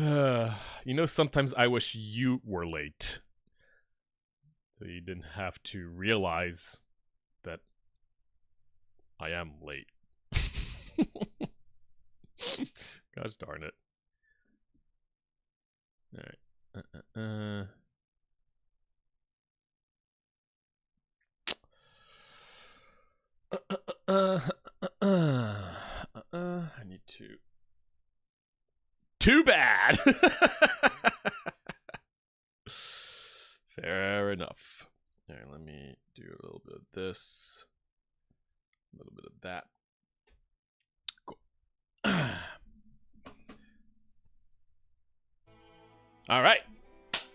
You know, sometimes I wish you were late. So you didn't have to realize that I am late. Gosh darn it. Alright. I need to. Too bad. Fair enough. All right, let me do a little bit of this, a little bit of that. Cool. All right,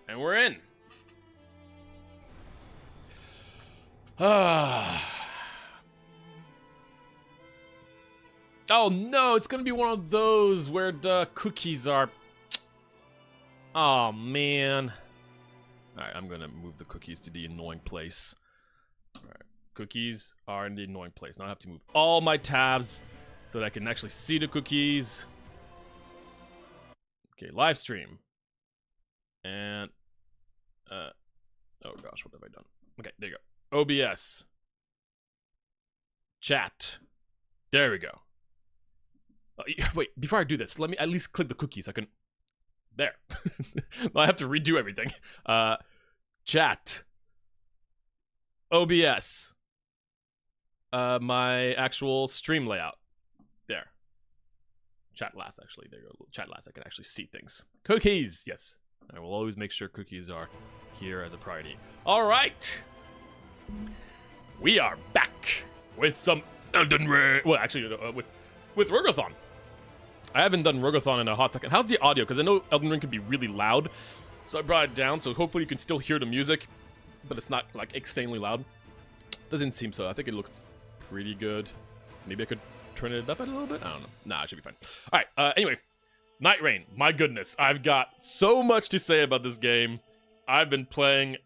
and we're in. Oh no, it's gonna be one of those where the cookies are. Oh man. Alright, I'm gonna move the cookies to the annoying place. Alright, cookies are in the annoying place. Now I have to move all my tabs so that I can actually see the cookies. Okay, live stream. And, oh gosh, what have I done? Okay, there you go. OBS. Chat. There we go. Wait, before I do this, let me at least click the cookies. I can... There. I have to redo everything. Chat. OBS. My actual stream layout. There. Chat last, actually. There you go. Chat last, I can actually see things. Cookies! Yes. I will always make sure cookies are here as a priority. Alright! We are back with some Elden Ring. Well, actually, with Rogue-a-thon. I haven't done Rogue-a-thon in a hot second. How's the audio? Because I know Elden Ring can be really loud. So I brought it down, so hopefully you can still hear the music. But it's not, like, insanely loud. Doesn't seem so. I think it looks pretty good. Maybe I could turn it up a little bit? I don't know. Nah, it should be fine. Alright, anyway. Night Rain. My goodness. I've got so much to say about this game. I've been playing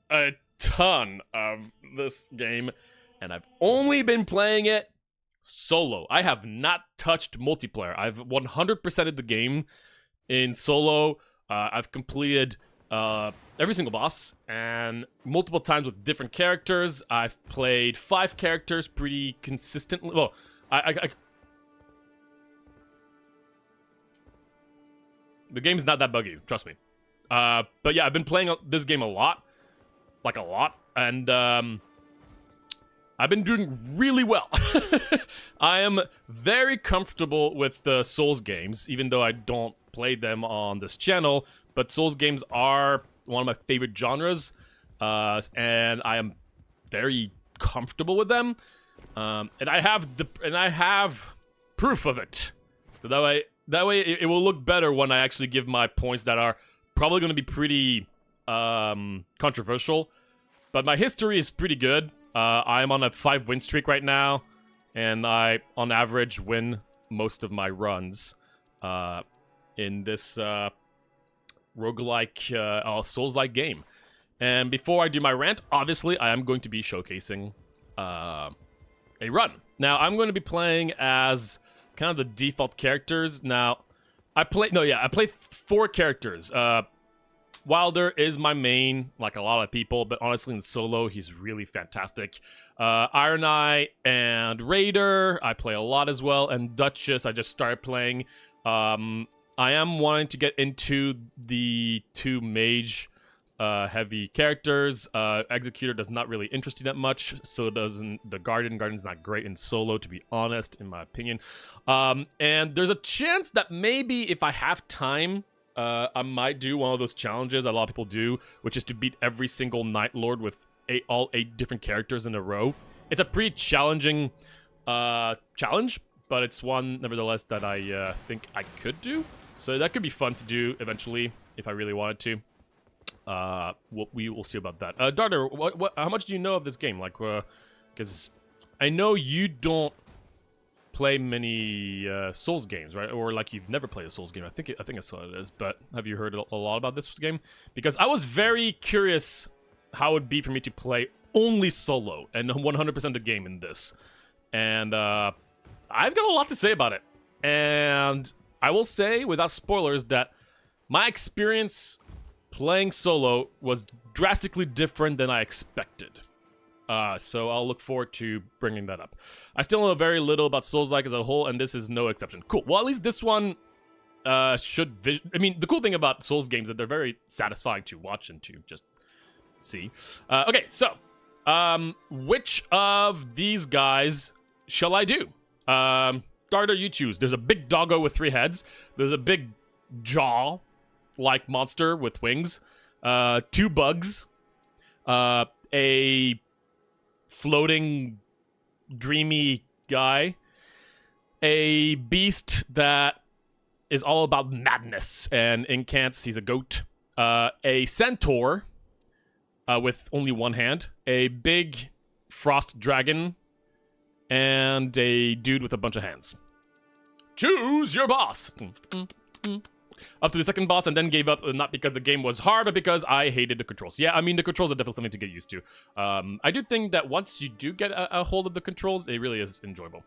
a ton of this game. And I've only been playing it solo. I have not touched multiplayer. I've 100%ed the game in solo. I've completed every single boss and multiple times with different characters. I've played 5 characters pretty consistently. Well, the game's not that buggy, trust me. But yeah, I've been playing this game a lot. Like a lot. And I've been doing really well. I am very comfortable with the Souls games, even though I don't play them on this channel. But Souls games are one of my favorite genres, and I am very comfortable with them. And I have proof of it. So that way it will look better when I actually give my points that are probably going to be pretty controversial. But my history is pretty good. I'm on a 5-win streak right now, and I, on average, win most of my runs in this roguelike, Souls-like game. And before I do my rant, obviously, I am going to be showcasing a run. Now, I'm going to be playing as kind of the default characters. Now, I play 4 characters. Wilder is my main, like a lot of people, but honestly in solo, he's really fantastic. Iron Eye and Raider, I play a lot as well, and Duchess, I just started playing. I am wanting to get into the 2 mage heavy characters. Executor does not really interest you that much, so doesn't the Guardian. Guardian's not great in solo, to be honest, in my opinion. And there's a chance that maybe if I have time, I might do one of those challenges a lot of people do, which is to beat every single Night Lord with all 8 different characters in a row. It's a pretty challenging challenge, but it's one, nevertheless, that I think I could do. So that could be fun to do eventually, if I really wanted to. We will see about that. Darter, how much do you know of this game? Like, because I know you don't play many Souls games, right? Or like you've never played a Souls game. I think that's what it is. But have you heard a lot about this game? Because I was very curious how it would be for me to play only solo and 100% the game in this. And I've got a lot to say about it. And I will say, without spoilers, that my experience playing solo was drastically different than I expected. So I'll look forward to bringing that up. I still know very little about Souls-like as a whole, and this is no exception. Cool. Well, at least this one should... I mean, the cool thing about Souls games is that they're very satisfying to watch and to just see. Okay, so... which of these guys shall I do? Starter, you choose. There's a big doggo with 3 heads. There's a big jaw-like monster with wings. 2 bugs. A floating, dreamy guy. A beast that is all about madness and incants. He's a goat. A centaur with only 1 hand. A big frost dragon. And a dude with a bunch of hands. Choose your boss. Up to the second boss and then gave up, not because the game was hard, but because I hated the controls. Yeah, I mean, the controls are definitely something to get used to. I do think that once you do get a hold of the controls, it really is enjoyable.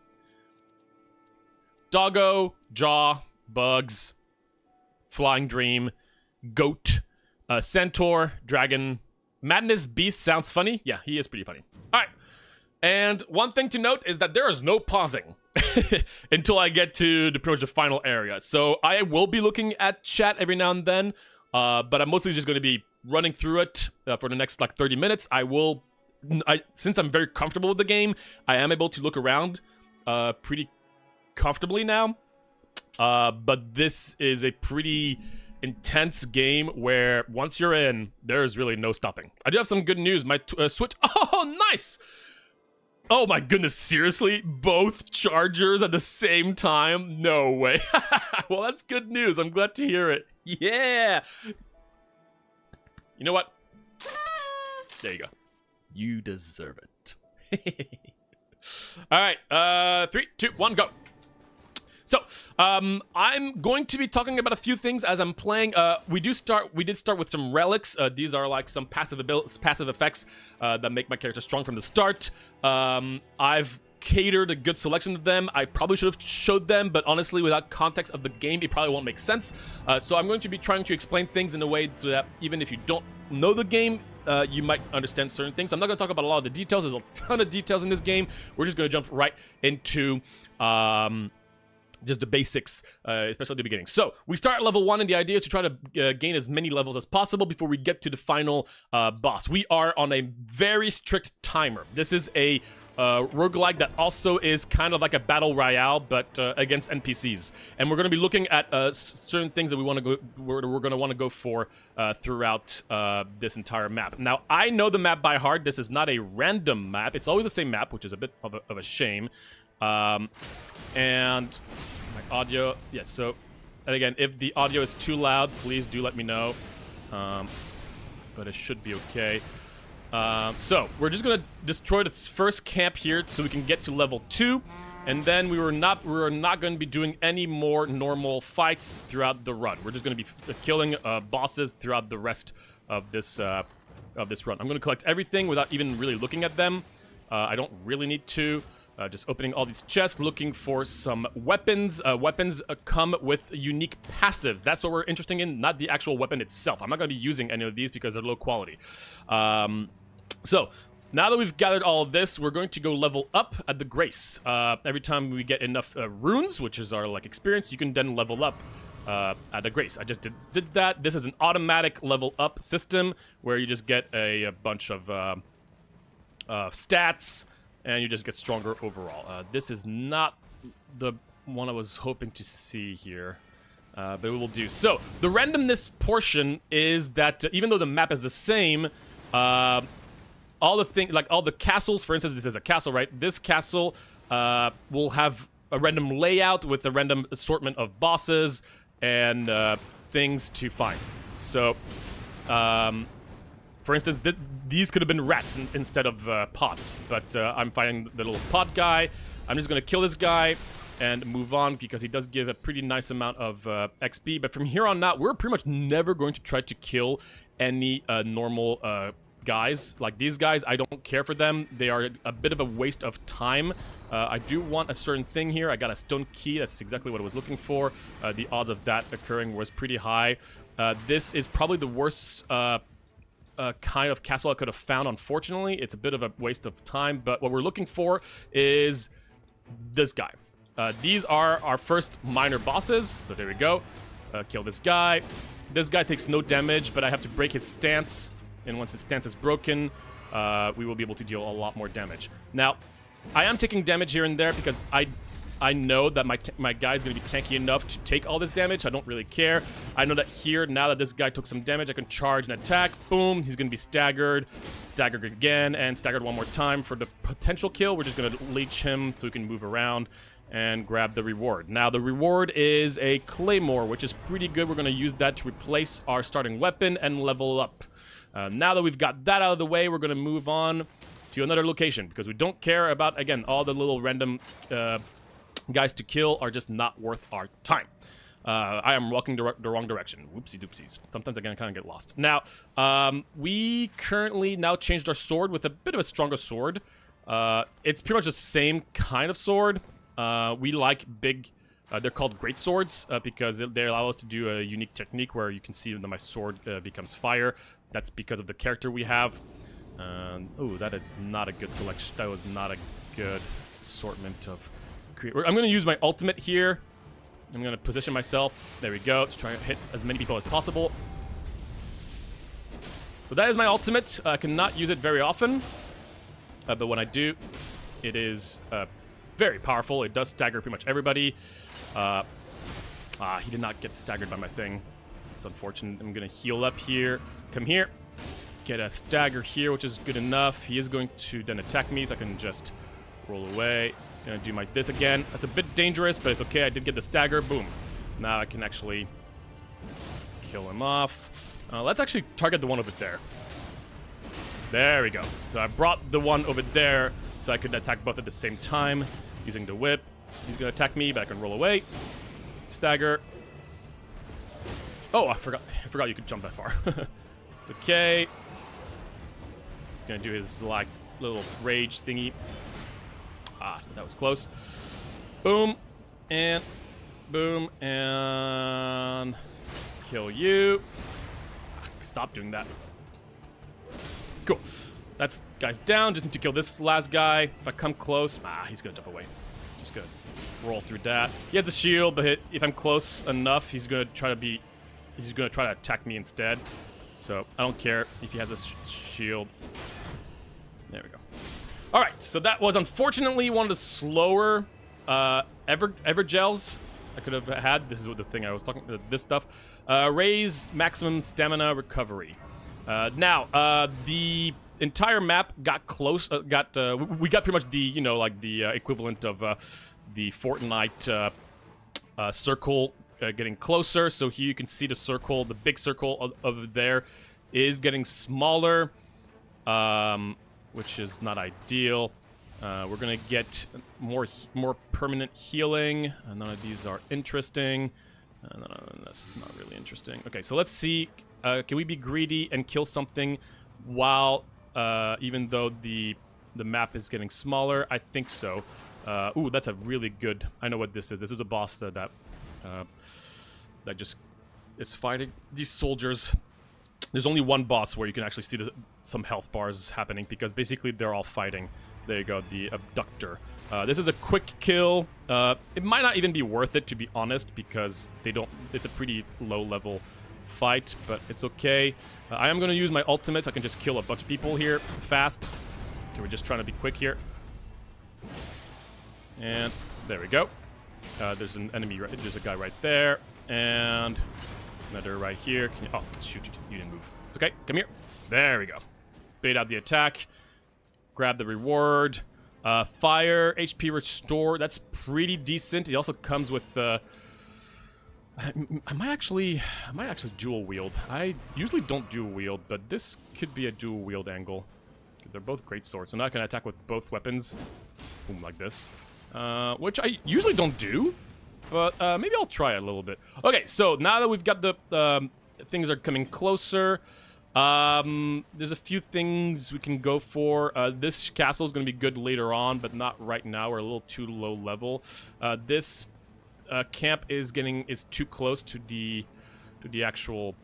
Doggo, jaw, bugs, flying dream, goat, centaur, dragon, madness, beast sounds funny. Yeah, he is pretty funny. All right. And one thing to note is that there is no pausing until I get to the final area. So I will be looking at chat every now and then, but I'm mostly just going to be running through it for the next like 30 minutes. Since I'm very comfortable with the game, I am able to look around pretty comfortably now. But this is a pretty intense game where once you're in, there's really no stopping. I do have some good news. My Switch... Oh, nice! Oh my goodness, seriously? Both chargers at the same time? No way. Well, that's good news. I'm glad to hear it. Yeah! You know what? There you go. You deserve it. Alright, 3, 2, 1, go. So, I'm going to be talking about a few things as I'm playing. We did start with some relics. These are like some passive effects that make my character strong from the start. I've catered a good selection of them. I probably should have showed them, but honestly, without context of the game, it probably won't make sense. So I'm going to be trying to explain things in a way so that even if you don't know the game, you might understand certain things. I'm not going to talk about a lot of the details. There's a ton of details in this game. We're just going to jump right into... just the basics, especially at the beginning. So, we start at level 1, and the idea is to try to gain as many levels as possible before we get to the final boss. We are on a very strict timer. This is a roguelike that also is kind of like a battle royale, but against NPCs. And we're going to be looking at certain things that we're going to want to go for throughout this entire map. Now, I know the map by heart. This is not a random map. It's always the same map, which is a bit of a shame. And my audio, yes, so, and again, if the audio is too loud, please do let me know, but it should be okay. So, we're just gonna destroy this first camp here so we can get to level 2, and then we are not going to be doing any more normal fights throughout the run. We're just going to be killing bosses throughout the rest of this run. I'm going to collect everything without even really looking at them. I don't really need to. Just opening all these chests, looking for some weapons. Weapons come with unique passives. That's what we're interested in, not the actual weapon itself. I'm not going to be using any of these because they're low quality. So, now that we've gathered all of this, we're going to go level up at the Grace. Every time we get enough runes, which is our like experience, you can then level up at the Grace. I just did that. This is an automatic level up system where you just get a bunch of stats, and you just get stronger overall. This is not the one I was hoping to see here, but we will do. So, the randomness portion is that even though the map is the same, all the things, like all the castles, for instance, this is a castle, right? This castle will have a random layout with a random assortment of bosses and things to find. So, for instance, these could have been rats instead of pots, but I'm fighting the little pot guy. I'm just going to kill this guy and move on because he does give a pretty nice amount of XP. But from here on out, we're pretty much never going to try to kill any normal guys. Like, these guys, I don't care for them. They are a bit of a waste of time. I do want a certain thing here. I got a stone key. That's exactly what I was looking for. The odds of that occurring was pretty high. This is probably the worst kind of castle I could have found, unfortunately. It's a bit of a waste of time, but what we're looking for is this guy. These are our first minor bosses, so there we go. Kill this guy. This guy takes no damage, but I have to break his stance, and once his stance is broken, we will be able to deal a lot more damage. Now, I am taking damage here and there because I know that my guy is going to be tanky enough to take all this damage. I don't really care. I know that here, now that this guy took some damage, I can charge and attack. Boom, he's going to be staggered. Staggered again, and staggered one more time for the potential kill. We're just going to leech him so he can move around and grab the reward. Now, the reward is a claymore, which is pretty good. We're going to use that to replace our starting weapon and level up. Now that we've got that out of the way, we're going to move on to another location because we don't care about, again, all the little random guys to kill are just not worth our time. I am walking the wrong direction. Whoopsie doopsies. Sometimes I can kind of get lost. Now, we currently now changed our sword with a bit of a stronger sword. It's pretty much the same kind of sword. We like big, they're called great swords because they allow us to do a unique technique where you can see that my sword becomes fire. That's because of the character we have. Oh, that is not a good selection. That was not a good assortment of... I'm going to use my ultimate here. I'm going to position myself. There we go. To try and hit as many people as possible. So that is my ultimate. I cannot use it very often. But when I do, it is very powerful. It does stagger pretty much everybody. He did not get staggered by my thing. It's unfortunate. I'm going to heal up here. Come here. Get a stagger here, which is good enough. He is going to then attack me, so I can just roll away. Gonna do this again. That's a bit dangerous, but it's okay. I did get the stagger. Boom. Now I can actually kill him off. Let's actually target the one over there. There we go. So I brought the one over there so I could attack both at the same time using the whip. He's gonna attack me, but I can roll away. Stagger. Oh, I forgot you could jump that far. It's okay. He's gonna do his like little rage thingy. That was close. Boom, and boom, and kill you. Stop doing that. Cool. That's guy's down. Just need to kill this last guy. If I come close, he's gonna jump away. Just gonna roll through that. He has a shield, but if I'm close enough, he's gonna try to attack me instead. So I don't care if he has a shield. There we go. All right, so that was unfortunately one of the slower ever gels I could have had. This is what the thing I was talking about. This stuff. Raise maximum stamina recovery. Now, the entire map got close. We got pretty much the the equivalent of the Fortnite circle getting closer. So here you can see the circle, the big circle over there, is getting smaller. Which is not ideal. We're gonna get more permanent healing. None of these are interesting. No, this is not really interesting. Okay, so let's see. Can we be greedy and kill something while, even though the map is getting smaller? I think so. Ooh, that's a really good... I know what this is. This is a boss that just is fighting these soldiers. There's only one boss where you can actually see some health bars happening because basically they're all fighting. There you go, the abductor. This is a quick kill. It might not even be worth it, to be honest, because it's a pretty low level fight, but it's okay. I am going to use my ultimate so I can just kill a bunch of people here fast. Okay, we're just trying to be quick here. And there we go. There's an enemy, there's a guy right there. And... another right here. Oh, shoot, you didn't move. It's okay, come here. There we go. Bait out the attack. Grab the reward. Fire, HP restore. That's pretty decent. It also comes with... I might actually dual wield. I usually don't dual wield, but this could be a dual wield angle. They're both great swords, so now I can attack with both weapons. Boom, like this. Which I usually don't do. But maybe I'll try it a little bit. Okay, so now that we've got the things are coming closer, There's a few things we can go for. This castle is going to be good later on, but not right now. We're a little too low level. This camp is too close to the actual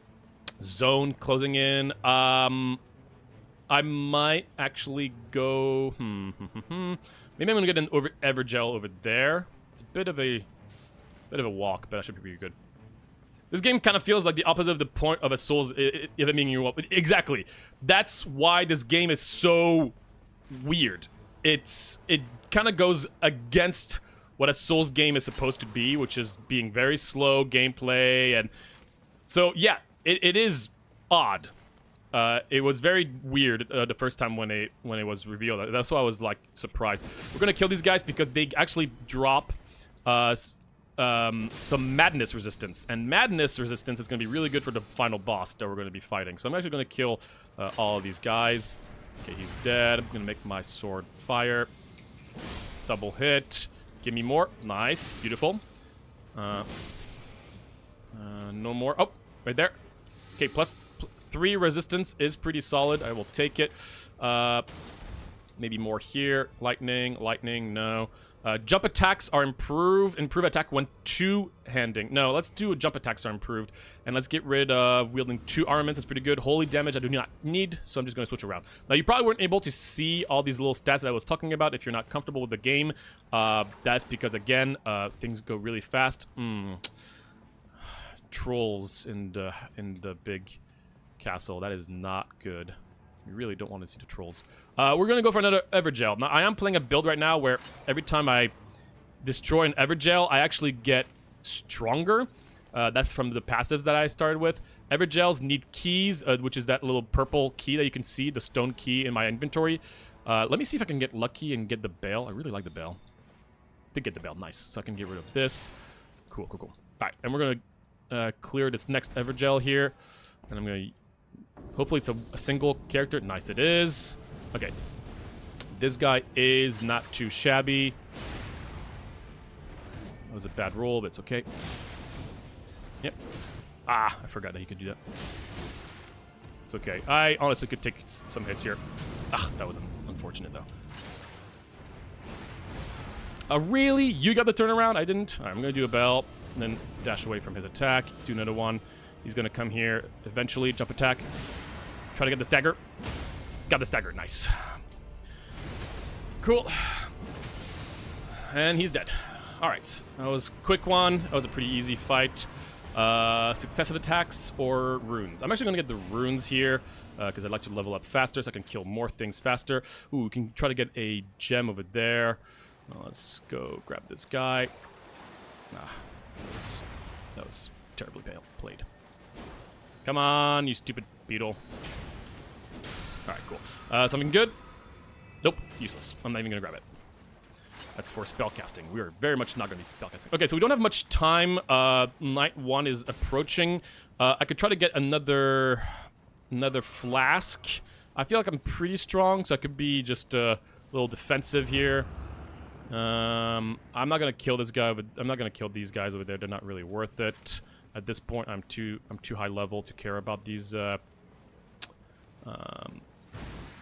zone closing in. I might actually go. Maybe I'm gonna get an Evergel over there. It's a bit of a walk, but that should be pretty good. This game kind of feels like the opposite of the point of a Souls. If I mean you exactly. That's why this game is so weird. It kind of goes against what a Souls game is supposed to be, which is being very slow gameplay, and so yeah, it is odd. It was very weird the first time when it was revealed. That's why I was like surprised. We're gonna kill these guys because they actually drop some madness resistance, and madness resistance is going to be really good for the final boss that we're going to be fighting. So I'm actually going to kill all of these guys. Okay, he's dead. I'm going to make my sword fire. Double hit. Give me more. Nice. Beautiful. No more. Oh, right there. Okay, plus 3 resistance is pretty solid. I will take it. Maybe more here. Lightning. Lightning. No. Jump attacks are improved. Improve attack when two-handing. No, let's do jump attacks are improved. And let's get rid of wielding 2 armaments. That's pretty good. Holy damage I do not need, so I'm just going to switch around. Now, you probably weren't able to see all these little stats that I was talking about if you're not comfortable with the game. That's because, again, things go really fast. Trolls in the big castle. That is not good. You really don't want to see the trolls. We're going to go for another Evergel. Now, I am playing a build right now where every time I destroy an Evergel, I actually get stronger. That's from the passives that I started with. Evergels need keys, which is that little purple key that you can see, the stone key in my inventory. Let me see if I can get lucky and get the bell. I really like the bell. Did get the bell. Nice. So I can get rid of this. Cool, cool, cool. All right, and we're going to clear this next Evergel here. And I'm going to... Hopefully it's a single character. Nice, it is. Okay. This guy is not too shabby. That was a bad roll, but it's okay. Yep. Ah, I forgot that he could do that. It's okay. I honestly could take some hits here. Ah, that was unfortunate, though. Really? You got the turnaround? I didn't? All right, I'm going to do a bell, and then dash away from his attack. Do another one. He's going to come here eventually. Jump attack. Try to get the stagger. Got the stagger. Nice. Cool. And he's dead. All right. That was a quick one. That was a pretty easy fight. Successive attacks or runes. I'm actually going to get the runes here because I'd like to level up faster so I can kill more things faster. Ooh, we can try to get a gem over there. Let's go grab this guy. Ah, that was terribly played. Come on, you stupid beetle. Alright, cool. Something good? Nope, useless. I'm not even going to grab it. That's for spellcasting. We are very much not going to be spellcasting. Okay, so we don't have much time. Night 1 is approaching. I could try to get another flask. I feel like I'm pretty strong, so I could be just a little defensive here. I'm not going to kill this guy, but I'm not going to kill these guys over there. They're not really worth it. At this point, I'm too high level to care about these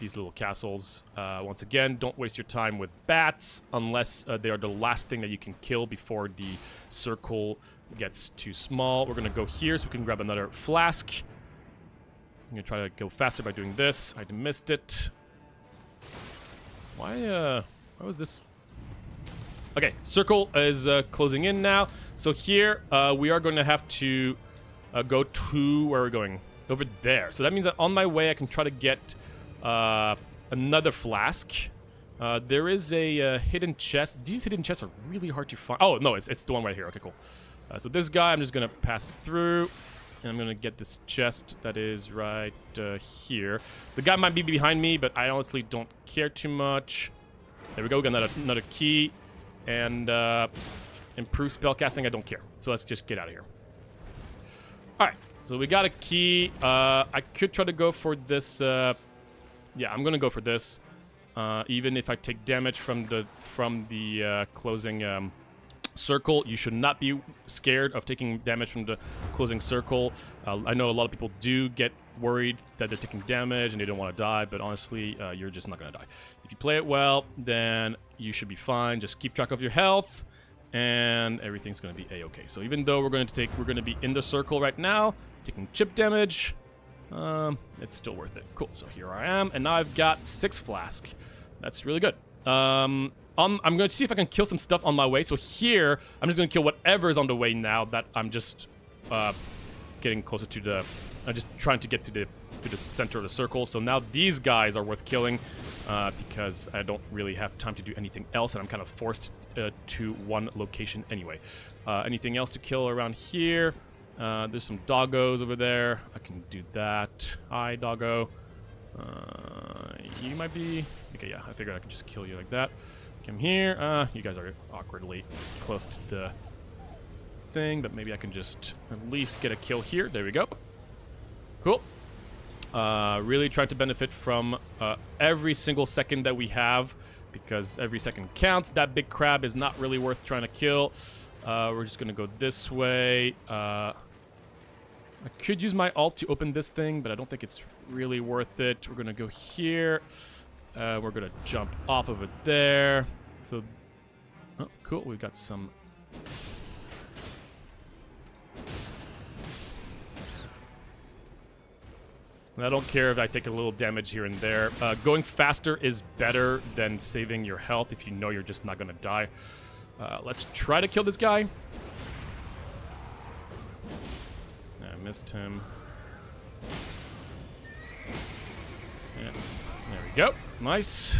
little castles. Once again, don't waste your time with bats unless they are the last thing that you can kill before the circle gets too small. We're gonna go here so we can grab another flask. I'm gonna try to go faster by doing this. I missed it. Why was this? Okay, circle is closing in now. So here, we are going to have to go to... Where are we going? Over there. So that means that on my way, I can try to get another flask. There is a hidden chest. These hidden chests are really hard to find. Oh, no, it's the one right here. Okay, cool. So this guy, I'm just going to pass through. And I'm going to get this chest that is right here. The guy might be behind me, but I honestly don't care too much. There we go. We got another key. And improve spellcasting, I don't care. So let's just get out of here. Alright, so we got a key. I could try to go for this. Yeah, I'm going to go for this. Even if I take damage from the closing circle, you should not be scared of taking damage from the closing circle. I know a lot of people do get worried that they're taking damage and they don't want to die, but honestly, you're just not going to die. If you play it well, then you should be fine. Just keep track of your health, and everything's going to be a-okay. So even though we're going to be in the circle right now, taking chip damage, it's still worth it. Cool. So here I am, and now I've got 6 flask. That's really good. I'm going to see if I can kill some stuff on my way. So here, I'm just going to kill whatever is on the way now that I'm just getting closer to the... I'm just trying to get to the center of the circle. So now these guys are worth killing because I don't really have time to do anything else, and I'm kind of forced to one location anyway. Anything else to kill around here? There's some doggos over there. I can do that. Hi, doggo. You might be... Okay, yeah, I figured I could just kill you like that. Come here. You guys are awkwardly close to the thing, but maybe I can just at least get a kill here. There we go. Cool. Really trying to benefit from every single second that we have, because every second counts. That big crab is not really worth trying to kill. We're just going to go this way. I could use my ult to open this thing, but I don't think it's really worth it. We're going to go here. We're going to jump off of it there. So, oh, cool. We've got some... And I don't care if I take a little damage here and there. Going faster is better than saving your health if you know you're just not going to die. Let's try to kill this guy. I missed him. Yeah, there we go. Nice.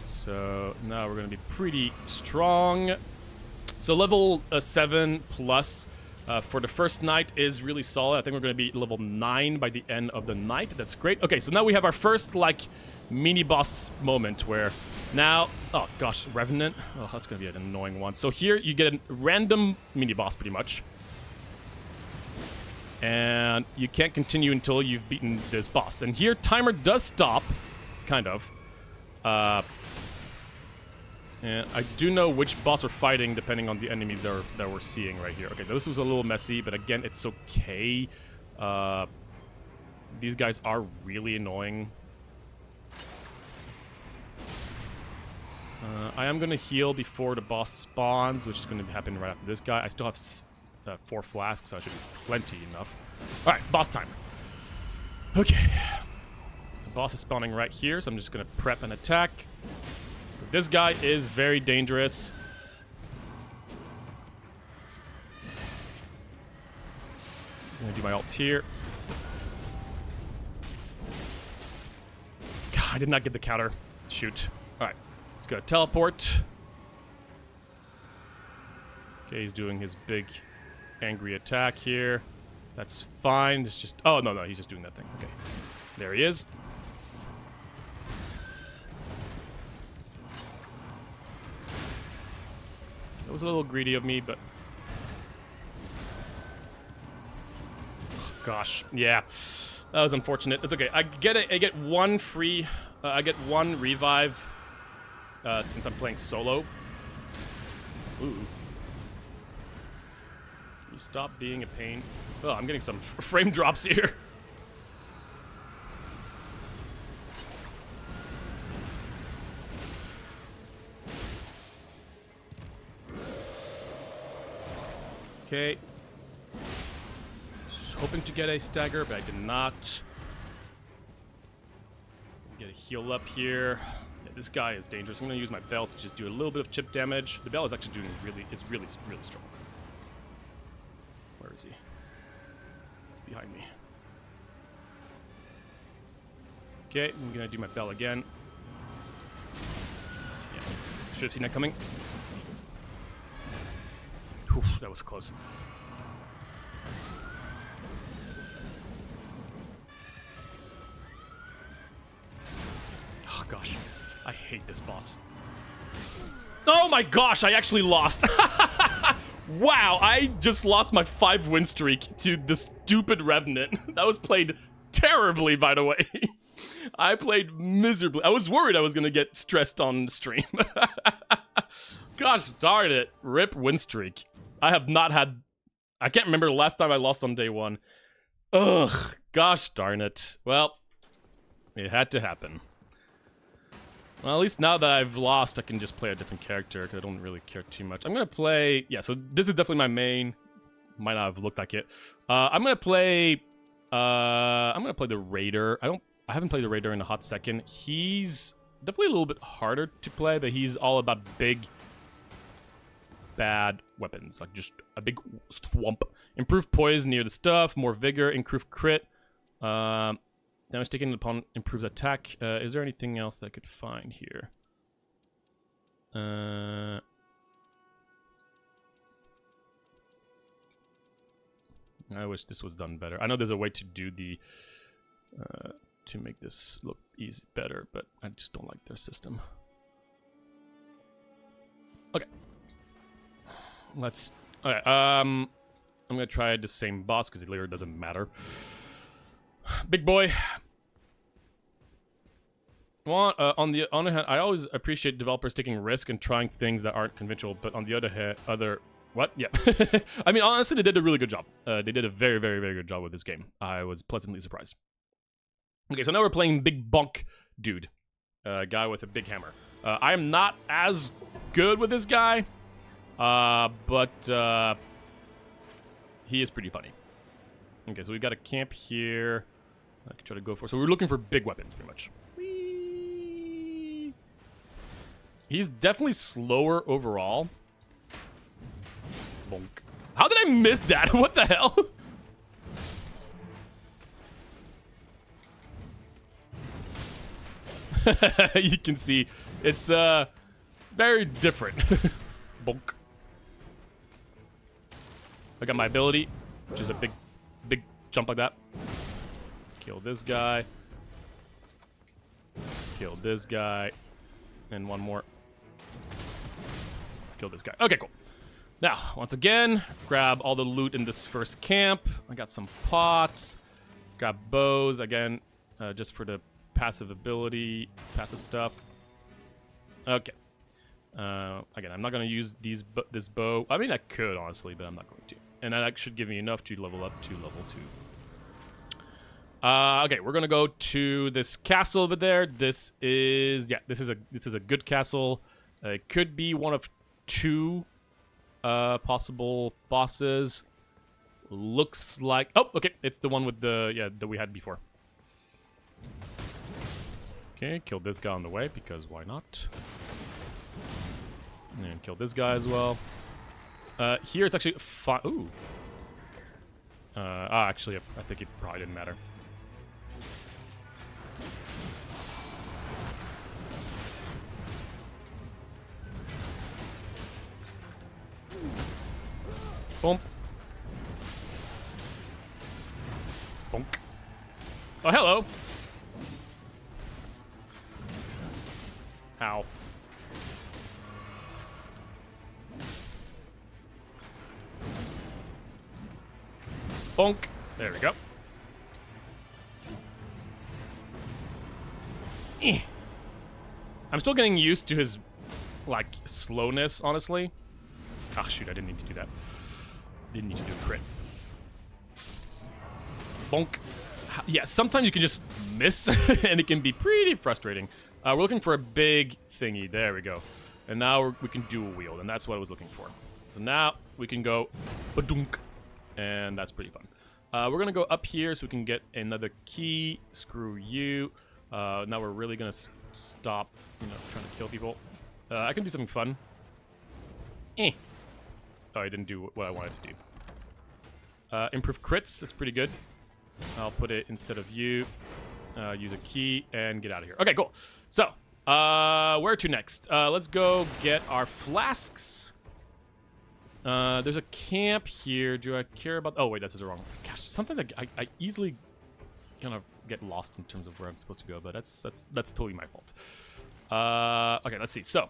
So now we're going to be pretty strong. So level 7 plus for the first night is really solid. I think we're going to be level 9 by the end of the night. That's great. Okay, so now we have our first, like, mini-boss moment where now... Oh, gosh, Revenant. Oh, that's going to be an annoying one. So here you get a random mini-boss, pretty much. And you can't continue until you've beaten this boss. And here, timer does stop, kind of. And I do know which boss we're fighting depending on the enemies that we're seeing right here. Okay, this was a little messy, but again, it's okay. These guys are really annoying. I am going to heal before the boss spawns, which is going to happen right after this guy. I still have 4 flasks, so I should be plenty enough. Alright, boss time. Okay. The boss is spawning right here, so I'm just going to prep an attack. This guy is very dangerous. I'm going to do my ult here. God, I did not get the counter. Shoot. Alright. He's going to teleport. Okay, he's doing his big angry attack here. That's fine. It's just... Oh, no, he's just doing that thing. Okay. There he is. That was a little greedy of me, but... Oh, gosh. Yeah. That was unfortunate. It's okay. I get one free... I get one revive since I'm playing solo. Ooh. You stop being a pain. Oh, I'm getting some frame drops here. Okay. Hoping to get a stagger, but I did not. Get a heal up here. Yeah, this guy is dangerous. I'm going to use my bell to just do a little bit of chip damage. The bell is actually doing really strong. Where is he? He's behind me. Okay, I'm going to do my bell again. Yeah, should have seen that coming. Oof, that was close. Oh, gosh. I hate this boss. Oh, my gosh. I actually lost. Wow. I just lost my 5-win streak to the stupid Revenant. That was played terribly, by the way. I played miserably. I was worried I was going to get stressed on stream. Gosh darn it. Rip win streak. I have not had... I can't remember the last time I lost on day 1. Ugh, gosh darn it. Well, it had to happen. Well, at least now that I've lost, I can just play a different character, because I don't really care too much. I'm gonna play... Yeah, so this is definitely my main. Might not have looked like it. I'm gonna play the Raider. I haven't played the Raider in a hot second. He's definitely a little bit harder to play, but he's all about big, bad weapons. Like just a big thwomp. Improved poise near the stuff, more vigor, improved crit. Damage taken upon improves attack. Is there anything else that I could find here? I wish this was done better. I know there's a way to do the to make this look easy better, but I just don't like their system. Okay. Let's... Okay, I'm gonna try the same boss, because it later doesn't matter. Big boy. Well, on the other hand, I always appreciate developers taking risk and trying things that aren't conventional, but on the other hand, What? Yeah. I mean, honestly, they did a really good job. They did a very, very, very good job with this game. I was pleasantly surprised. Okay, so now we're playing Big Bonk Dude. Guy with a big hammer. I am not as good with this guy, but he is pretty funny. Okay, so we've got a camp here. I can try to go for... So we're looking for big weapons, pretty much. Whee! He's definitely slower overall. Bonk. How did I miss that? What the hell? You can see it's very different. Bonk. I got my ability, which is a big jump like that. Kill this guy. Kill this guy. And one more. Kill this guy. Okay, cool. Now, once again, grab all the loot in this first camp. I got some pots. Grab bows, again, just for the passive ability, passive stuff. Okay. Again, I'm not going to use this bow. I mean, I could, honestly, but I'm not going to. And that should give me enough to level up to level 2. Okay, we're going to go to this castle over there. This is a good castle. It could be one of 2 possible bosses. Looks like... Oh, okay. It's the one with the... Yeah, that we had before. Okay, kill this guy on the way, because why not? And kill this guy as well. Here it's actually... Ooh. Actually, I think it probably didn't matter. Bonk. Bonk. Oh, hello. Ow. Bonk. There we go. I'm still getting used to his, like, slowness, honestly. Ah, shoot, I didn't need to do that. Didn't need to do a crit. Bonk. Yeah, sometimes you can just miss, and it can be pretty frustrating. We're looking for a big thingy. There we go. And now we can dual wield, and that's what I was looking for. So now we can go badunk, and that's pretty fun. We're going to go up here so we can get another key. Screw you. Now we're really going to stop, trying to kill people. I can do something fun. Oh, I didn't do what I wanted to do. Improve crits is pretty good. I'll put it instead of you. Use a key and get out of here. Okay, cool. So, where to next? Let's go get our flasks. There's a camp here. Do I care about... Oh, wait, that's wrong. Gosh, sometimes I easily kind of get lost in terms of where I'm supposed to go, but that's totally my fault. Okay, let's see. So,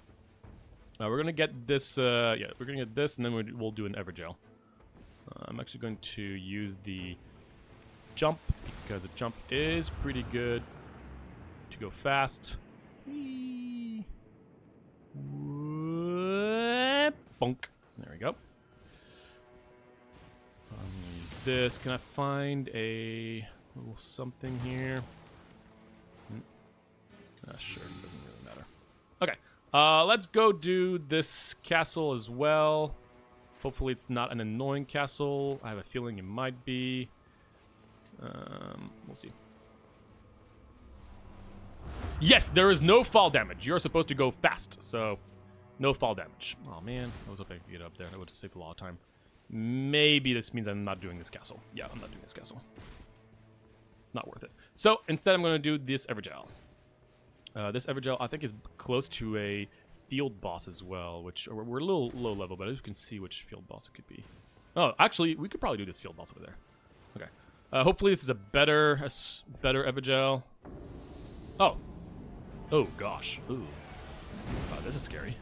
we're gonna get this. Yeah, we're gonna get this, and then we'll do an Evergel. I'm actually going to use the jump because the jump is pretty good to go fast. Whee. Bonk. There we go. I'm gonna use this. Can I find a little something here? Sure, it doesn't really matter. Okay, let's go do this castle as well. Hopefully it's not an annoying castle. I have a feeling it might be. We'll see. Yes, there is no fall damage. You're supposed to go fast, so no fall damage. Oh man, I was hoping I could get up there. That would have saved a lot of time. Maybe this means I'm not doing this castle. Yeah, I'm not doing this castle. Not worth it. So instead, I'm going to do this Evergel. This Evergel, I think, is close to a field boss as well, which we're a little low level, but you can see which field boss it could be. Oh, actually, we could probably do this field boss over there. Okay. Hopefully, this is a better Evergel. Oh. Oh, gosh. Ooh. Wow, this is scary.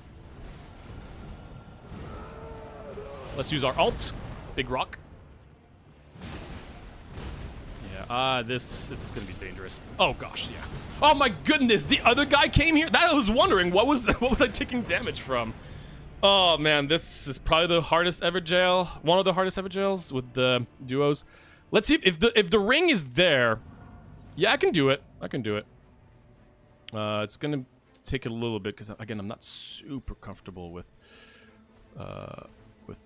Let's use our ult. Big rock. Yeah, this is going to be dangerous. Oh, gosh, yeah. Oh, my goodness. The other guy came here? I was wondering, what was I taking damage from? Oh, man, this is probably the hardest Evergel. One of the hardest Evergels with the duos. Let's see if the ring is there. Yeah, I can do it. I can do it. It's going to take a little bit because, again, I'm not super comfortable with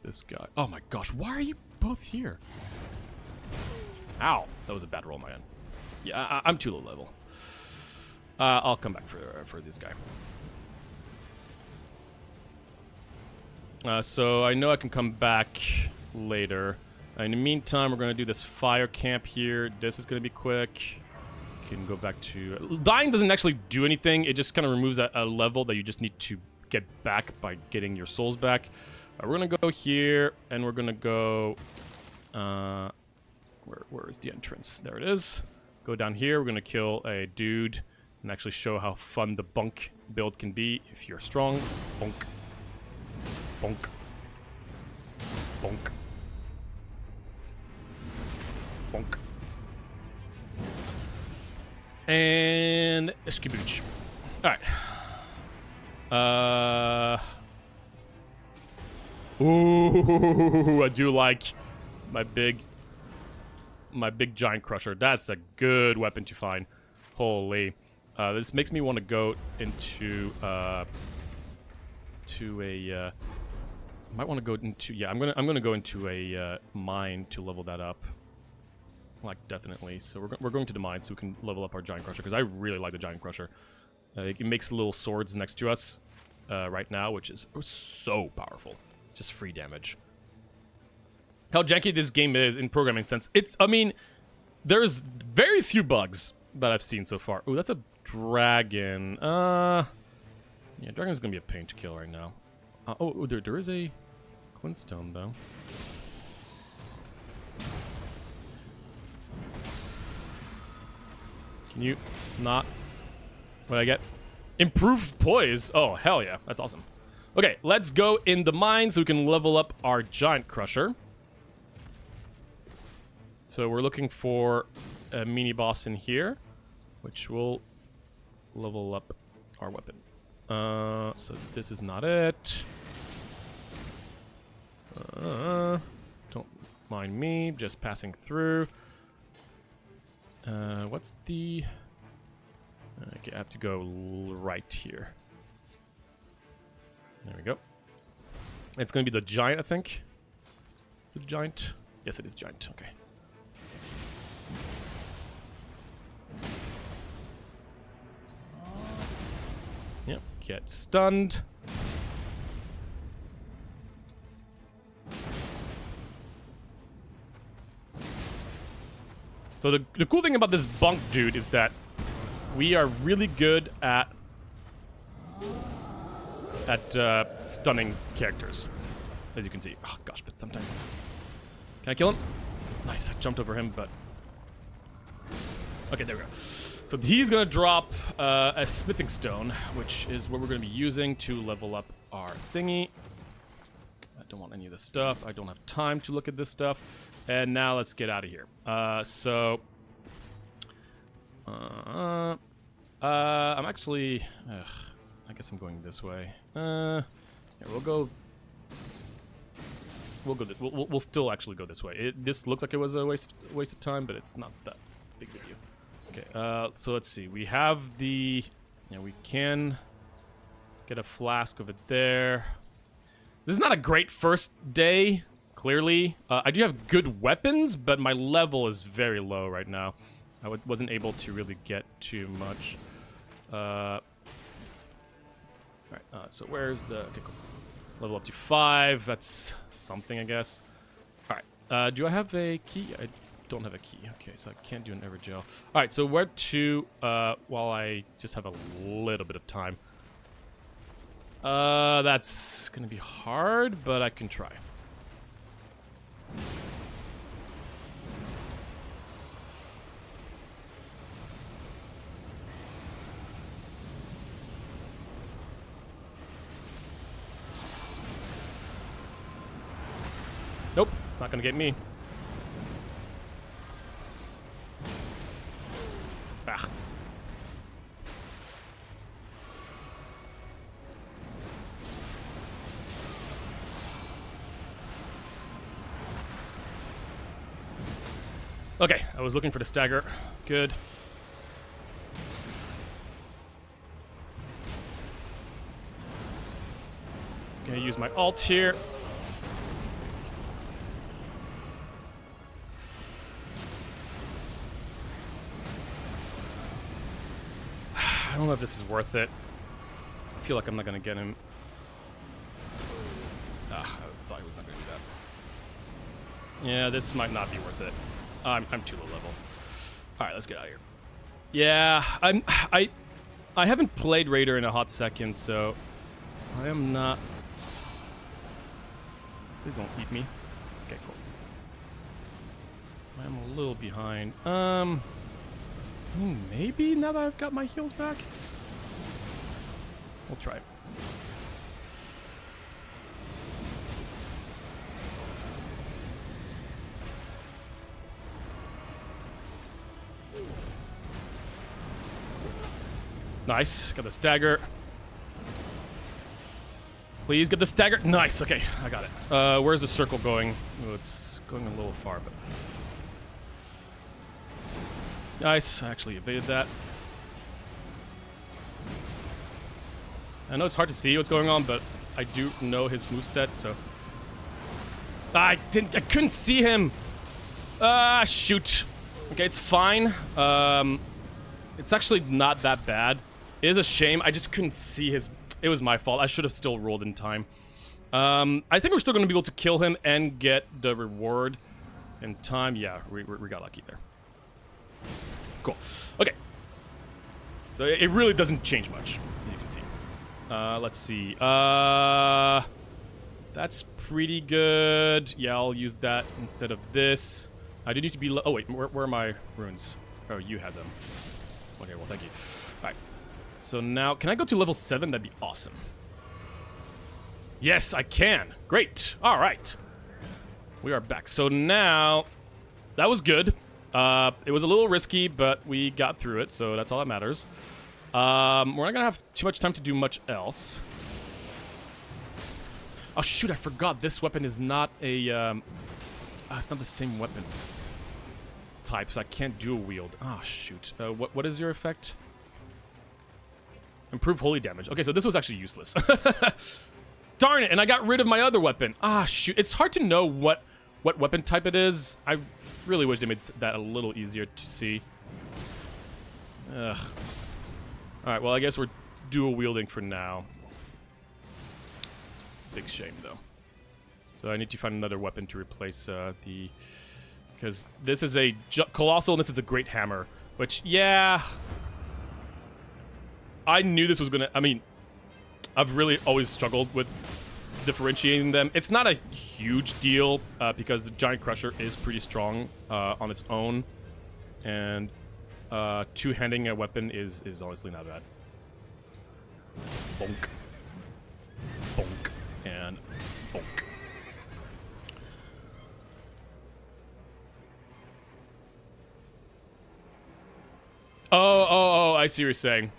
this guy. Oh, my gosh. Why are you both here? Ow. That was a bad roll on my end. Yeah, I'm too low level. I'll come back for this guy. So I know I can come back later. In the meantime, we're going to do this fire camp here. This is going to be quick. Can go back to... Dying doesn't actually do anything. It just kind of removes a level that you just need to get back by getting your souls back. We're going to go here, and we're going to go... Where is the entrance? There it is. Go down here. We're going to kill a dude and actually show how fun the bunk build can be if you're strong. Bonk. Bonk. Bonk. Bonk. And skibooch. Alright. Ooh, I do like my big giant crusher. That's a good weapon to find. Holy. This makes me want to go into might want to go into, yeah, I'm gonna go into a mine to level that up. Like, definitely. So we're going to the mine so we can level up our giant crusher, because I really like the giant crusher. It makes little swords next to us right now, which is so powerful. Just free damage. How janky this game is in programming sense. I mean, there's very few bugs that I've seen so far. Ooh, that's a dragon. Yeah, dragon's gonna be a pain to kill right now. There is a Clintstone though. Can you not? What did I get? Improved poise. Oh, hell yeah. That's awesome. Okay, let's go in the mine so we can level up our giant crusher. So we're looking for a mini boss in here, which will level up our weapon. So this is not it. Don't mind me, just passing through. What's the... Okay, I have to go right here. There we go. It's going to be the giant, I think. Is it a giant? Yes, it is giant. Okay. Yep, get stunned. So the cool thing about this bunk dude is that we are really good at stunning characters, as you can see. Oh gosh, but sometimes... Can I kill him? Nice, I jumped over him, but... Okay, there we go. So he's gonna drop a smithing stone, which is what we're gonna be using to level up our thingy. I don't want any of this stuff. I don't have time to look at this stuff. And now let's get out of here. I'm actually... I guess I'm going this way. Yeah, we'll go... we'll go. We'll still actually go this way. This looks like it was a waste of time, but it's not that big of a deal. Okay. So let's see. We have the. Yeah, we can get a flask over there. This is not a great first day. Clearly, I do have good weapons, but my level is very low right now. I wasn't able to really get too much. Alright, so where's the... Okay, cool. Level up to 5. That's something, I guess. Alright, do I have a key? I don't have a key. Okay, so I can't do an Evergel. Alright, so where to, while I just have a little bit of time. That's gonna be hard, but I can try. Nope, not gonna get me. Ah. Okay, I was looking for the stagger. Good. Gonna use my ult here. I don't know if this is worth it. I feel like I'm not gonna get him. I thought he was not gonna do that. Yeah, this might not be worth it. I'm too low level. All right, let's get out of here. Yeah, I haven't played Raider in a hot second, so I am not. Please don't eat me. Okay, cool. So I'm a little behind. Maybe now that I've got my heals back, we'll try. Nice, got the stagger. Please get the stagger. Nice, okay, I got it. Where's the circle going? Oh, it's going a little far, but... Nice, I actually evaded that. I know it's hard to see what's going on, but I do know his moveset, so... I couldn't see him! Shoot. Okay, it's fine. It's actually not that bad. It is a shame. I just couldn't see his... It was my fault. I should have still rolled in time. I think we're still going to be able to kill him and get the reward in time. Yeah, we got lucky there. Cool. Okay. So it really doesn't change much, as you can see. Let's see. That's pretty good. Yeah, I'll use that instead of this. I do need to be... Oh, wait. Where are my runes? Oh, you had them. Okay, well, thank you. Alright. So now, can I go to level 7? That'd be awesome. Yes, I can. Great. Alright. We are back. So now, that was good. It was a little risky, but we got through it, so that's all that matters. We're not going to have too much time to do much else. Oh, shoot, I forgot. This weapon is not a... it's not the same weapon type, so I can't dual wield. Ah, oh, shoot. What is your effect? Improve holy damage. Okay, so this was actually useless. Darn it, and I got rid of my other weapon. Ah, shoot. It's hard to know what weapon type it is. I really wish they made that a little easier to see. Ugh. Alright, well, I guess we're dual wielding for now. It's a big shame, though. So I need to find another weapon to replace the... Because this is a Colossal and this is a Great Hammer. Which, yeah... I knew this was gonna... I mean, I've really always struggled with differentiating them. It's not a huge deal because the Giant Crusher is pretty strong on its own. And two-handing a weapon is honestly not bad. Bonk. Bonk. And bonk. Oh, I see what you're saying.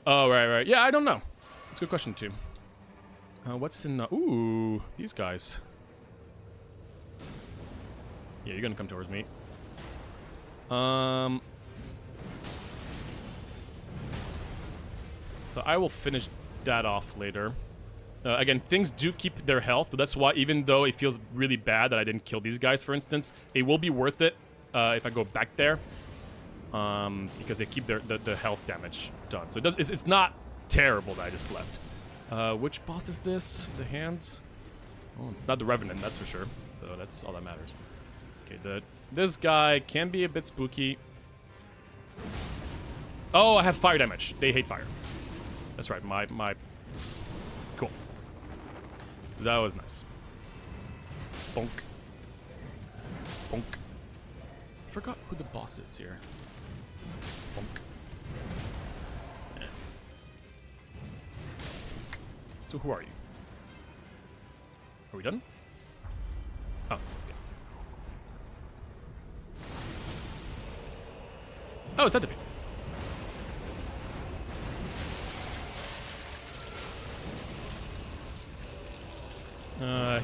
Oh, right. Yeah, I don't know. That's a good question, too. What's in... ooh, these guys. Yeah, you're gonna come towards me. So I will finish that off later. Again, things do keep their health. So that's why, even though it feels really bad that I didn't kill these guys, for instance, it will be worth it if I go back there. Because they keep the health damage done. So it's not terrible that I just left. Which boss is this? The hands? Oh, it's not the Revenant, that's for sure. So that's all that matters. Okay, this guy can be a bit spooky. Oh, I have fire damage. They hate fire. That's right, my... Cool. That was nice. Bonk. Bonk. I forgot who the boss is here. Bonk. Yeah. So who are you? Are we done? Oh, okay. Oh, it's Centipede.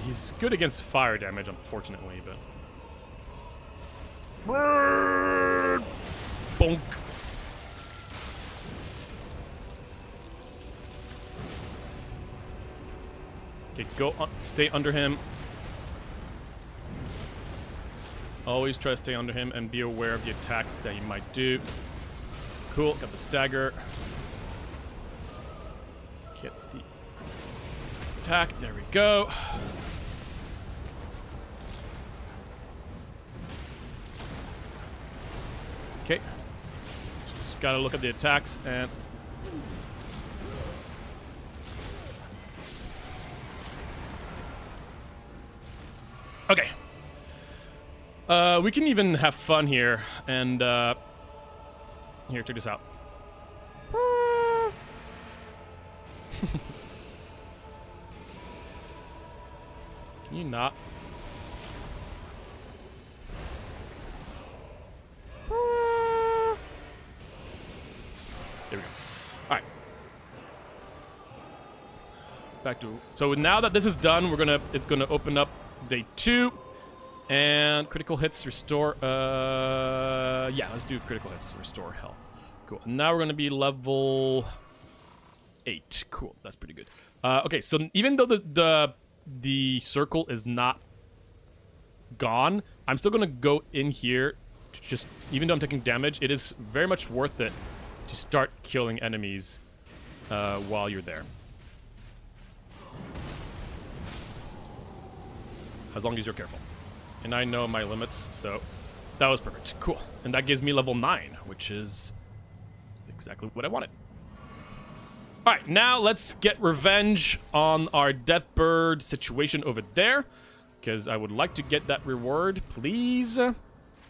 He's good against fire damage, unfortunately, but... Bonk. Okay, stay under him. Always try to stay under him and be aware of the attacks that he might do. Cool, got the stagger. Get the attack, there we go. Okay. Just gotta look at the attacks and... Okay. We can even have fun here, and, here, check this out. Can you not? There we go. Alright. Back to... So now that this is done, it's gonna open up day 2. And critical hits, restore... yeah, let's do critical hits, restore health. Cool. And now we're gonna be level 8. Cool, that's pretty good. Okay, so even though the circle is not gone, I'm still gonna go in here. Just even though I'm taking damage, it is very much worth it to start killing enemies while you're there. As long as you're careful. And I know my limits, so that was perfect. Cool. And that gives me level 9, which is exactly what I wanted. Alright, now let's get revenge on our Deathbird situation over there, because I would like to get that reward, please. And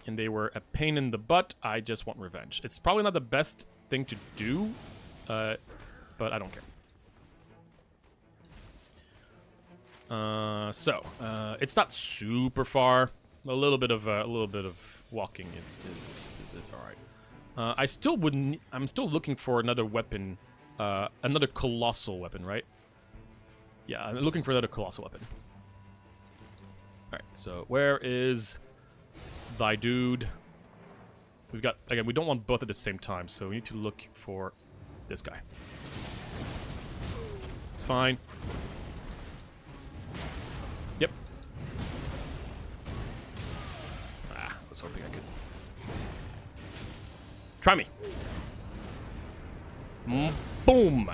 they were a pain in the butt. I just want revenge. It's probably not the best thing to do, but I don't care. It's not super far. A little bit of walking is all right. I'm still looking for another weapon, another colossal weapon, right? Yeah, I'm looking for another colossal weapon. All right. So where is thy dude? We've got, again, we don't want both at the same time, so we need to look for this guy. It's fine. Yep. I was hoping I could. Try me. Boom.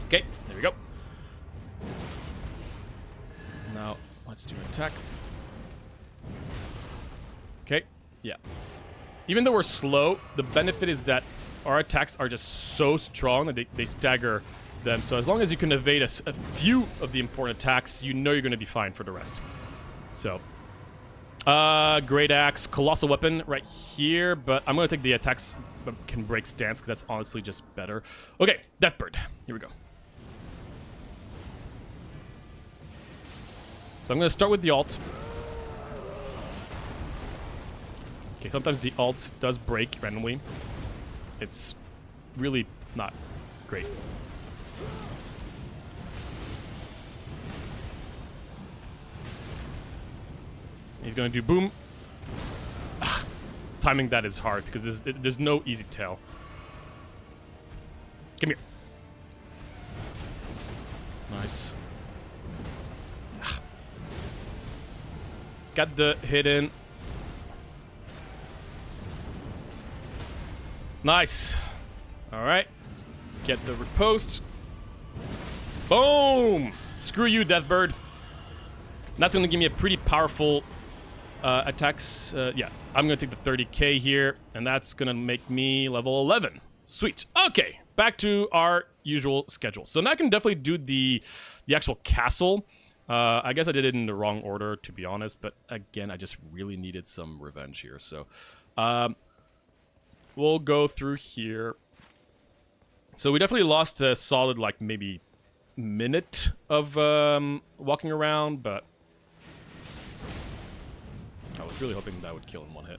Okay, there we go. Now, let's do an attack. Okay, yeah. Even though we're slow, the benefit is that our attacks are just so strong that they stagger them. So as long as you can evade a few of the important attacks, you know you're going to be fine for the rest. So, Great Axe, Colossal Weapon right here, but I'm going to take the attacks that can break stance because that's honestly just better. Okay, Deathbird. Here we go. So I'm going to start with the alt. Okay, sometimes the alt does break randomly. It's really not great. he's gonna do boom. Timing that is hard because there's no easy tail. Come here. Nice. Got the hit in. Nice. All right. Get the riposte. Boom! Screw you, Deathbird. That's going to give me a pretty powerful attacks. Yeah, I'm going to take the 30k here, and that's going to make me level 11. Sweet. Okay, back to our usual schedule. So now I can definitely do the actual castle. I guess I did it in the wrong order, to be honest, but again, I just really needed some revenge here. So we'll go through here. So we definitely lost a solid, like, maybe minute of walking around, but I was really hoping that would kill in one hit.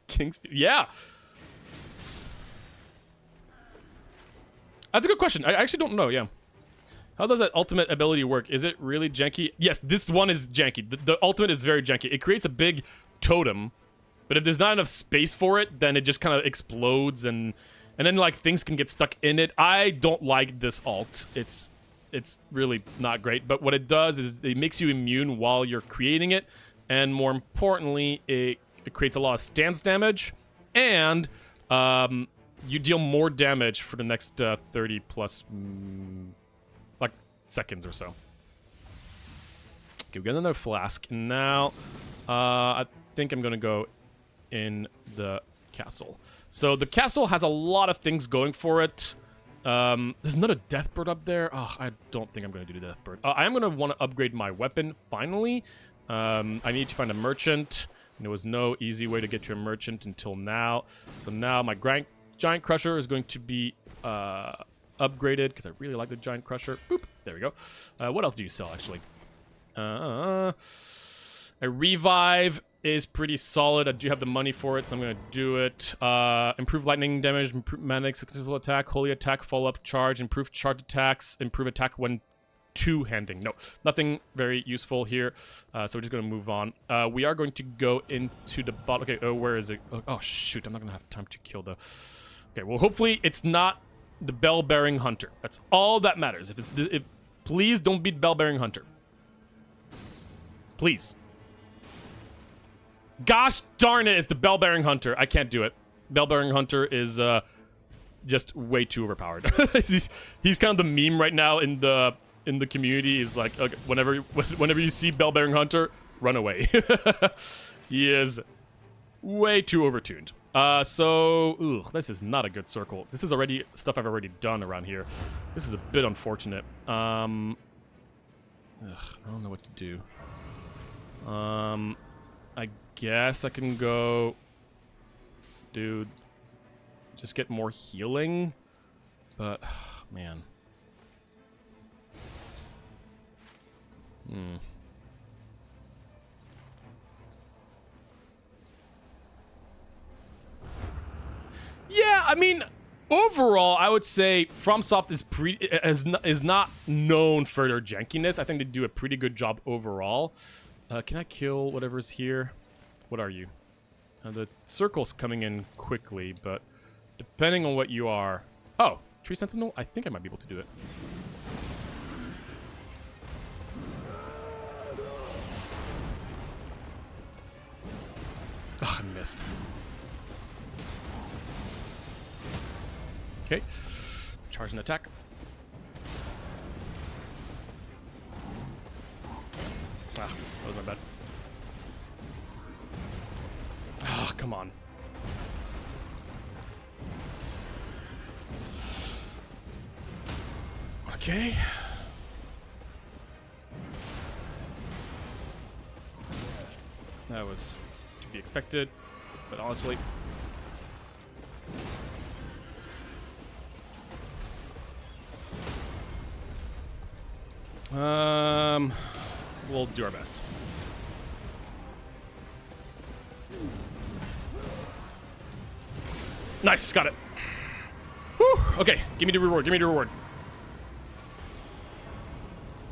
King's... Yeah! That's a good question. I actually don't know, yeah. How does that ultimate ability work? Is it really janky? Yes, this one is janky. The ultimate is very janky. It creates a big totem, but if there's not enough space for it, then it just kind of explodes, and then, like, things can get stuck in it. I don't like this ult. It's really not great, but what it does is it makes you immune while you're creating it, and more importantly, it creates a lot of stance damage, and you deal more damage for the next 30 plus like seconds or so. Okay, we got another flask. Now, I think I'm gonna go in the castle. So the castle has a lot of things going for it. There's not a Deathbird up there. Oh, I don't think I'm gonna do the Deathbird. I am gonna want to upgrade my weapon finally. I need to find a merchant. And there was no easy way to get to a merchant until now. So now my Giant Crusher is going to be upgraded because I really like the Giant Crusher. Boop. There we go. What else do you sell, actually? A Revive is pretty solid. I do have the money for it, so I'm going to do it. Improve lightning damage, improve manic successful attack, holy attack, follow-up charge, improve charge attacks, improve attack when two-handing. No, nothing very useful here. So we're just going to move on. We are going to go into the bottom. Okay, where is it? Oh, shoot. I'm not going to have time to kill the... Okay, well, hopefully it's not the Bell-Bearing Hunter. That's all that matters. Please don't beat Bell-Bearing Hunter. Please. Gosh darn it, it's the Bell-Bearing Hunter. I can't do it. Bell-Bearing Hunter is just way too overpowered. he's kind of the meme right now in the community. Is like, okay, whenever you see Bell-Bearing Hunter, run away. He is way too overtuned. So this is not a good circle. This is already stuff I've already done around here. This is a bit unfortunate. I don't know what to do. I guess I can go, dude, just get more healing, but man. Yeah, I mean, overall, I would say FromSoft is not known for their jankiness. I think they do a pretty good job overall. Can I kill whatever's here? What are you? The circle's coming in quickly, but depending on what you are... Oh, Tree Sentinel? I think I might be able to do it. Oh, I missed. Okay. Charge and attack. Ah, that was my bad. Ah, come on. Okay. That was to be expected, but honestly... we'll do our best. Nice, got it. Whew. Okay, give me the reward, give me the reward.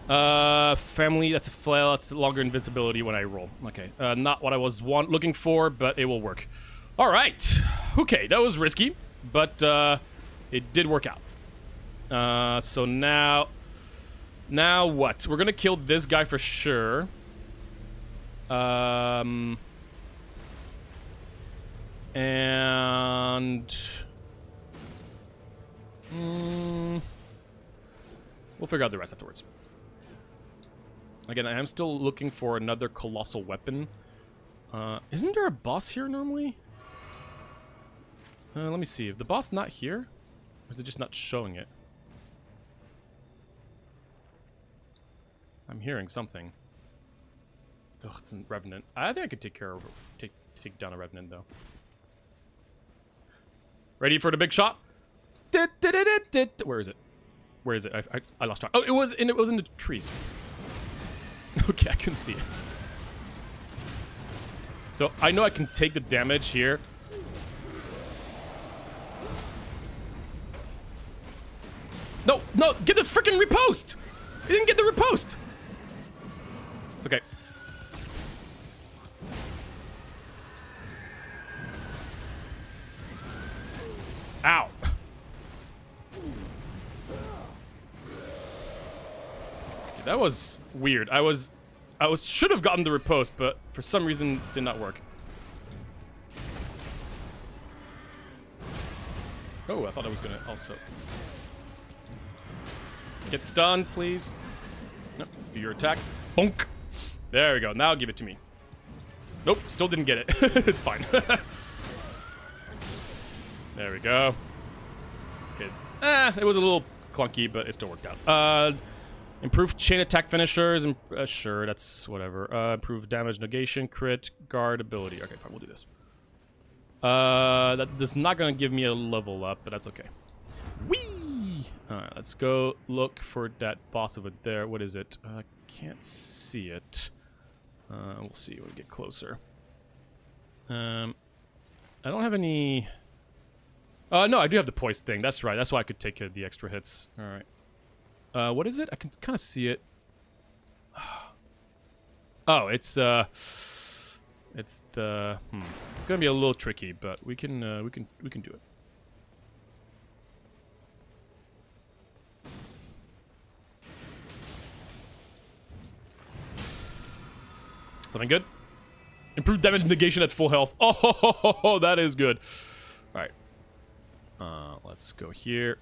Family, that's a flail. That's longer invincibility when I roll. Okay, not what I was looking for, but it will work. All right. Okay, that was risky, but it did work out. So now what? We're gonna kill this guy for sure. And we'll figure out the rest afterwards. Again, I am still looking for another colossal weapon. Isn't there a boss here normally? Let me see. Is the boss not here? Or is it just not showing it? I'm hearing something. Oh, it's a revenant. I think I could take down a revenant though. Ready for the big shot? Where is it? Where is it? I lost track. Oh, it was in the trees. Okay, I couldn't see it. So I know I can take the damage here. No, no, get the freaking riposte! You didn't get the riposte! It's okay. Ow. That was weird. I should have gotten the riposte, but for some reason did not work. Oh, I thought I was gonna also get stunned, please. No, do your attack. Bonk. There we go. Now give it to me. Nope, still didn't get it. It's fine. There we go. Okay. It was a little clunky, but it still worked out. Improved chain attack finishers. Sure, that's whatever. Improved damage negation, crit, guard ability. Okay, fine, we'll do this. That is not going to give me a level up, but that's okay. Whee! Alright, let's go look for that boss over there. What is it? Can't see it. We'll see when we get closer. I don't have any... no, I do have the poise thing. That's right. That's why I could take the extra hits. Alright. What is it? I can kind of see it. Oh, it's the... It's gonna be a little tricky, but we can do it. Something good? Improved damage negation at full health. Oh, that is good. All right. Let's go here.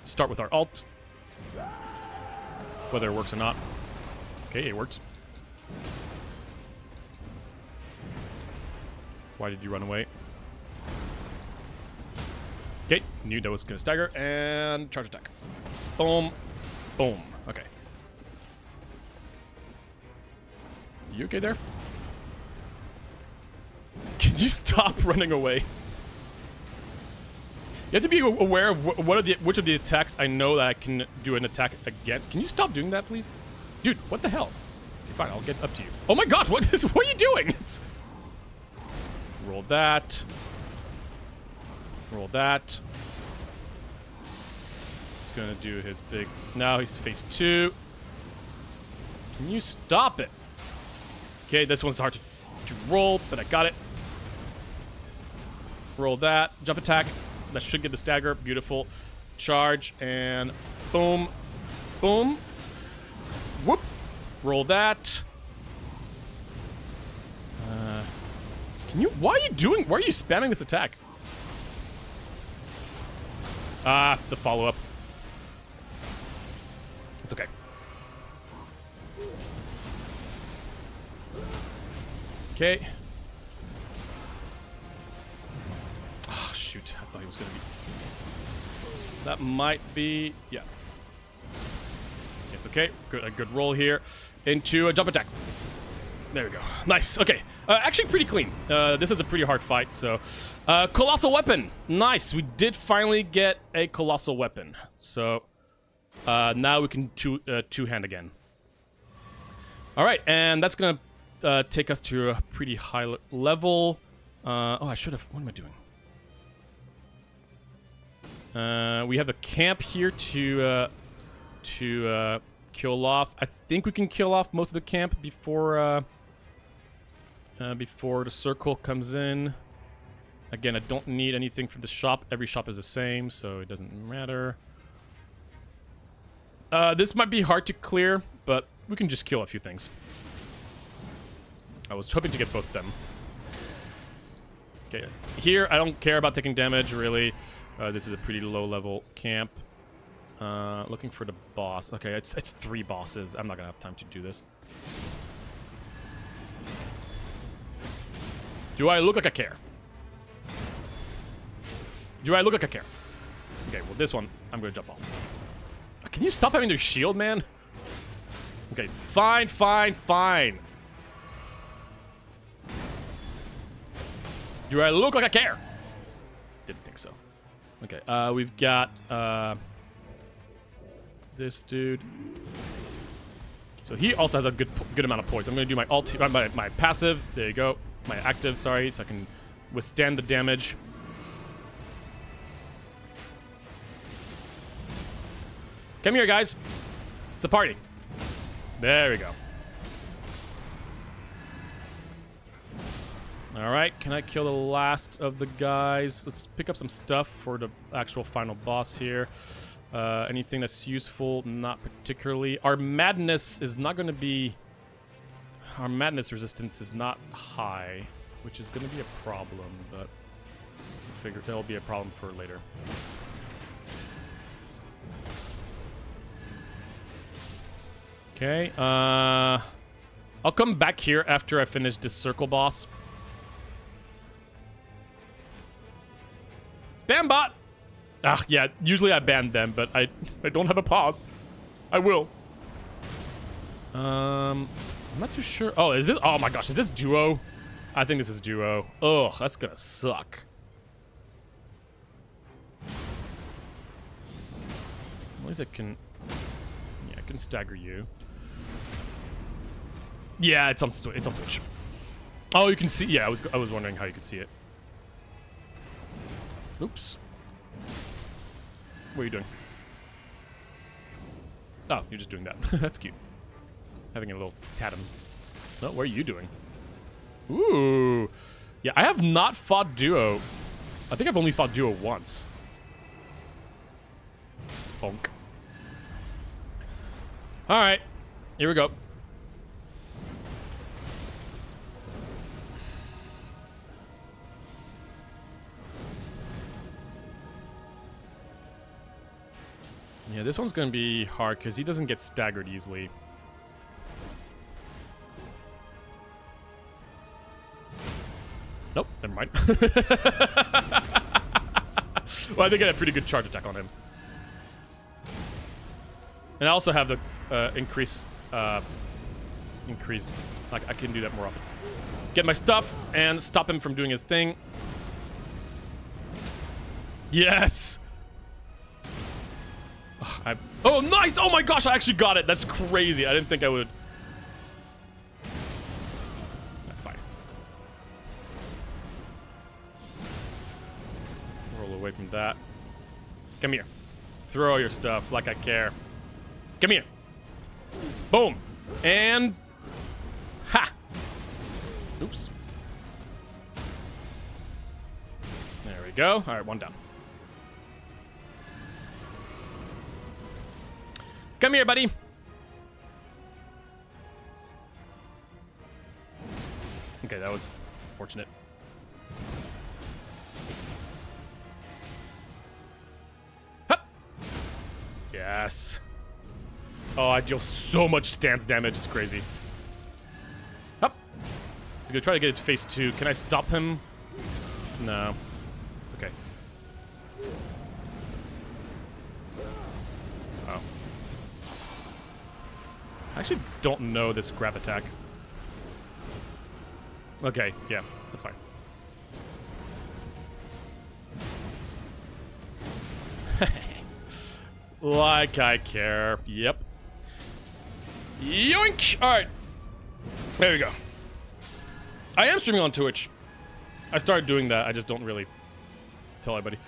Start with our alt. Whether it works or not. Okay, it works. Why did you run away? Okay, knew that was gonna stagger, and charge attack. Boom. Boom. Okay. You okay there? Can you stop running away? You have to be aware of which of the attacks I know that I can do an attack against. Can you stop doing that, please? Dude, what the hell? Okay, fine, I'll get up to you. Oh my god, what are you doing? Roll that. Roll that. He's gonna do his big... Now he's phase 2. Can you stop it? Okay, this one's hard to roll, but I got it. Roll that. Jump attack. That should get the stagger. Beautiful. Charge, and boom. Boom. Whoop. Roll that. Can you... Why are you spamming this attack? The follow-up. It's okay. Okay. Oh, shoot. I thought he was going to be... That might be... Yeah. It's okay. Good, a good roll here. Into a jump attack. There we go. Nice. Okay. Actually pretty clean. This is a pretty hard fight, so... Colossal weapon. Nice. We did finally get a colossal weapon. So, now we can two-hand again. Alright, and that's gonna take us to a pretty high level. Oh, I should have... What am I doing? We have the camp here to kill off. I think we can kill off most of the camp before the circle comes in. Again, I don't need anything from the shop. Every shop is the same, so it doesn't matter. This might be hard to clear, but we can just kill a few things. I was hoping to get both of them. Okay, here I don't care about taking damage, really. This is a pretty low-level camp. Looking for the boss. Okay, it's 3 bosses. I'm not gonna have time to do this. Do I look like I care? Do I look like I care? Okay, well, this one, I'm gonna jump off. Can you stop having the shield, man? Okay, fine, fine, fine. Do I look like I care? Didn't think so. Okay, we've got this dude. So he also has a good amount of points. I'm gonna do my my passive. There you go. My active, sorry, so I can withstand the damage. Come here, guys. It's a party. There we go. All right, can I kill the last of the guys? Let's pick up some stuff for the actual final boss here. Anything that's useful? Not particularly. Our madness is not going to be... Our madness resistance is not high, which is going to be a problem, but I figure that'll be a problem for later. Okay, I'll come back here after I finish this circle boss. Spam bot! Ah, yeah, usually I ban them, but I don't have a pause. I will. I'm not too sure. Oh, is this? Oh my gosh, is this duo? I think this is duo. Ugh, that's gonna suck. At least I can... Yeah, I can stagger you. Yeah, it's on Twitch. Oh, you can see. Yeah, I was wondering how you could see it. Oops. What are you doing? Oh, you're just doing that. That's cute. Having a little tatum. No, what are you doing? Ooh. Yeah, I have not fought duo. I think I've only fought duo once. Bonk. Alright. Here we go. Yeah, this one's gonna be hard because he doesn't get staggered easily. Nope, never mind. Well, I think I had a pretty good charge attack on him. And I also have the increase, like I can do that more often. Get my stuff and stop him from doing his thing. Yes! Oh, nice! Oh my gosh, I actually got it. That's crazy. I didn't think I would. That's fine. Roll away from that. Come here. Throw your stuff like I care. Come here. Boom. And... Ha! Oops. There we go. Alright, one down. Come here, buddy. Okay, that was fortunate. Hup. Yes. Oh, I deal so much stance damage. It's crazy. Hup. So I'm gonna try to get it to phase 2. Can I stop him? No. It's okay. Oh. I actually don't know this grab attack. Okay, yeah, that's fine. Like I care. Yep. Yoink! Alright. There we go. I am streaming on Twitch. I started doing that. I just don't really tell everybody.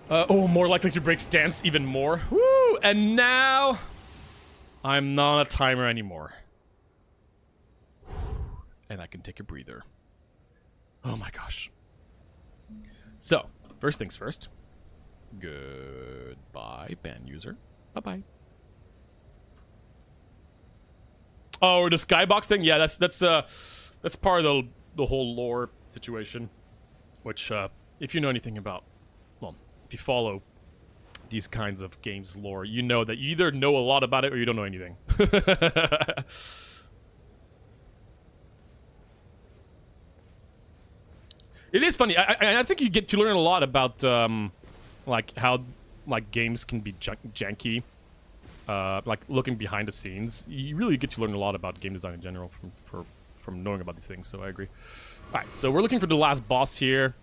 Oh, more likely to break stance even more. Woo! And now I'm not a timer anymore. And I can take a breather. Oh my gosh. So, first things first. Goodbye, ban user. Bye-bye. Oh, the skybox thing? Yeah, that's part of the whole lore situation. Which, if you know anything about, well, if you follow these kinds of games lore, you know that you either know a lot about it or you don't know anything. It is funny. I think you get to learn a lot about like how like games can be janky. Like looking behind the scenes, you really get to learn a lot about game design in general from knowing about these things. So I agree. All right, so we're looking for the last boss here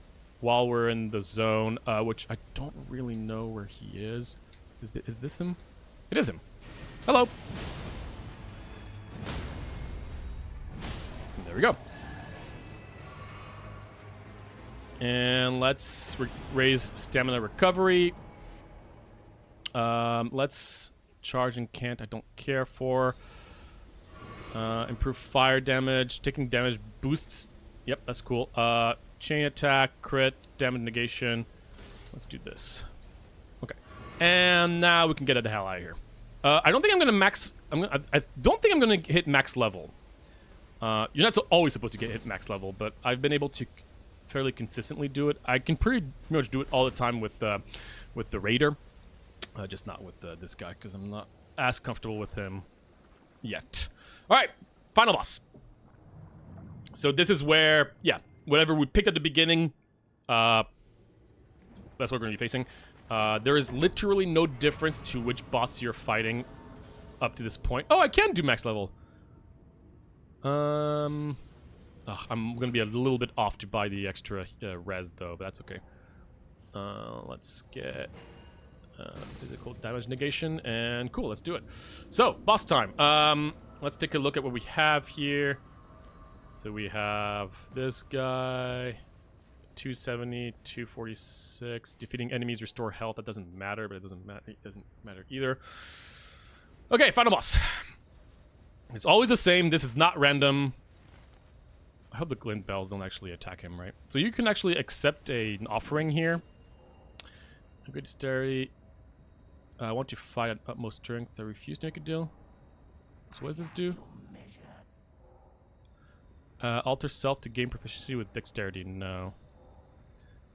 while we're in the zone, which I don't really know where he is. Is this him? It is him. Hello. And there we go. And let's raise stamina recovery. Let's charge and can't. I don't care for. Improve fire damage. Taking damage boosts. Yep, that's cool. Chain attack, crit, damage negation. Let's do this. Okay. And now we can get the hell out of here. I don't think I'm gonna max. I don't think I'm gonna hit max level. You're not always supposed to hit max level, but I've been able to fairly consistently do it. I can pretty much do it all the time with the Raider, just not with this guy because I'm not as comfortable with him yet. All right, final boss. So this is where, yeah, whatever we picked at the beginning, that's what we're going to be facing. There is literally no difference to which boss you're fighting up to this point. Oh, I can do max level. I'm going to be a little bit off to buy the extra res, though, but that's okay. Let's get physical damage negation, and cool, let's do it. So, boss time. Let's take a look at what we have here. So we have this guy, 270, 246. Defeating enemies restore health. That doesn't matter, but it doesn't matter either. Okay, final boss. It's always the same. This is not random. I hope the glint bells don't actually attack him, right? So you can actually accept an offering here. Good dexterity. I want to fight at utmost strength. I refuse to make a deal. So what does this do? Alter self to gain proficiency with dexterity. No.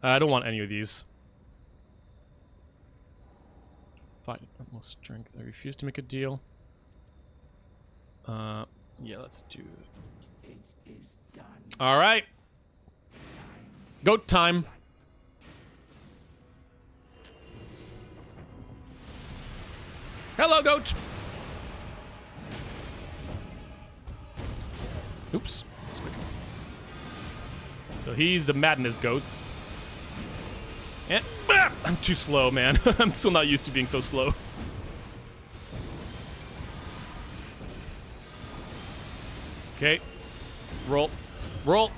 I don't want any of these. Fight at utmost strength. I refuse to make a deal. Yeah, let's do it. It is done. All right. Goat time. Hello, goat. Oops. That's quick. So he's the madness goat. And I'm too slow, man. I'm still not used to being so slow. Okay. Roll. Roll.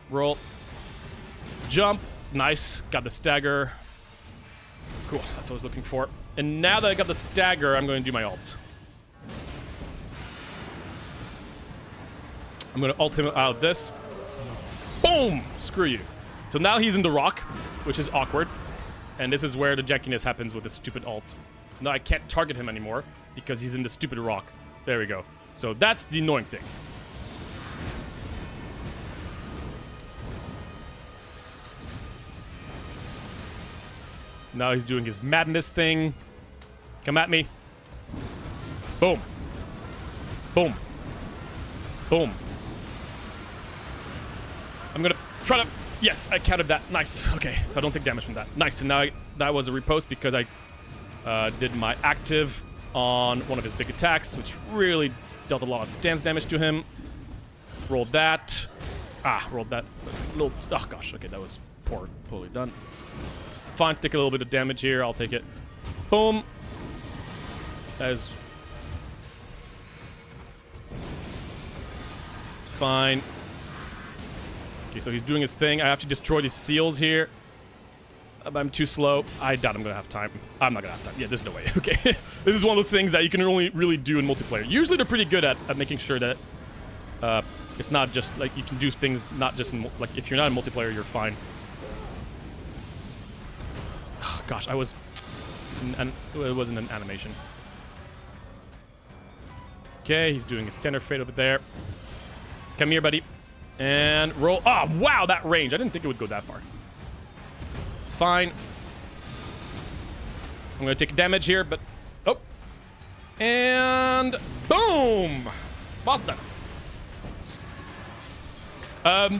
Roll. Jump. Nice. Got the stagger. Cool. That's what I was looking for. And now that I got the stagger, I'm going to do my ult. I'm going to ult him out of this. Boom! Screw you. So now he's in the rock, which is awkward. And this is where the jankiness happens with this stupid ult. So now I can't target him anymore because he's in the stupid rock. There we go. So that's the annoying thing. Now he's doing his madness thing. Come at me. Boom. Boom. Boom. I'm gonna try to... Yes, I countered that. Nice. Okay, so I don't take damage from that. Nice, and now that was a riposte because I did my active on one of his big attacks, which really dealt a lot of stance damage to him. Rolled that. Rolled that. Little... Oh, gosh. Okay, that was poorly done. It's fine to take a little bit of damage here. I'll take it. Boom. That is... It's fine. Okay, so he's doing his thing. I have to destroy these seals here. I'm too slow. I doubt I'm gonna have time. I'm not gonna have time. Yeah, there's no way. Okay, this is one of those things that you can only really do in multiplayer. Usually they're pretty good at making sure that it's not just like you can do things not just in like if you're not in multiplayer, you're fine. Oh, gosh, I was, and it wasn't an animation. Okay, he's doing his tender fade over there. Come here, buddy, and roll. Oh, wow, that range! I didn't think it would go that far. It's fine. I'm gonna take damage here, but oh, and boom, boss done.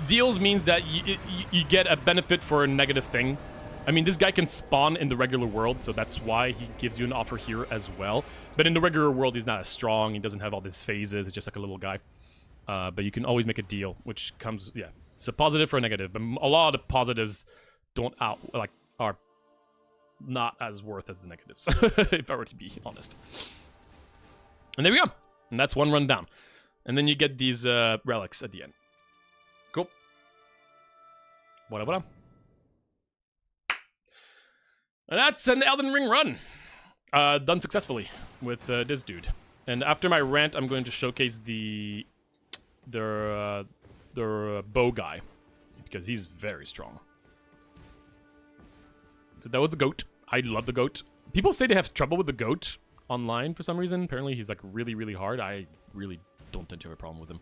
Deals means that you get a benefit for a negative thing. I mean, this guy can spawn in the regular world, so that's why he gives you an offer here as well. But in the regular world, he's not as strong. He doesn't have all these phases. It's just like a little guy. But you can always make a deal, which comes, yeah, it's a positive for a negative. But a lot of the positives are not as worth as the negatives, if I were to be honest. And there we go. And that's one run down. And then you get these relics at the end. Cool. What? And that's an Elden Ring run. Done successfully with this dude. And after my rant, I'm going to showcase their bow guy, because he's very strong. So that was the goat. I love the goat. People say they have trouble with the goat online for some reason. Apparently he's like really, really hard. I really don't tend to have a problem with him.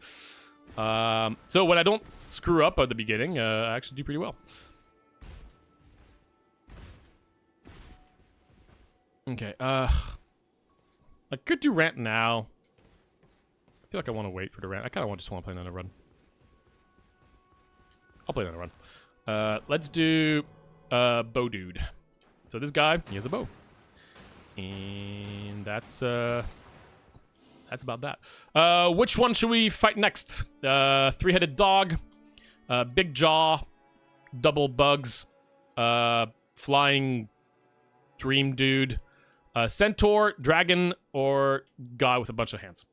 So when I don't screw up at the beginning, I actually do pretty well. Okay, I could do rant now. I feel like I want to wait for the rant. I kind of just want to play another run. I'll play another run. Let's do bow dude. So this guy, he has a bow. And that's about that. Which one should we fight next? Three-headed dog, big jaw, double bugs, flying dream dude, centaur, dragon, or guy with a bunch of hands.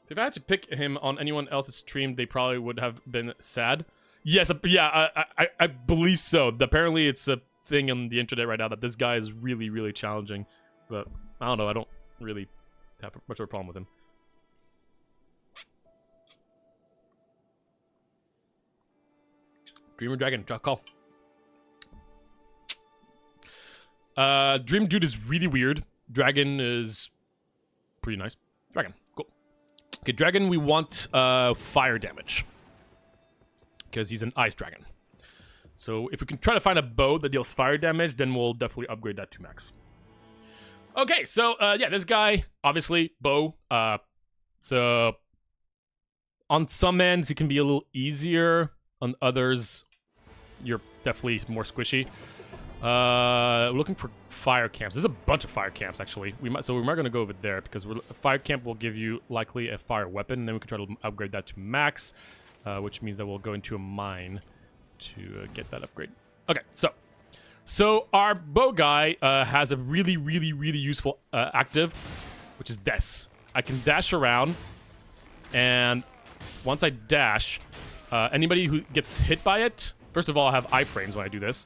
If I had to pick him on anyone else's stream, they probably would have been sad. Yes, yeah, I believe so. Apparently it's a thing on the internet right now that this guy is really, really challenging. But I don't know, I don't really have much of a problem with him. Dreamer Dragon, draw call. Dream Dude is really weird. Dragon is pretty nice. Dragon, cool. Okay, Dragon, we want fire damage, because he's an ice dragon. So if we can try to find a bow that deals fire damage, then we'll definitely upgrade that to max. Okay, so yeah, this guy, obviously, bow. So on some ends, it can be a little easier. On others, you're definitely more squishy. Looking for fire camps. There's a bunch of fire camps, actually. We might going to go over there, because fire camp will give you likely a fire weapon, and then we can try to upgrade that to max, which means that we'll go into a mine to get that upgrade. Okay, so our bow guy has a really, really, really useful active, which is Des. I can dash around, and once I dash, anybody who gets hit by it, first of all, I have iframes when I do this.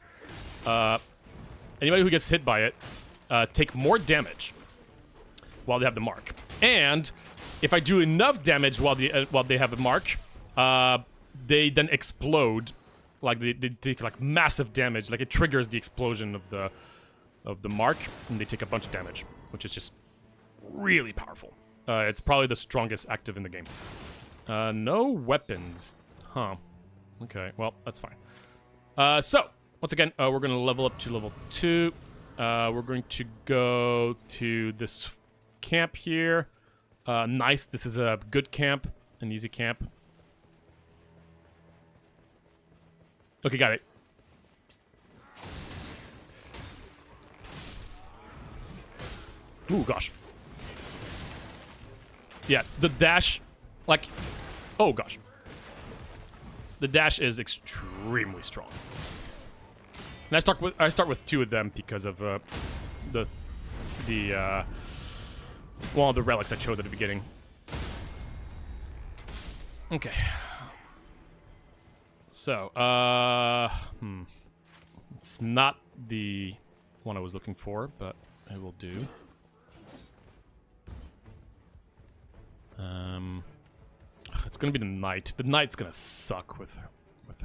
Anybody who gets hit by it, take more damage while they have the mark. And if I do enough damage while they have a mark, they then explode. Like they take like massive damage. Like it triggers the explosion of the mark, and they take a bunch of damage, which is just really powerful. It's probably the strongest active in the game. No weapons, huh? Okay, well that's fine. So once again, we're going to level up to level 2. We're going to go to this camp here. Nice. This is a good camp, an easy camp. Okay, got it. Ooh, gosh. Yeah, the dash, like, oh gosh. The dash is extremely strong. And I start with 2 of them because of one of the relics I chose at the beginning. Okay. So, it's not the one I was looking for, but it will do. It's gonna be the knight. The knight's gonna suck with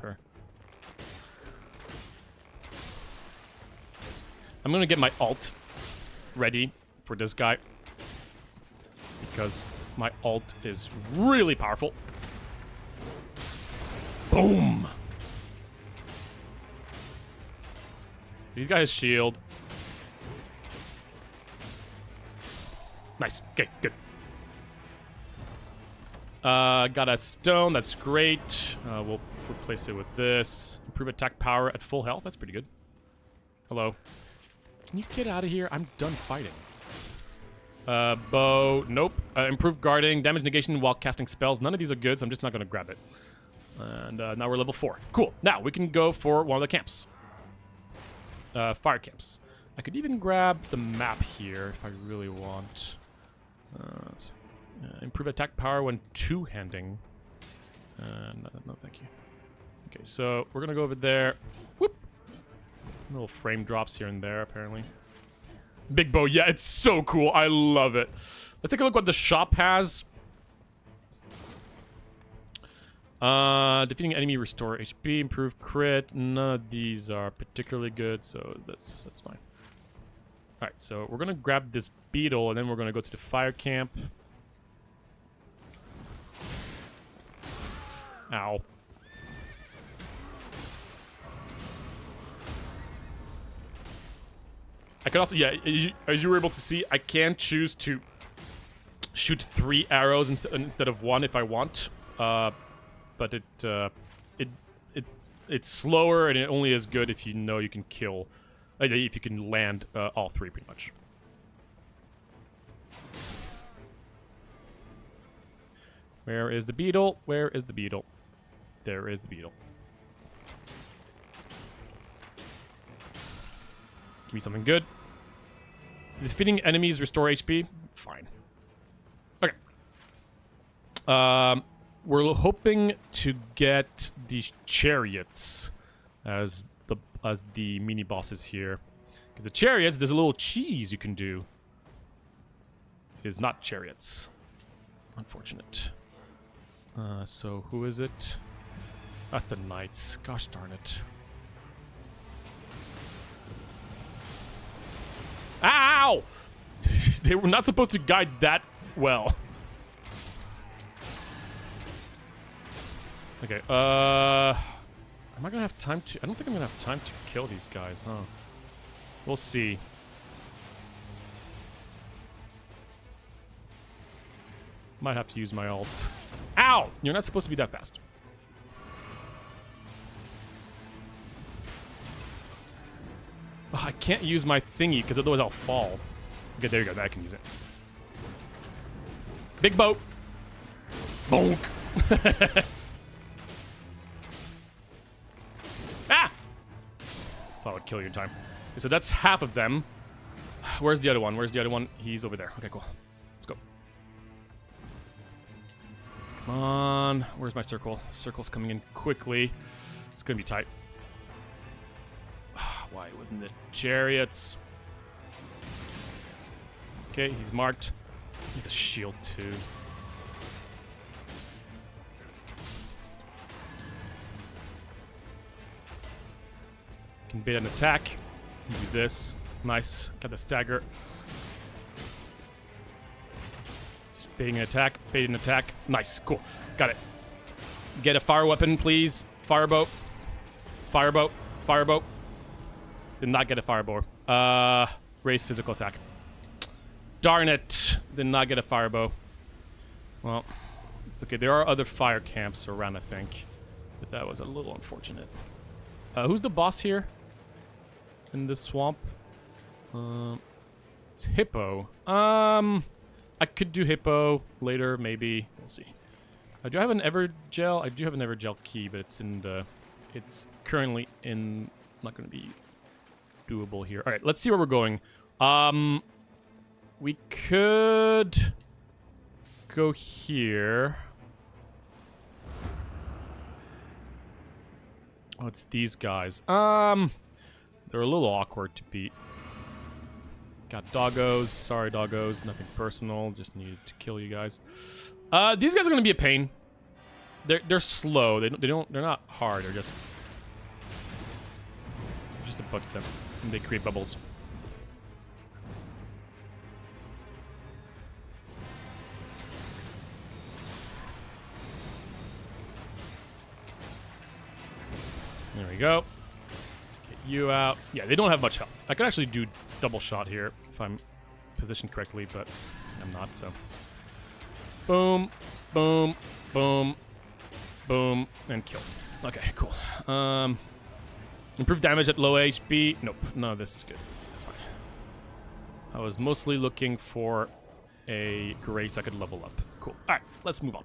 her. I'm gonna get my ult ready for this guy because my ult is really powerful. Boom! He's got his shield. Nice. Okay, good. Got a stone. That's great. We'll replace it with this. Improve attack power at full health. That's pretty good. Hello. Can you get out of here? I'm done fighting. Bow. Nope. Improve guarding. Damage negation while casting spells. None of these are good, so I'm just not going to grab it. And now we're level 4. Cool. Now we can go for one of the camps. Fire camps. I could even grab the map here if I really want. Improve attack power when two-handing. No, thank you. Okay, so we're gonna go over there. Whoop! Little frame drops here and there, apparently. Big bow, yeah, it's so cool. I love it. Let's take a look what the shop has. Defeating enemy, restore HP, improve crit. None of these are particularly good, so that's fine. Alright, so we're gonna grab this beetle, and then we're gonna go to the fire camp. Ow. I could also, yeah, as you were able to see, I can choose to shoot 3 arrows instead of 1 if I want. But it's slower, and it only is good if you know you can kill, if you can land all 3 pretty much. Where is the beetle? Where is the beetle? There is the beetle. Give me something good. Defeating enemies restore HP. Fine. Okay. We're hoping to get these chariots as the mini bosses here. Because the chariots, there's a little cheese you can do. It is not chariots. Unfortunate. So who is it? That's the knights. Gosh darn it. Ow! They were not supposed to guide that well. Okay, am I gonna have time to... I don't think I'm gonna have time to kill these guys, huh? We'll see. Might have to use my ult. Ow! You're not supposed to be that fast. Oh, I can't use my thingy, because otherwise I'll fall. Okay, there you go. I can use it. Big boat! Bonk! Ah! Thought I would kill you in time. Okay, so that's half of them. Where's the other one? Where's the other one? He's over there. Okay, cool. Let's go. Come on. Where's my circle? Circle's coming in quickly. It's gonna be tight. Why wasn't it chariots? Okay, he's marked. He's a shield too. Can bait an attack. Can do this. Nice. Got the stagger. Just baiting an attack. Baiting an attack. Nice. Cool. Got it. Get a fire weapon, please. Firebow. Firebow. Firebow. Did not get a firebow. Raise physical attack. Darn it. Did not get a firebow. Well, it's okay. There are other fire camps around, I think. But that was a little unfortunate. Who's the boss here? In the swamp? It's Hippo. I could do Hippo later, maybe. We'll see. Do I have an Evergel? I do have an Evergel key, but it's in the... It's currently in... Not going to be doable here. All right, let's see where we're going. We could go here. Oh, it's these guys. They're a little awkward to beat. Got doggos. Sorry, doggos. Nothing personal. Just needed to kill you guys. These guys are gonna be a pain. They're slow. They're not hard. They're just a bunch of them. And they create bubbles. There we go. Get you out. Yeah, they don't have much health. I could actually do double shot here if I'm positioned correctly, but I'm not, so. Boom, boom, boom, boom, and kill. Okay, cool. Improve damage at low HP. Nope, none of this is good. That's fine. I was mostly looking for a grace I could level up. Cool. All right, let's move on.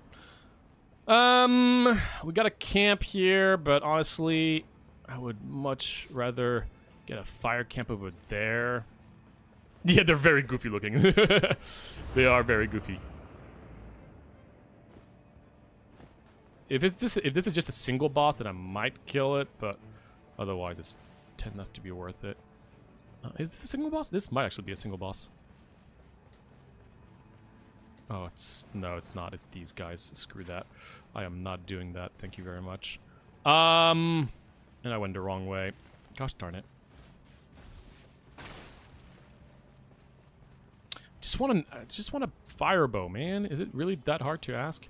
We got a camp here, but honestly, I would much rather get a fire camp over there. Yeah, they're very goofy looking. They are very goofy. If this is just a single boss, then I might kill it, but otherwise it's tend not to be worth it. Is this a single boss? This might actually be a single boss. Oh, no, it's not. It's these guys. Screw that. I am not doing that. Thank you very much. And I went the wrong way. Gosh darn it. Just want a fire bow, man. Is it really that hard to ask?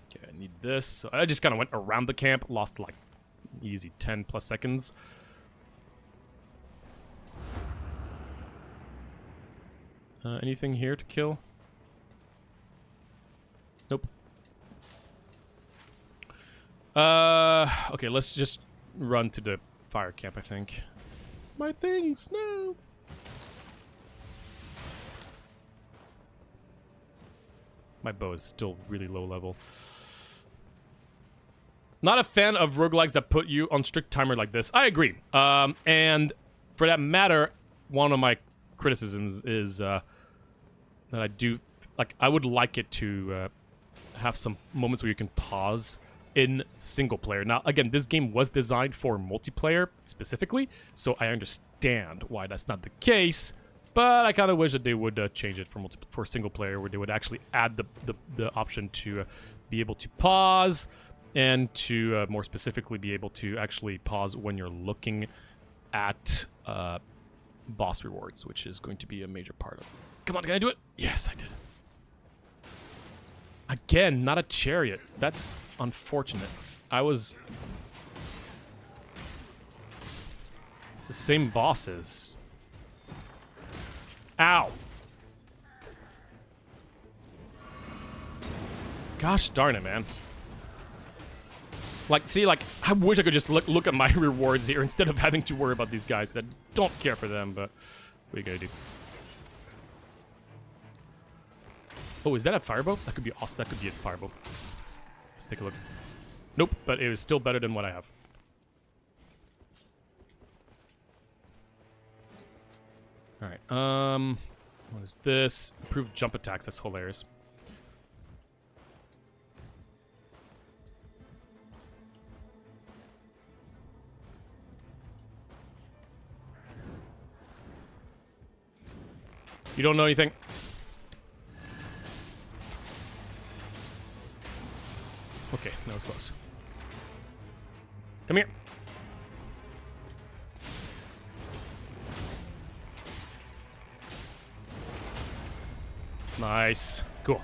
Okay, I need this. So I just kind of went around the camp, lost like easy 10 plus seconds. Anything here to kill? Nope. Okay, let's just run to the fire camp, I think. My things, no! My bow is still really low level. Not a fan of roguelikes that put you on strict timer like this. I agree. And for that matter, one of my criticisms is that I do... Like, I would like it to have some moments where you can pause in single player. Now, again, this game was designed for multiplayer specifically, so I understand why that's not the case, but I kind of wish that they would change it for single player, where they would actually add the option to be able to pause, and to more specifically be able to actually pause when you're looking at boss rewards, which is going to be a major part of it. Come on, can I do it? Yes, I did. Again, not a chariot. That's unfortunate. It's the same bosses. Ow. Gosh darn it, man. Like, see, like, I wish I could just look at my rewards here instead of having to worry about these guys, because I don't care for them, but what are you gonna do? Oh, is that a firebow? That could be awesome. That could be a firebow. Let's take a look. Nope, but it was still better than what I have. Alright, what is this? Improved jump attacks. That's hilarious. You don't know anything? Okay, that was close. Come here. Nice. Cool.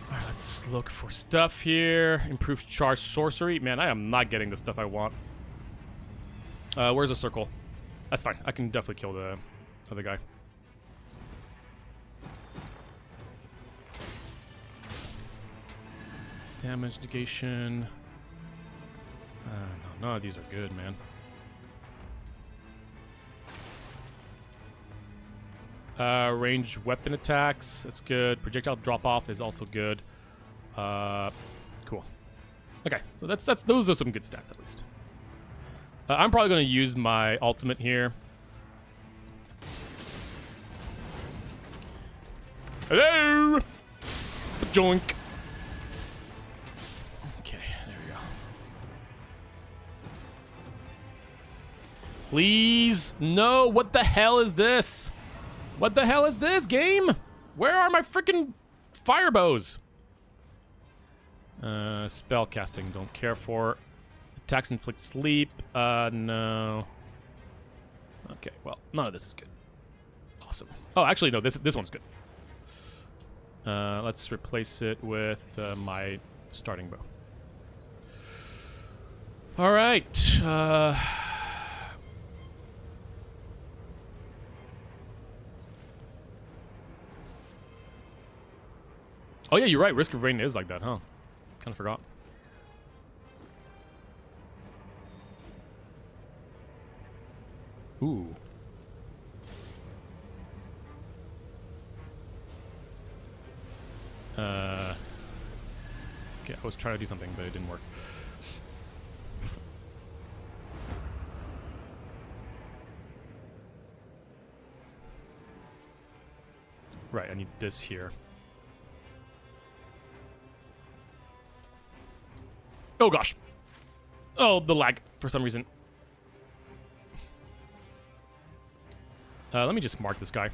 Alright, let's look for stuff here. Improved charge sorcery. Man, I am not getting the stuff I want. Where's the circle? That's fine. I can definitely kill the other guy. Damage negation. No, none of these are good, man. Range weapon attacks. That's good. Projectile drop off is also good. Cool. Okay, so those are some good stats at least. I'm probably going to use my ultimate here. Hello! Joink. Please. No, what the hell is this? What the hell is this, game? Where are my freaking fire bows? Spell casting, don't care for. Attacks inflict sleep, no. Okay, well, none of this is good. Awesome. Oh, actually, no, this one's good. Let's replace it with my starting bow. All right. Oh yeah, you're right. Risk of Rain is like that, huh? Kind of forgot. Ooh. Okay, I was trying to do something, but it didn't work. Right, I need this here. Oh gosh. Oh, the lag for some reason. Let me just mark this guy.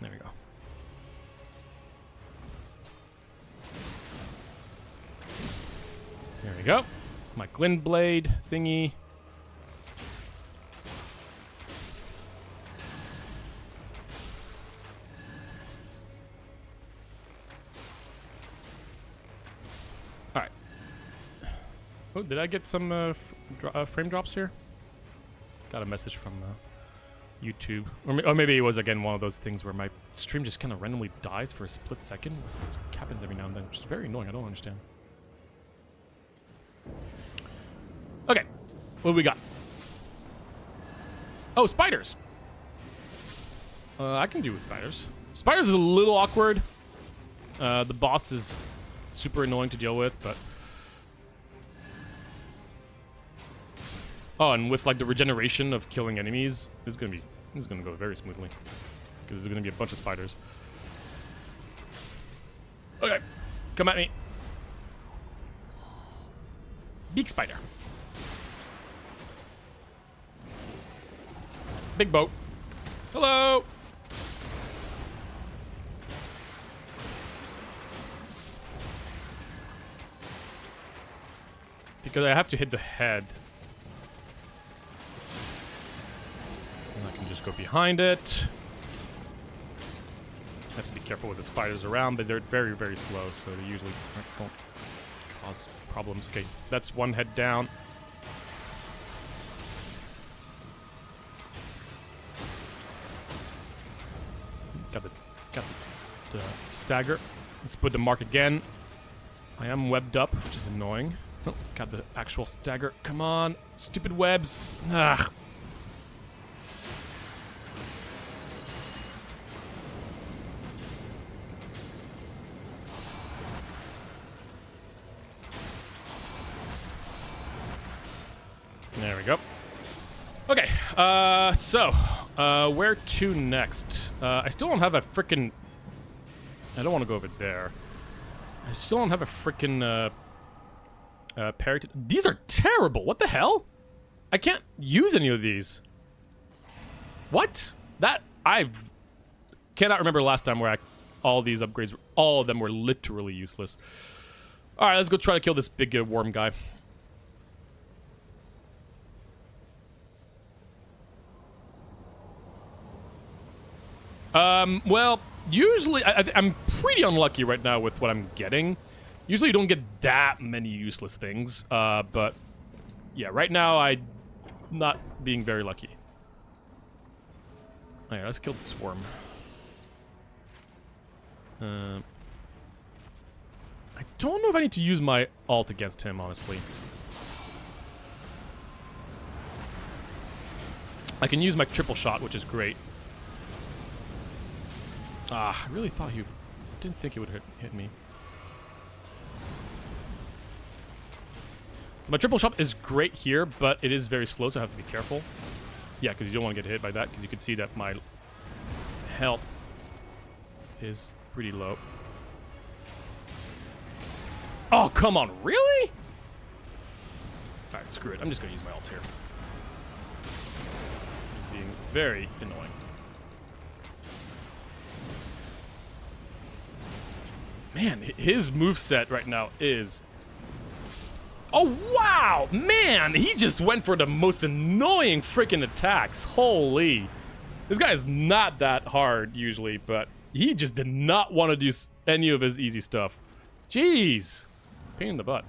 There we go. There we go. My Glint Blade thingy. Alright. Oh, did I get some frame drops here? Got a message from YouTube. Or maybe it was, again, one of those things where my stream just kind of randomly dies for a split second. It happens every now and then, which is very annoying. I don't understand. Okay. What do we got? Oh, spiders. I can deal with spiders. Spiders is a little awkward. The boss is super annoying to deal with, but... Oh, and with like the regeneration of killing enemies, this is gonna go very smoothly. Because there's gonna be a bunch of spiders. Okay, come at me. Big spider. Big boat. Hello. Because I have to hit the head. And I can just go behind it. I have to be careful with the spiders around, but they're very, very slow, so they usually don't cause problems. Okay, that's one head down. Got the stagger. Let's put the mark again. I am webbed up, which is annoying. Oh, got the actual stagger. Come on, stupid webs. Ugh. There we go. Okay, where to next? I still don't have a frickin'... I don't want to go over there. I still don't have a frickin' parry. These are terrible! What the hell? I can't use any of these. What? I cannot remember last time where all these upgrades, all of them were literally useless. Alright, let's go try to kill this big worm guy. Well, usually, I'm pretty unlucky right now with what I'm getting. Usually you don't get that many useless things, but yeah, right now I'm not being very lucky. Alright, let's kill this worm. I don't know if I need to use my ult against him, honestly. I can use my triple shot, which is great. Ah, I really thought he... didn't think he would hit me. So my triple shot is great here, but it is very slow, so I have to be careful. Yeah, because you don't want to get hit by that, because you can see that my health is pretty low. Oh, come on, really? Alright, screw it. I'm just going to use my ult here. very annoying. Man, his moveset right now is... Oh, wow! Man, he just went for the most annoying freaking attacks. Holy. This guy is not that hard usually, but he just did not want to do any of his easy stuff. Jeez. Pain in the butt.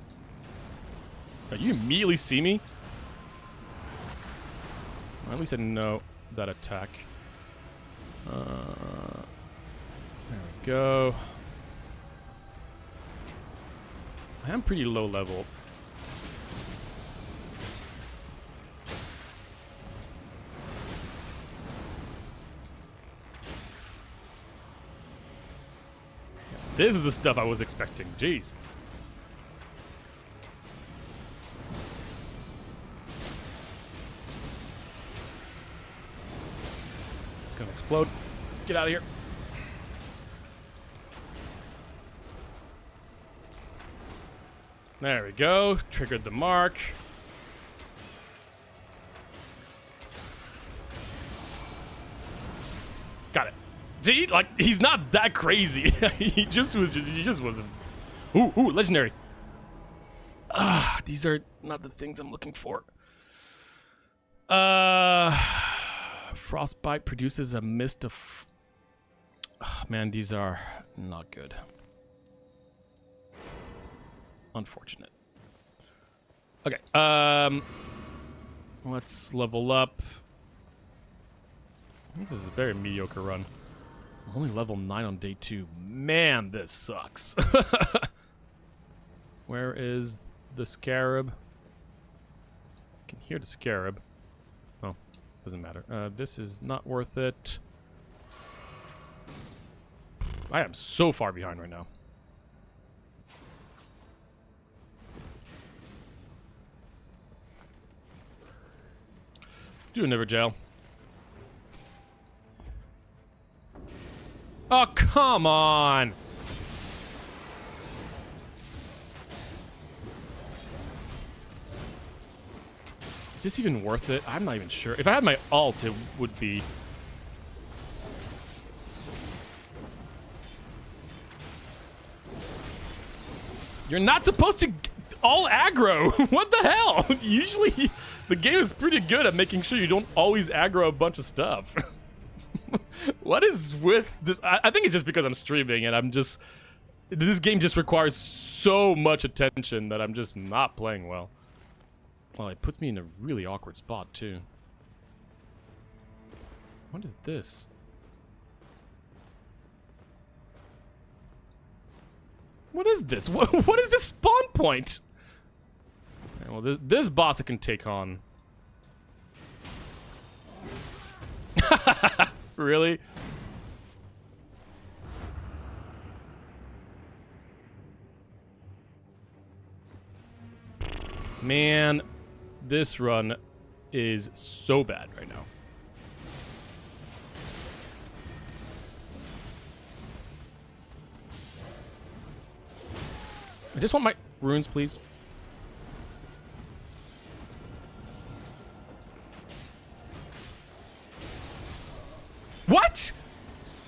Oh, you immediately see me? Well, at least I know that attack. There we go. I am pretty low level. This is the stuff I was expecting. Jeez. It's gonna explode. Get out of here. There we go. Triggered the mark. Got it. See, like, he's not that crazy. he just wasn't. Ooh, legendary. Ah, these are not the things I'm looking for. Frostbite produces a mist of... Oh, man, these are not good. Unfortunate. Okay, let's level up. This is a very mediocre run. I'm only level 9 on day 2. Man, this sucks. Where is the scarab? I can hear the scarab. Oh, doesn't matter. This is not worth it. I am so far behind right now. Do another jail. Oh, come on! Is this even worth it? I'm not even sure. If I had my ult, it would be... You're not supposed to all aggro! What the hell? Usually, the game is pretty good at making sure you don't always aggro a bunch of stuff. What is with this? I think it's just because I'm streaming and I'm just... This game just requires so much attention that I'm just not playing well. Well, it puts me in a really awkward spot, too. What is this? What is this? What is this spawn point? Okay, well, this boss I can take on. Really? Man, this run is so bad right now. I just want my runes, please. What?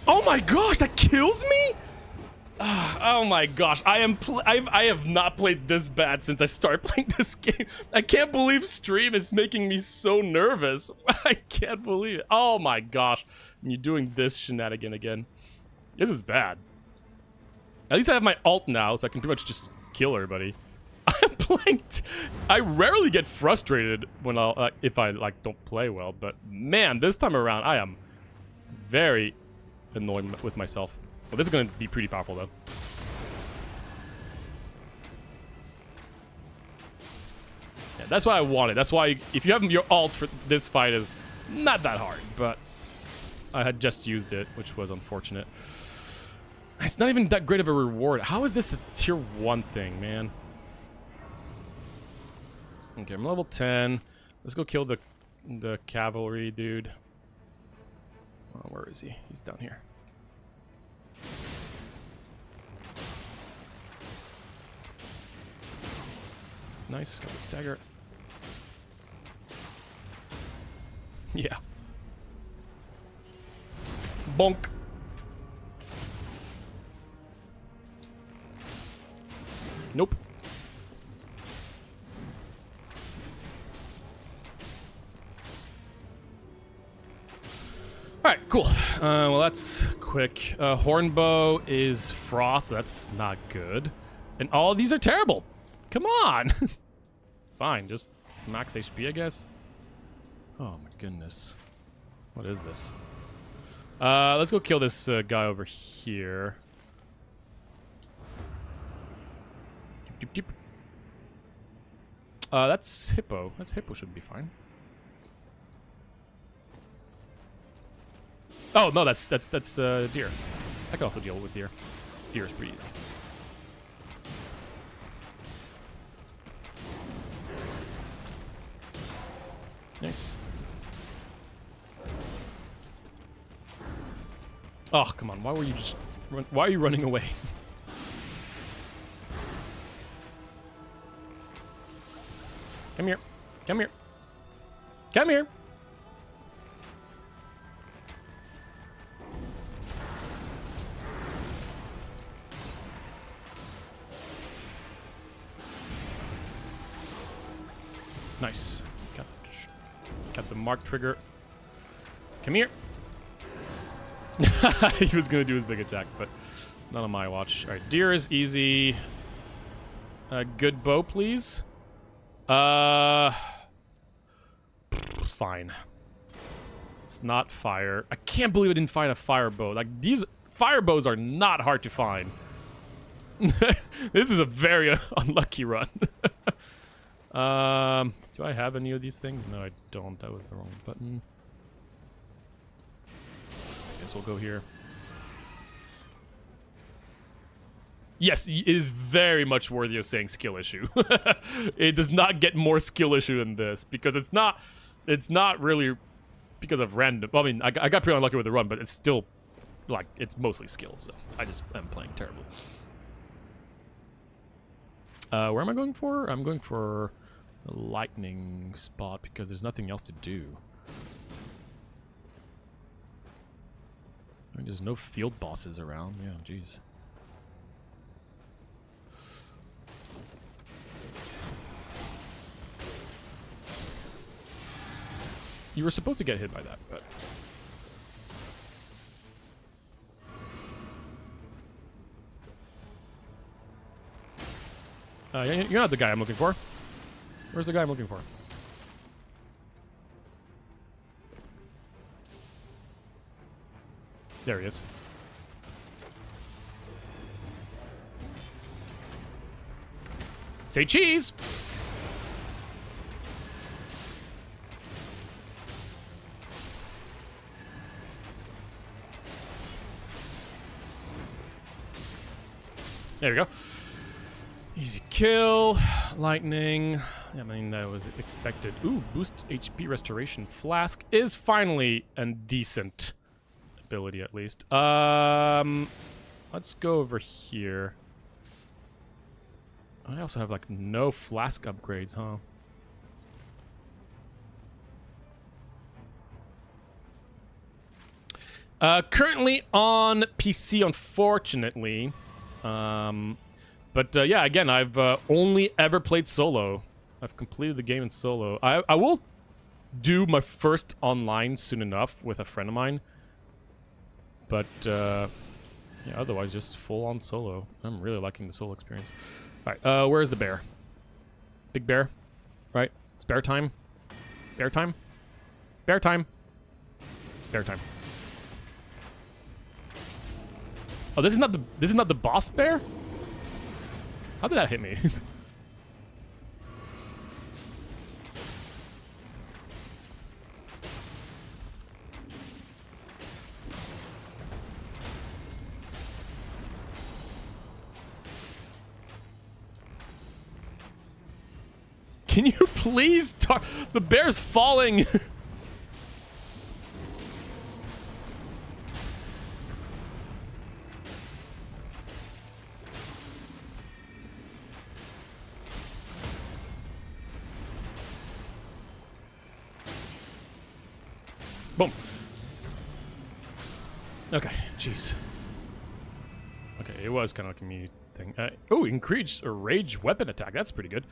Oh my gosh, that kills me? Oh my gosh, I have not played this bad since I started playing this game. I can't believe stream is making me so nervous. I can't believe it. Oh my gosh, and you're doing this shenanigan again. This is bad. At least I have my ult now, so I can pretty much just kill everybody. I'm playing. I rarely get frustrated when if I like don't play well, but man, this time around I am very annoyed with myself. Well, this is going to be pretty powerful, though. Yeah, that's what I wanted. That's why if you have your ult for this fight is not that hard, but I had just used it, which was unfortunate. It's not even that great of a reward. How is this a tier 1 thing, man? Okay, I'm level 10. Let's go kill the cavalry dude. Oh, where is he? He's down here. Nice, got the stagger. Yeah. Bonk. Nope. Alright, cool. Well, that's quick. Hornbow is frost, so that's not good. And all of these are terrible. Come on. Fine, just max HP, I guess. Oh my goodness. What is this? Let's go kill this guy over here. Deep, deep. That's Hippo. That's Hippo should be fine. Oh no, that's deer. I can also deal with deer. Deer is pretty easy. Nice. Oh, come on. Why were you just... Why are you running away? Come here. Come here. Come here. Nice. Got the mark trigger. Come here. He was gonna do his big attack, but not on my watch. All right, deer is easy. Good bow, please. Fine. It's not fire. I can't believe I didn't find a fire bow. Like, these fire bows are not hard to find. This is a very unlucky run. Do I have any of these things? No, I don't. That was the wrong button. I guess we'll go here. Yes, it is very much worthy of saying skill issue. It does not get more skill issue than this because it's not really because of random. I mean, I got pretty unlucky with the run, but it's still like it's mostly skills. So I just am playing terribly. Where am I going for? I'm going for a lightning spot because there's nothing else to do. I mean, there's no field bosses around. Yeah, jeez. You were supposed to get hit by that, but... You're not the guy I'm looking for. Where's the guy I'm looking for? There he is. Say cheese! There we go. Easy kill. Lightning. I mean, that was expected. Ooh, boost HP restoration flask is finally a decent ability, at least. Let's go over here. I also have, like, no flask upgrades, huh? Currently on PC, unfortunately. But yeah, again, I've only ever played solo. I've completed the game in solo. I will do my first online soon enough with a friend of mine. But yeah, otherwise just full on solo. I'm really liking the solo experience. Alright, where's the bear? Big bear? Right? It's bear time? Bear time? Bear time? Bear time. Oh, this is not the boss bear? How did that hit me? Can you please talk? The bear's falling. Boom. Okay, jeez. Okay, it was kind of like a me thing. Oh, increased a rage weapon attack. That's pretty good.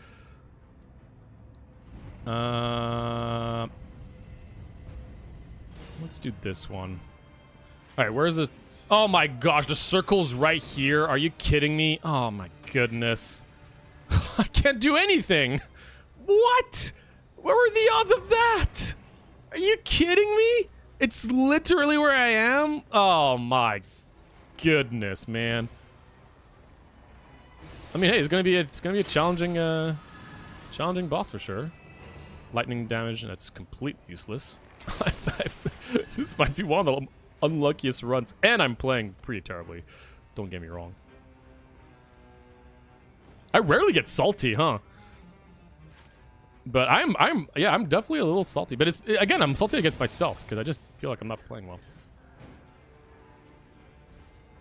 Let's do this one. All right, where's the... Oh my gosh, the circle's right here. Are you kidding me? Oh my goodness. I can't do anything. What? What were the odds of that? Are you kidding me? It's literally where I am? Oh my goodness, man. I mean, hey, it's gonna be a challenging challenging boss for sure. Lightning damage, and that's completely useless. This might be one of the unluckiest runs, and I'm playing pretty terribly. Don't get me wrong. I rarely get salty, huh? But I'm definitely a little salty. But it's, again, I'm salty against myself because I just feel like I'm not playing well.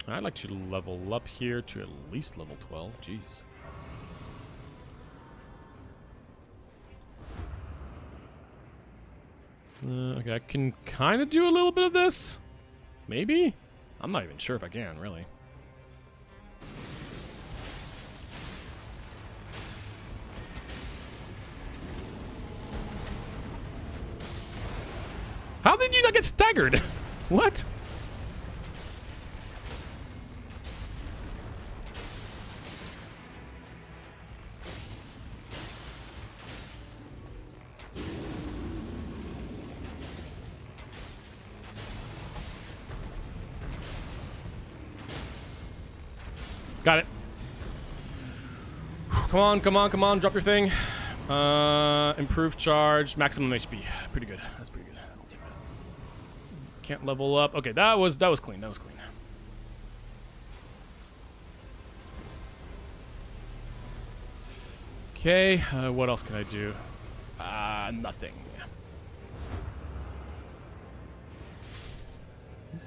I'd like to level up here to at least level 12. Jeez. Okay, I can kind of do a little bit of this. Maybe? I'm not even sure if I can, really. How did you not get staggered? What? Got it. Come on, come on, come on. Drop your thing. Improved charge. Maximum HP. Pretty good. That's pretty good. I'll take that. Can't level up. Okay, that was clean. That was clean. Okay, what else can I do? Nothing.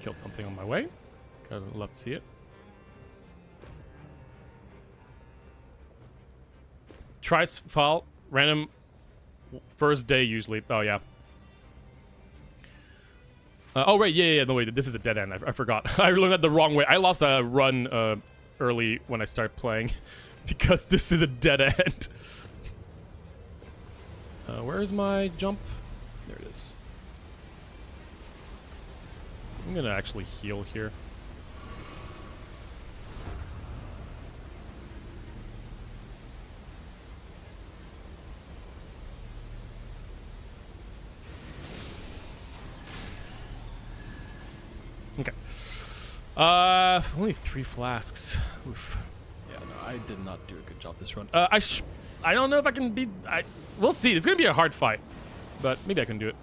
Killed something on my way. Kind of love to see it. Tries file random first day usually. Oh yeah. Oh right, yeah. No wait, this is a dead end. I forgot. I learned that the wrong way. I lost a run early when I started playing because this is a dead end. Where is my jump? There it is. I'm gonna actually heal here. Okay. Only 3 flasks. Oof. Yeah, no, I did not do a good job this run. I don't know if I can beat... We'll see. It's gonna be a hard fight, but maybe I can do it.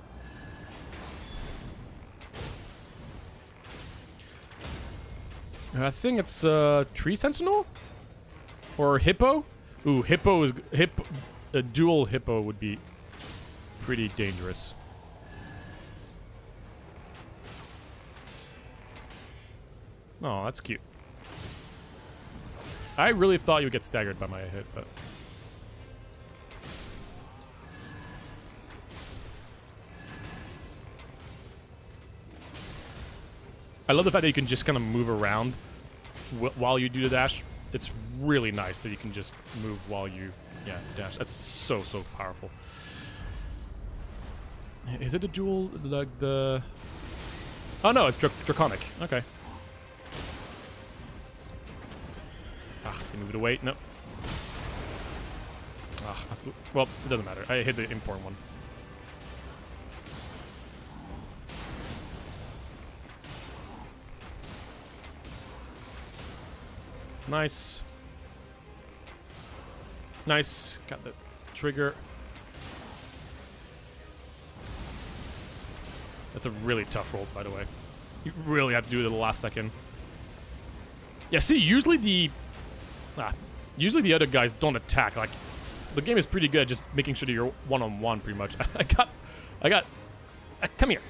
I think it's Tree Sentinel or Hippo. Ooh, Hippo is a dual Hippo would be pretty dangerous. Oh, that's cute. I really thought you would get staggered by my hit, but... I love the fact that you can just kind of move around while you do the dash. It's really nice that you can just move while you, dash. That's so powerful. Is it a dual, like the... Oh no, it's Draconic. Okay. Ah, can move it away. No. Ah, well, it doesn't matter. I hit the important one. Nice. Nice. Got the trigger. That's a really tough roll, by the way. You really have to do it at the last second. Yeah, see, usually the other guys don't attack. Like, the game is pretty good at just making sure that you're one-on-one, pretty much. Come here.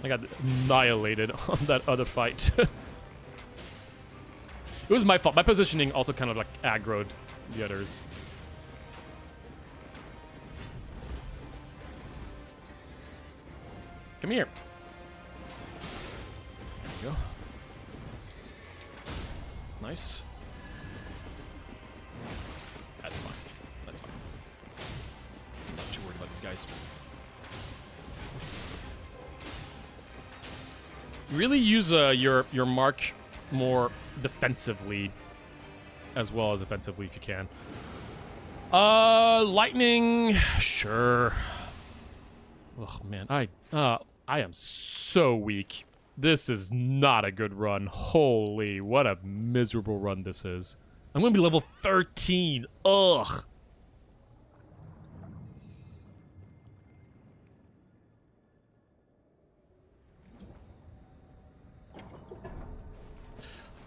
I got annihilated on that other fight. It was my fault. My positioning also kind of like aggroed the others. Come here. There you go. Nice. That's fine. That's fine. I'm not too worried about these guys. Really use your mark more defensively as well as offensively if you can. Lightning, sure. Oh man, I am so weak. This is not a good run. Holy, what a miserable run this is. I'm gonna be level 13. Ugh.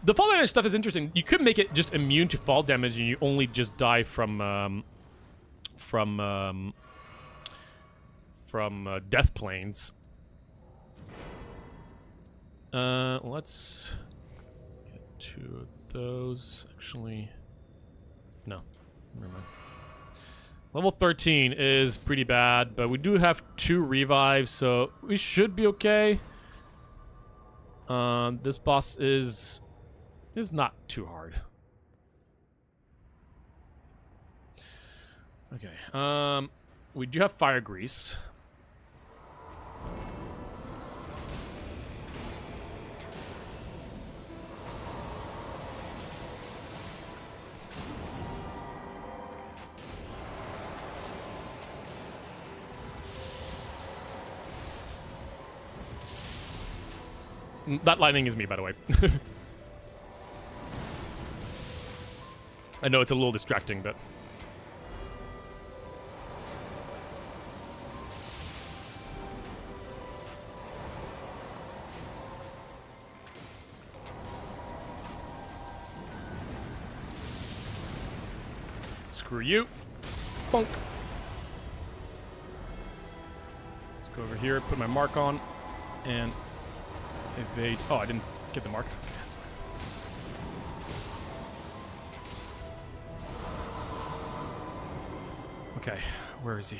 The fall damage stuff is interesting. You could make it just immune to fall damage, and you only just die from death planes. Let's get two of those. Actually, no, never mind. Level 13 is pretty bad, but we do have 2 revives, so we should be okay. This boss is not too hard. Okay. We do have fire grease. That lightning is me, by the way. I know it's a little distracting, but... Screw you. Bonk. Let's go over here, put my mark on, and evade. Oh, I didn't get the mark. Okay, that's fine. Okay, where is he?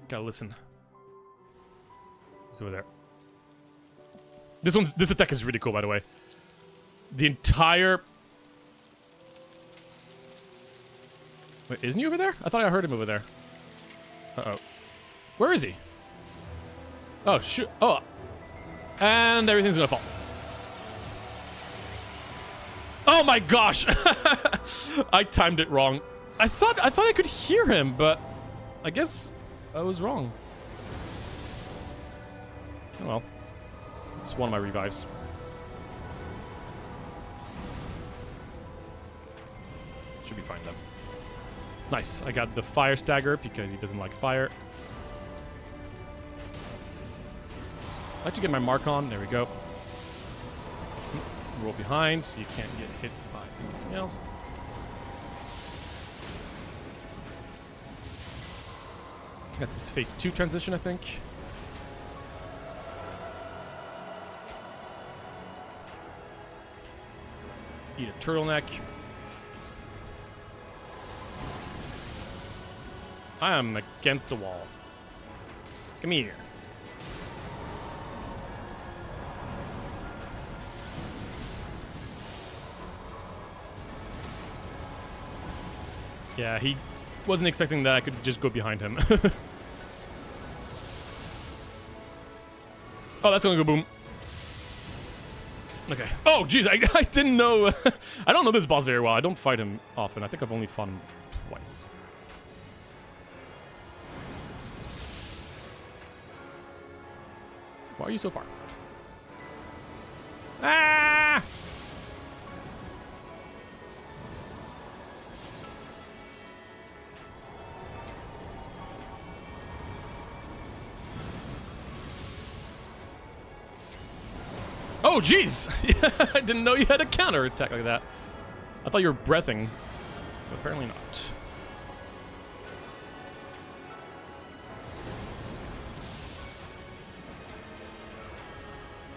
Gotta listen. He's over there. This attack is really cool, by the way. The entire... Wait, isn't he over there? I thought I heard him over there. Uh-oh. Where is he? Oh, shoot. Oh. And everything's gonna fall. Oh my gosh! I timed it wrong. I thought I could hear him, but I guess I was wrong. Oh well. It's one of my revives. Should be fine then. Nice. I got the fire stagger because he doesn't like fire. I like to get my mark on. There we go. Roll behind so you can't get hit by anything else. That's his phase 2 transition, I think. Let's eat a turtleneck. I am against the wall. Come here. Yeah, he wasn't expecting that I could just go behind him. Oh, that's gonna go boom. Okay. Oh, jeez, I didn't know. I don't know this boss very well. I don't fight him often. I think I've only fought him twice. Why are you so far? Ah! Oh, jeez! I didn't know you had a counter attack like that. I thought you were breathing, but apparently not.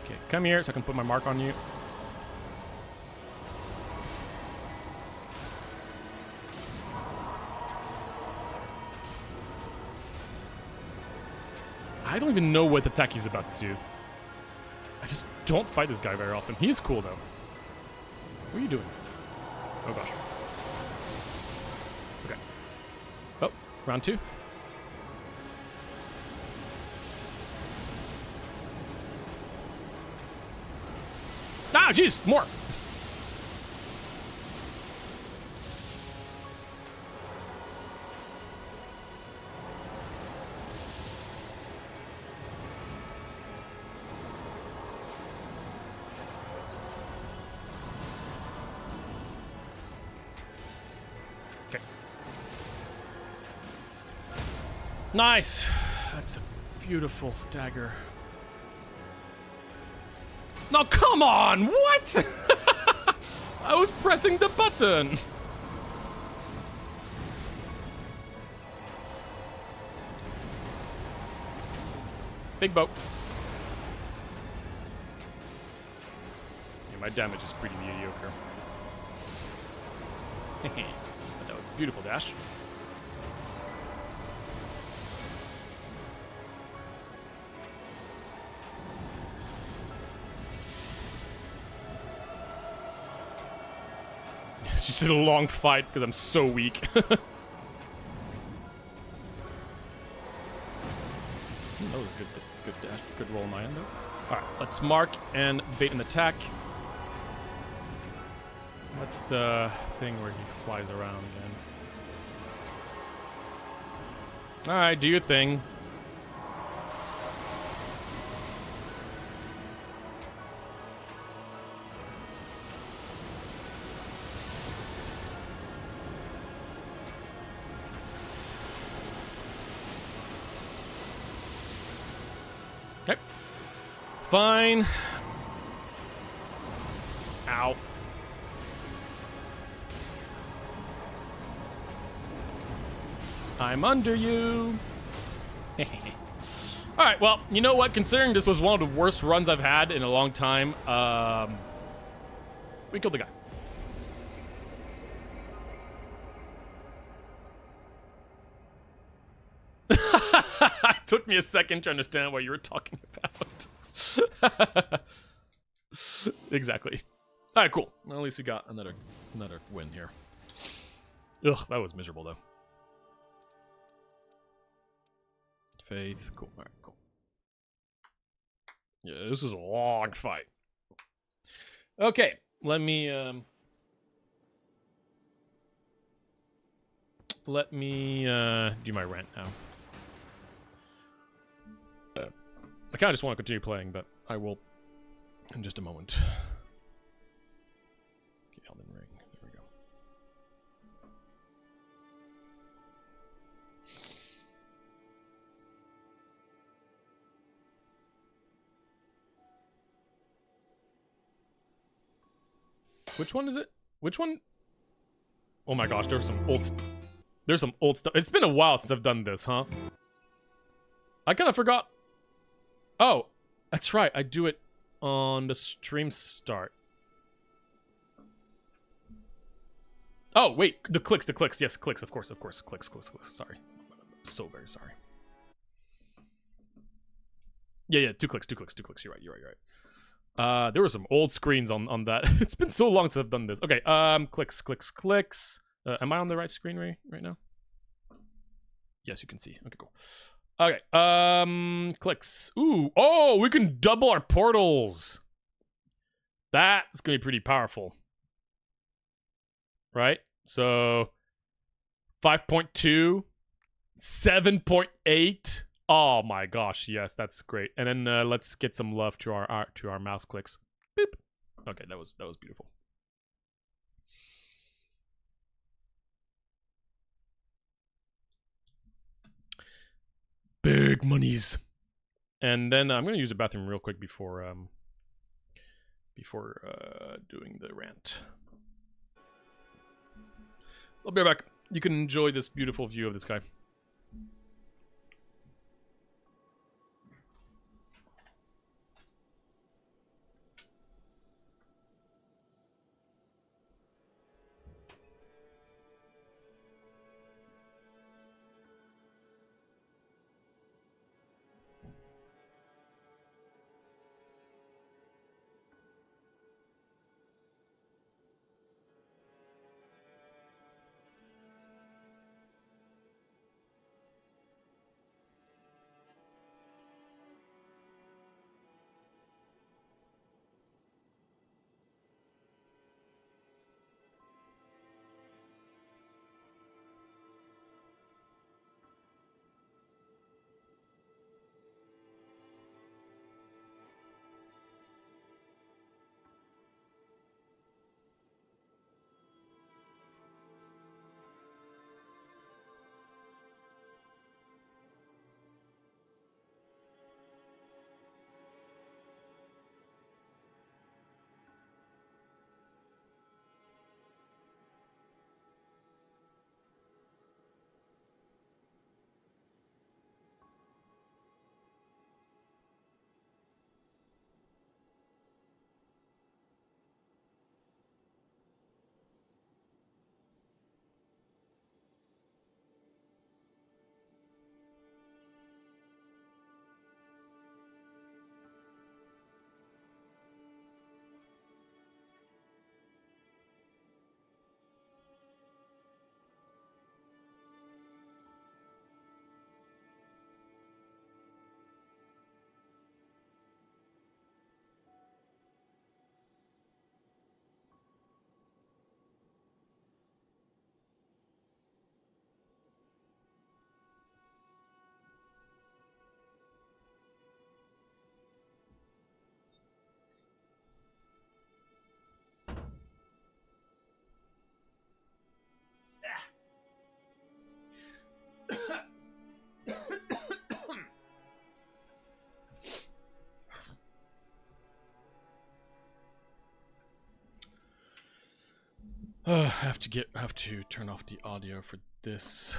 Okay, come here so I can put my mark on you. I don't even know what attack he's about to do. I just don't fight this guy very often. He's cool, though. What are you doing? Oh gosh. It's okay. Oh, round 2. Ah, jeez, more. Okay. Nice. That's a beautiful stagger. No, come on! What? I was pressing the button. Big boat. Yeah, my damage is pretty mediocre. But that was a beautiful dash. It's just a long fight because I'm so weak. That was a good dash, good roll on my end though. Alright, let's mark and bait an attack. What's the thing where he flies around again? Alright, do your thing. Okay. Fine. Ow. I'm under you. Alright, well, you know what? Considering this was one of the worst runs I've had in a long time, we killed the guy. It took me a second to understand what you were talking about. Exactly. Alright, cool. Well, at least we got another win here. Ugh, that was miserable though. Faith, cool. Alright, cool. Yeah, this is a long fight. Okay, let me do my rant now. I kind of just want to continue playing, but I will in just a moment. Okay, Elden Ring. There we go. Which one is it? Which one? Oh my gosh, there's some old stuff. It's been a while since I've done this, huh? I kind of forgot. Oh, that's right. I do it on the stream start. Oh, wait. The clicks. Yes, clicks. Of course. Clicks. Sorry. So very sorry. Yeah. Two clicks. You're right. There were some old screens on that. It's been so long since I've done this. Okay, clicks. Am I on the right screen right now? Yes, you can see. Okay, cool. Okay, clicks. Ooh, oh, we can double our portals. That's gonna be pretty powerful. Right? So, 5.2, 7.8. Oh my gosh, yes, that's great. And then let's get some love to our mouse clicks. Boop. Okay, that was beautiful. Big monies. And then I'm gonna use the bathroom real quick before doing the rant. I'll be right back. You can enjoy this beautiful view of the sky. I have to turn off the audio for this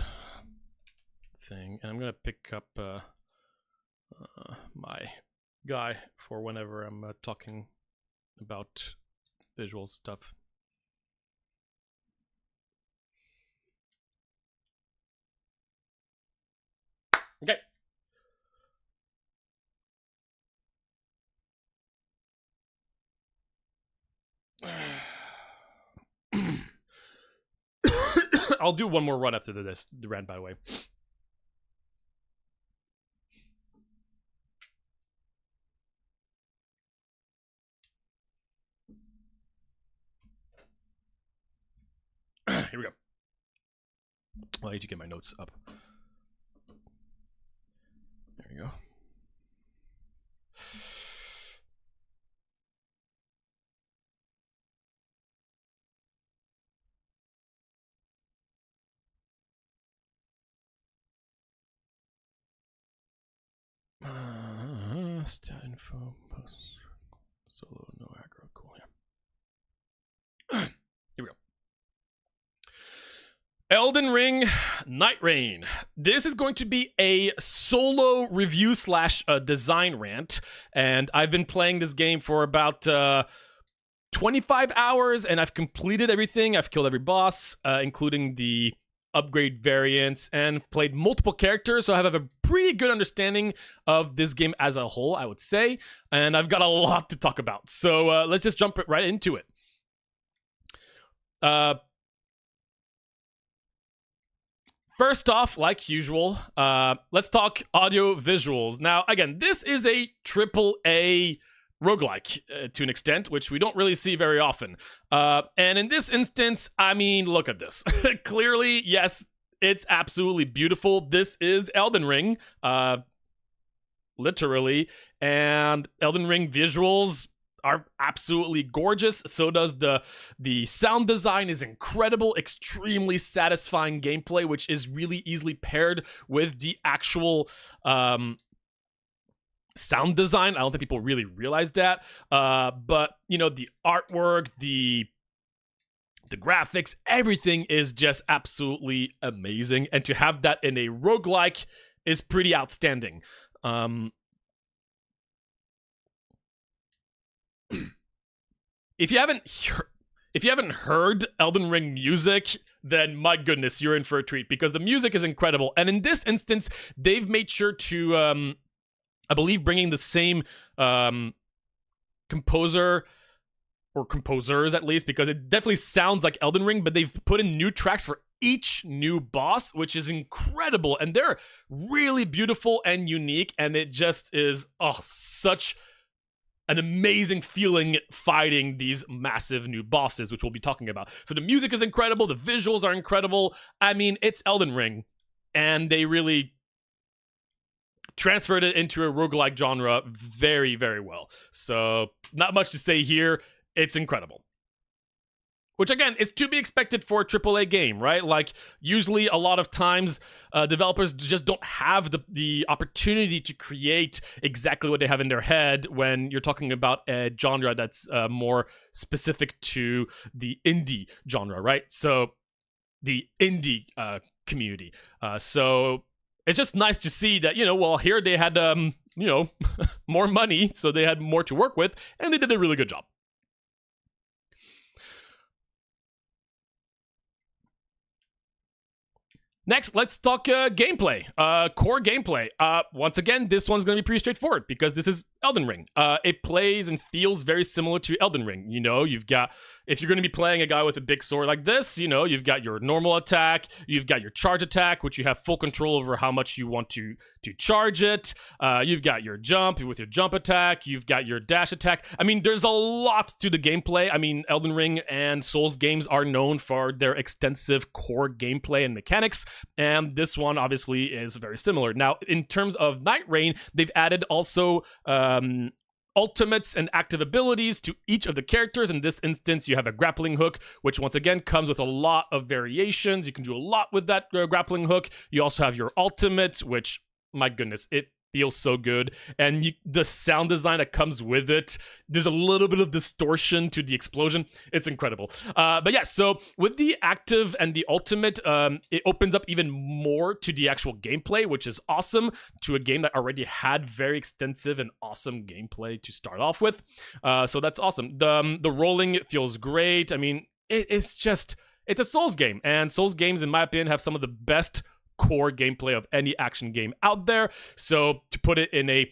thing, and I'm gonna pick up my guy for whenever I'm talking about visual stuff. Okay. I'll do one more run after the rant, by the way. Here we go. Well, I need to get my notes up. There we go. Stat info, post, solo, no aggro, cool, yeah. Here we go. Elden Ring Nighttreign. This is going to be a solo review slash design rant, and I've been playing this game for about 25 hours, and I've completed everything. I've killed every boss, including the upgrade variants, and played multiple characters, so I have a pretty good understanding of this game as a whole, I would say, and I've got a lot to talk about. So let's just jump right into it. First off, like usual, let's talk audio visuals. Now, again, this is a AAA roguelike to an extent, which we don't really see very often. And in this instance, I mean, look at this. Clearly, yes, it's absolutely beautiful. This is Elden Ring, literally, and Elden Ring visuals are absolutely gorgeous. So does the sound design is incredible, extremely satisfying gameplay, which is really easily paired with the actual sound design. I don't think people really realize that. But, you know, the artwork, the graphics, everything is just absolutely amazing. And to have that in a roguelike is pretty outstanding. If you haven't heard Elden Ring music, then my goodness, you're in for a treat, because the music is incredible. And in this instance, they've made sure to I believe bringing the same composer, or composers at least, because it definitely sounds like Elden Ring, but they've put in new tracks for each new boss, which is incredible. And they're really beautiful and unique, and it just is such an amazing feeling fighting these massive new bosses, which we'll be talking about. So the music is incredible, the visuals are incredible. I mean, it's Elden Ring, and they really transferred it into a roguelike genre very, very well. So not much to say here. It's incredible. Which, again, is to be expected for a AAA game, right? Like, usually a lot of times developers just don't have the opportunity to create exactly what they have in their head when you're talking about a genre that's more specific to the indie genre, right? So the indie community. So it's just nice to see that, you know, well, here they had, you know, more money, so they had more to work with, and they did a really good job. Next, let's talk gameplay, core gameplay. Once again, this one's going to be pretty straightforward because this is Elden Ring. It plays and feels very similar to Elden Ring. You know, you've got, if you're going to be playing a guy with a big sword like this, you know, you've got your normal attack, you've got your charge attack, which you have full control over how much you want to charge it. You've got your jump with your jump attack, you've got your dash attack. I mean, there's a lot to the gameplay. I mean, Elden Ring and Souls games are known for their extensive core gameplay and mechanics. And this one obviously is very similar. Now, in terms of Nighttreign, they've added also ultimates and active abilities to each of the characters. In this instance, you have a grappling hook, which once again comes with a lot of variations. You can do a lot with that grappling hook. You also have your ultimate, which, my goodness, it feels so good, and the sound design that comes with it, there's a little bit of distortion to the explosion. It's incredible. But yeah, so with the active and the ultimate, it opens up even more to the actual gameplay, which is awesome, to a game that already had very extensive and awesome gameplay to start off with. So that's awesome. The rolling feels great. I mean, it's a Souls game, and Souls games, in my opinion, have some of the best core gameplay of any action game out there. So to put it in a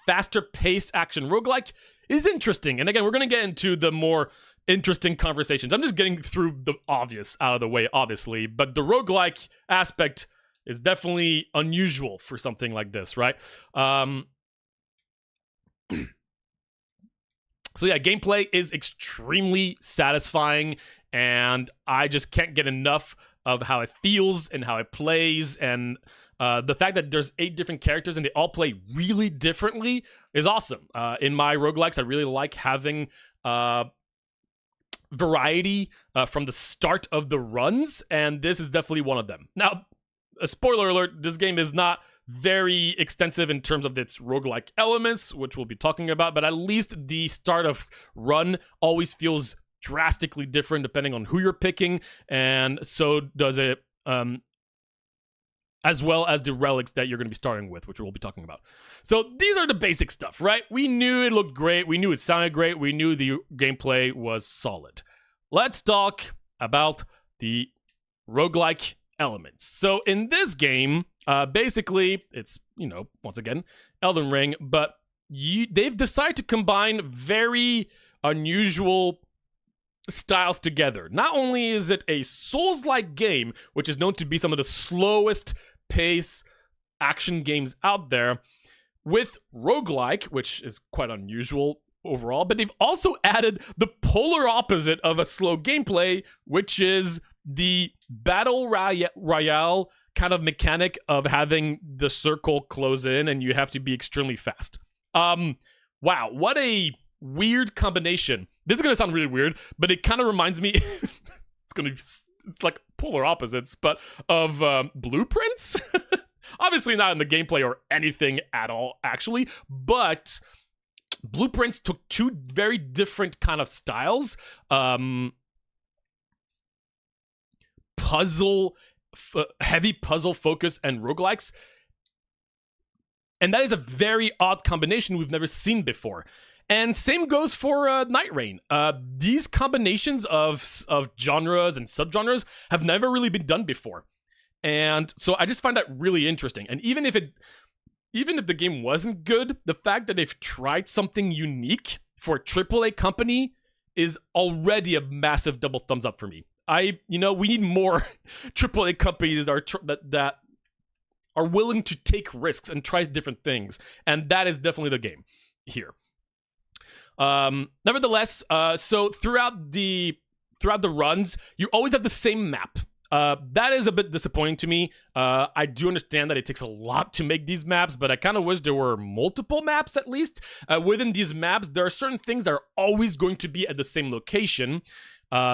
faster paced action roguelike is interesting. And again, we're going to get into the more interesting conversations. I'm just getting through the obvious out of the way, obviously, but the roguelike aspect is definitely unusual for something like this, right? So yeah, gameplay is extremely satisfying, and I just can't get enough of how it feels and how it plays, and the fact that there's 8 different characters and they all play really differently is awesome. In my roguelikes, I really like having variety from the start of the runs, and this is definitely one of them. Now, a spoiler alert, this game is not very extensive in terms of its roguelike elements, which we'll be talking about, but at least the start of run always feels drastically different depending on who you're picking, and so does it, as well as the relics that you're going to be starting with, which we'll be talking about. So these are the basic stuff, right? We knew it looked great, we knew it sounded great, we knew the gameplay was solid. Let's talk about the roguelike elements. So in this game, basically, it's, once again, Elden Ring, but they've decided to combine very unusual styles together. Not only is it a Souls-like game, which is known to be some of the slowest pace action games out there, with roguelike, which is quite unusual overall, but they've also added the polar opposite of a slow gameplay, which is the battle royale kind of mechanic of having the circle close in and you have to be extremely fast. Wow, what a weird combination. This is gonna sound really weird, but it kind of reminds me it's like polar opposites, but of Blueprints. Obviously not in the gameplay or anything at all, actually, but Blueprints took 2 very different kind of styles. Heavy puzzle focus and roguelikes, and that is a very odd combination we've never seen before. And same goes for NightReign. These combinations of genres and subgenres have never really been done before, and so I just find that really interesting. And even if the game wasn't good, the fact that they've tried something unique for a AAA company is already a massive double thumbs up for me. We need more AAA companies that are willing to take risks and try different things, and that is definitely the game here. Nevertheless, so throughout the runs, you always have the same map. That is a bit disappointing to me. I do understand that it takes a lot to make these maps, but I kind of wish there were multiple maps at least. Within these maps, there are certain things that are always going to be at the same location.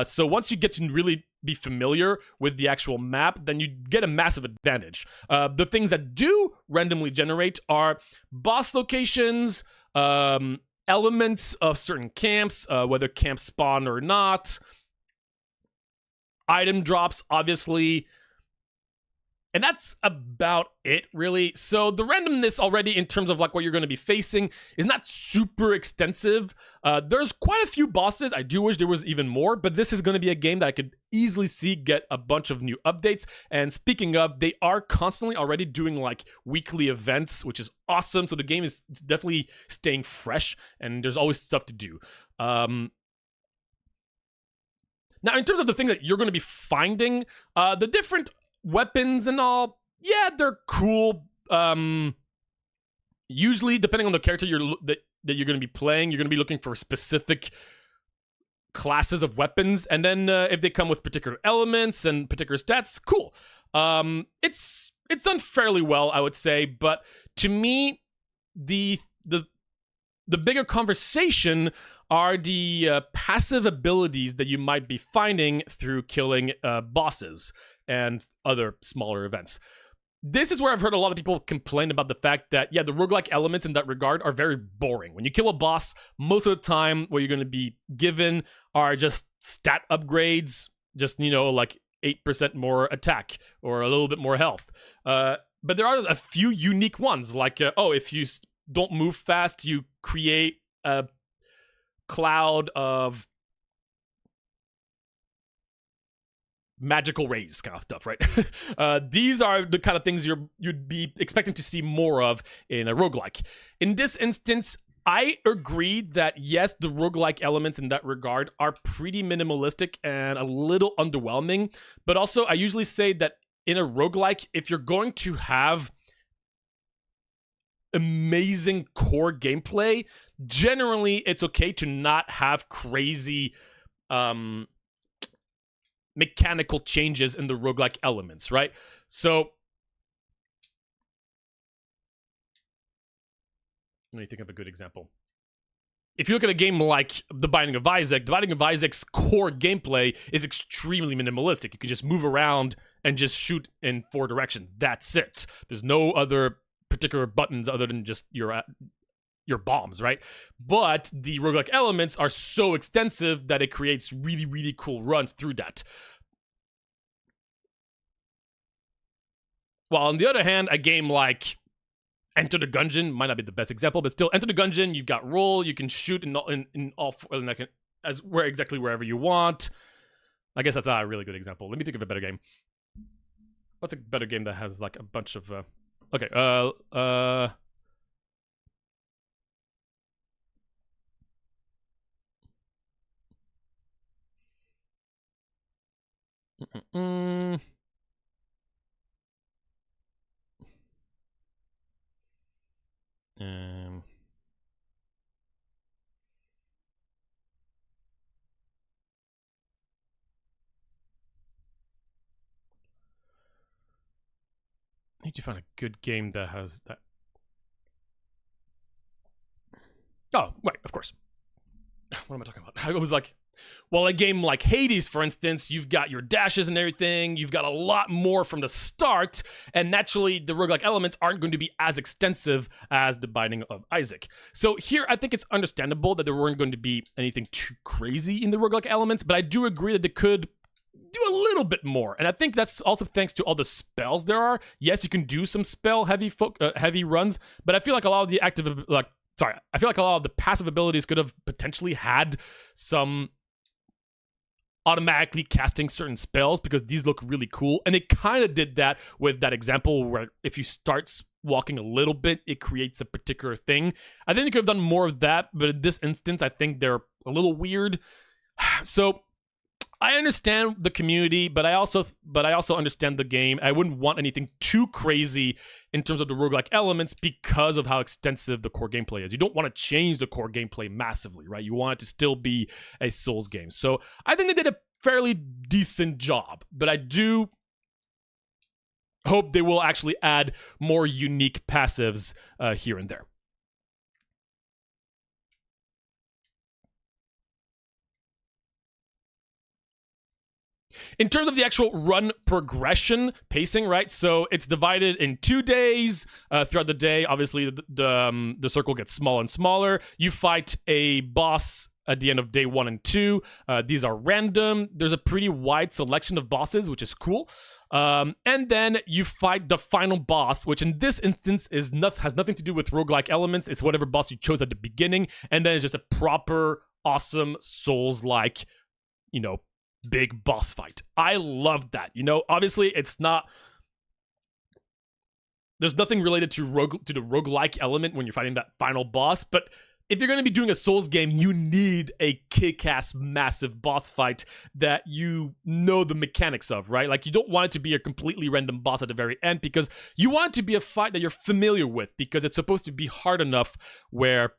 So once you get to really be familiar with the actual map, then you get a massive advantage. The things that do randomly generate are boss locations, elements of certain camps, whether camps spawn or not, item drops, obviously, and that's about it, really. So the randomness already in terms of like what you're going to be facing is not super extensive. There's quite a few bosses. I do wish there was even more, but this is going to be a game that I could easily see get a bunch of new updates. And speaking of, they are constantly already doing like weekly events, which is awesome. So the game is definitely staying fresh, and there's always stuff to do. Now, in terms of the things that you're going to be finding, the different weapons and all, yeah, they're cool. Usually, depending on the character that you're going to be playing, you're going to be looking for specific classes of weapons, and then if they come with particular elements and particular stats, cool. It's done fairly well, I would say, but to me, the bigger conversation are the passive abilities that you might be finding through killing bosses and other smaller events. this is where I've heard a lot of people complain about the fact that, yeah, the roguelike elements in that regard are very boring. When you kill a boss, most of the time what you're going to be given are just stat upgrades, just, you know, like 8% more attack or a little bit more health. But there are a few unique ones, like, if you don't move fast, you create a cloud of magical rays kind of stuff, right? These are the kind of things you'd be expecting to see more of in a roguelike. In this instance, I agree that yes, the roguelike elements in that regard are pretty minimalistic and a little underwhelming, but also I usually say that in a roguelike, if you're going to have amazing core gameplay, generally it's okay to not have crazy mechanical changes in the roguelike elements, right? So let me think of a good example. If you look at a game like The Binding of Isaac, The Binding of Isaac's core gameplay is extremely minimalistic. You can just move around and just shoot in 4 directions. That's it. There's no other particular buttons other than just your bombs, right? But the roguelike elements are so extensive that it creates really, really cool runs through that. While on the other hand, a game like Enter the Gungeon might not be the best example, but still, Enter the Gungeon, you've got roll, you can shoot in all exactly wherever you want. I guess that's not a really good example. Let me think of a better game. What's a better game that has like a bunch of okay, I need to find a good game that has that. Oh, right, of course. What am I talking about? I was like, well, a game like Hades, for instance, you've got your dashes and everything, you've got a lot more from the start, and naturally, the roguelike elements aren't going to be as extensive as The Binding of Isaac. So here, I think it's understandable that there weren't going to be anything too crazy in the roguelike elements, but I do agree that they could do a little bit more, and I think that's also thanks to all the spells there are. Yes, you can do some spell heavy runs, but I feel like a lot of the I feel like a lot of the passive abilities could have potentially had some automatically casting certain spells because these look really cool, and it kind of did that with that example where if you start walking a little bit, it creates a particular thing. I think they could have done more of that, but in this instance, I think they're a little weird. So I understand the community, but I also understand the game. I wouldn't want anything too crazy in terms of the roguelike elements because of how extensive the core gameplay is. You don't want to change the core gameplay massively, right? You want it to still be a Souls game. So I think they did a fairly decent job, but I do hope they will actually add more unique passives here and there. In terms of the actual run progression pacing, right? So it's divided in 2 days. Throughout the day, obviously, the circle gets smaller and smaller. You fight a boss at the end of day 1 and 2. These are random. There's a pretty wide selection of bosses, which is cool. And then you fight the final boss, which in this instance has nothing to do with roguelike elements. It's whatever boss you chose at the beginning. And then it's just a proper, awesome Souls-like, big boss fight. I love that. Obviously it's not, there's nothing related to the roguelike element when you're fighting that final boss, but if you're going to be doing a Souls game, you need a kick-ass massive boss fight that the mechanics of, right? Like, you don't want it to be a completely random boss at the very end because you want it to be a fight that you're familiar with because it's supposed to be hard enough where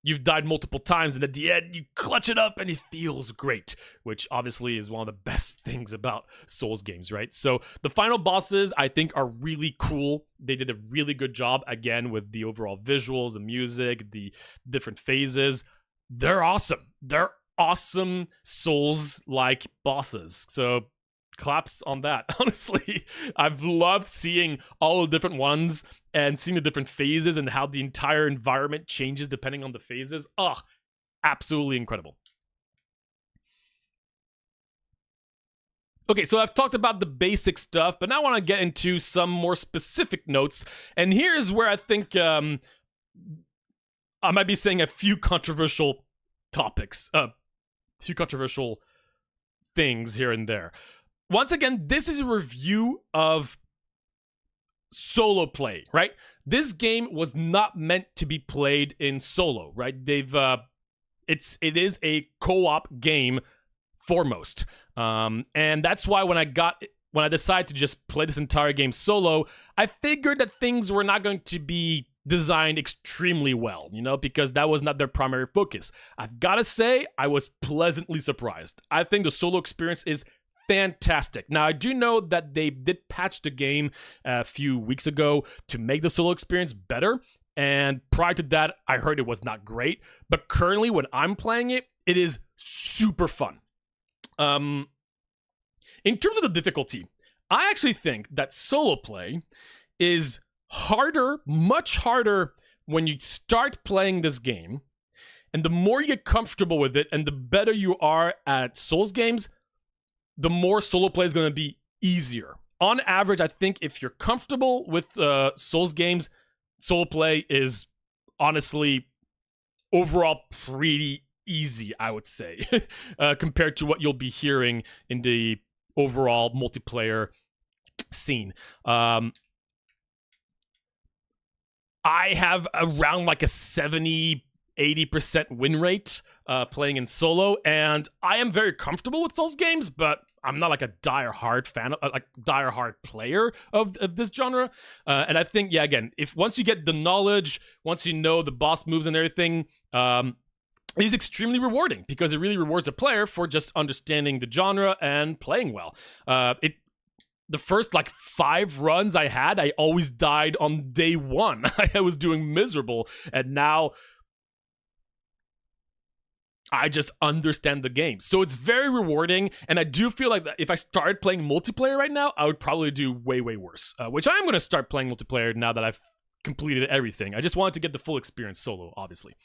you've died multiple times, and at the end, you clutch it up, and it feels great, which obviously is one of the best things about Souls games, right? So the final bosses, I think, are really cool. They did a really good job, again, with the overall visuals, the music, the different phases. They're awesome. They're awesome Souls-like bosses. So claps on that. Honestly, I've loved seeing all the different ones and seeing the different phases and how the entire environment changes depending on the phases. Ugh, absolutely incredible. Okay, so I've talked about the basic stuff, but now I want to get into some more specific notes. And here's where I think I might be saying a few controversial topics, a few controversial things here and there. Once again, this is a review of solo play, right? This game was not meant to be played in solo, right? It is a co-op game foremost. And that's why when I decided to just play this entire game solo, I figured that things were not going to be designed extremely well, because that was not their primary focus. I've got to say, I was pleasantly surprised. I think the solo experience is fantastic. Now, I do know that they did patch the game a few weeks ago to make the solo experience better, and prior to that, I heard it was not great, but currently when I'm playing it, it is super fun. In terms of the difficulty, I actually think that solo play is harder, much harder when you start playing this game, and the more you get comfortable with it and the better you are at Souls games, the more solo play is going to be easier. On average, I think if you're comfortable with Souls games, solo play is honestly overall pretty easy, I would say, compared to what you'll be hearing in the overall multiplayer scene. I have around like a 70-80% win rate playing in solo, and I am very comfortable with Souls games, but I'm not like a die-hard fan, die-hard player of this genre. And I think, yeah, again, once you get the knowledge, once you know the boss moves and everything, it is extremely rewarding because it really rewards the player for just understanding the genre and playing well. The first 5 runs I had, I always died on day 1. I was doing miserable, and now I just understand the game. So it's very rewarding, and I do feel like that if I started playing multiplayer right now, I would probably do way, way worse, which I am going to start playing multiplayer now that I've completed everything. I just wanted to get the full experience solo, obviously.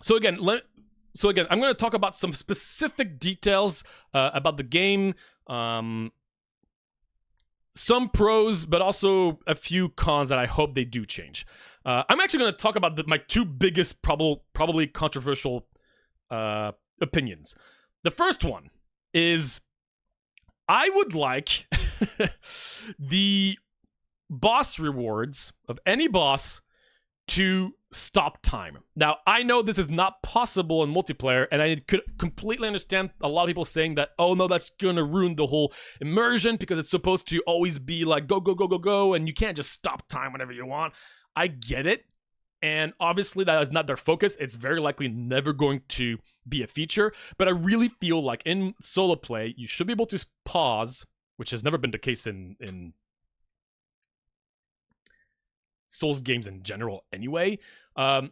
So again, I'm going to talk about some specific details about the game, some pros, but also a few cons that I hope they do change. I'm actually going to talk about my 2 biggest, probably controversial opinions. The first one is I would like the boss rewards of any boss to stop time. Now, I know this is not possible in multiplayer, and I could completely understand a lot of people saying that, oh no, that's gonna ruin the whole immersion because it's supposed to always be like go, go, go, go, go, and you can't just stop time whenever you want. I get it, and obviously that is not their focus. It's very likely never going to be a feature, but I really feel like in solo play, you should be able to pause, which has never been the case in Souls games in general anyway. But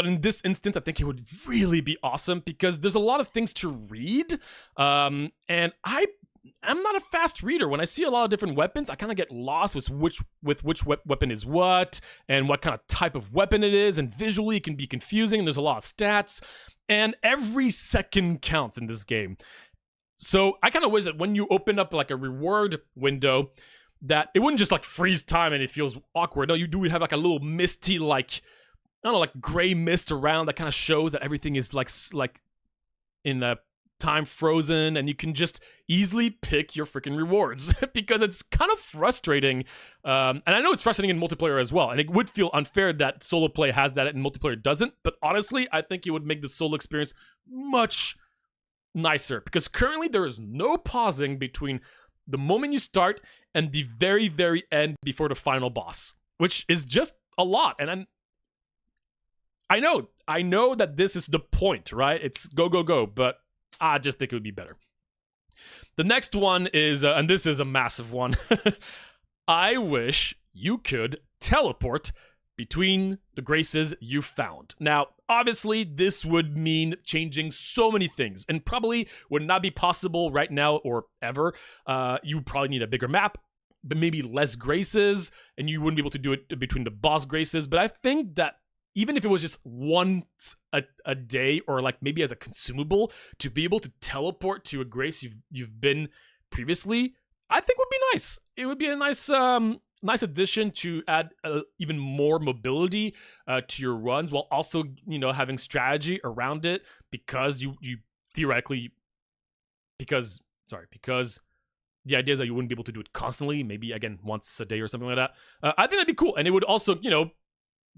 in this instance, I think it would really be awesome because there's a lot of things to read. And I'm not a fast reader. When I see a lot of different weapons, I kind of get lost with which weapon is what and what kind of type of weapon it is. And visually, it can be confusing. There's a lot of stats. And every second counts in this game. So I kind of wish that when you open up like a reward window, that it wouldn't just freeze time and it feels awkward. No, you do have a little misty, I don't know, gray mist around that kind of shows that everything is like in a time frozen, and you can just easily pick your freaking rewards because it's kind of frustrating. And I know it's frustrating in multiplayer as well, and it would feel unfair that solo play has that and multiplayer doesn't. But honestly, I think it would make the solo experience much nicer because currently there is no pausing between the moment you start and the very, very end before the final boss, which is just a lot. And I know that this is the point, right? It's go, go, go, but I just think it would be better. The next one is, and this is a massive one, I wish you could teleport between the graces you found. Now, obviously, this would mean changing so many things, and probably would not be possible right now or ever. You probably need a bigger map, but maybe less graces, and you wouldn't be able to do it between the boss graces. But I think that even if it was just once a day, or like maybe as a consumable, to be able to teleport to a grace you've been previously, I think would be nice. It would be a nice addition to add even more mobility to your runs, while also, you know, having strategy around it, because you theoretically, because the idea is that you wouldn't be able to do it constantly, maybe again once a day or something like that. I think that'd be cool, and it would also, you know,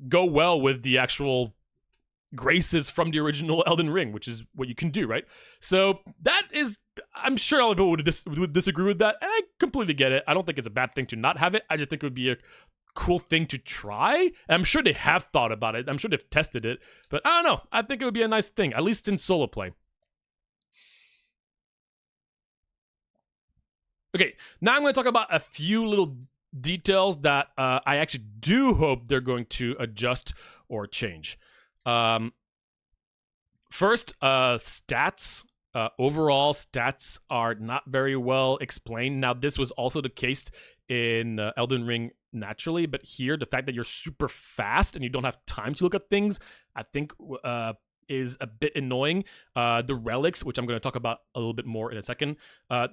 go well with the actual graces from the original Elden Ring, which is what you can do, right? So that is, I'm sure a lot of people would disagree with that, and I completely get it. I don't think it's a bad thing to not have it. I just think it would be a cool thing to try. And I'm sure they have thought about it. I'm sure they've tested it, but I don't know. I think it would be a nice thing, at least in solo play. Okay, now I'm going to talk about a few little details that I actually do hope they're going to adjust or change. First, stats. Overall, stats are not very well explained. Now, this was also the case in Elden Ring naturally, but here, the fact that you're super fast and you don't have time to look at things, I think is a bit annoying. The relics, which I'm going to talk about a little bit more in a second,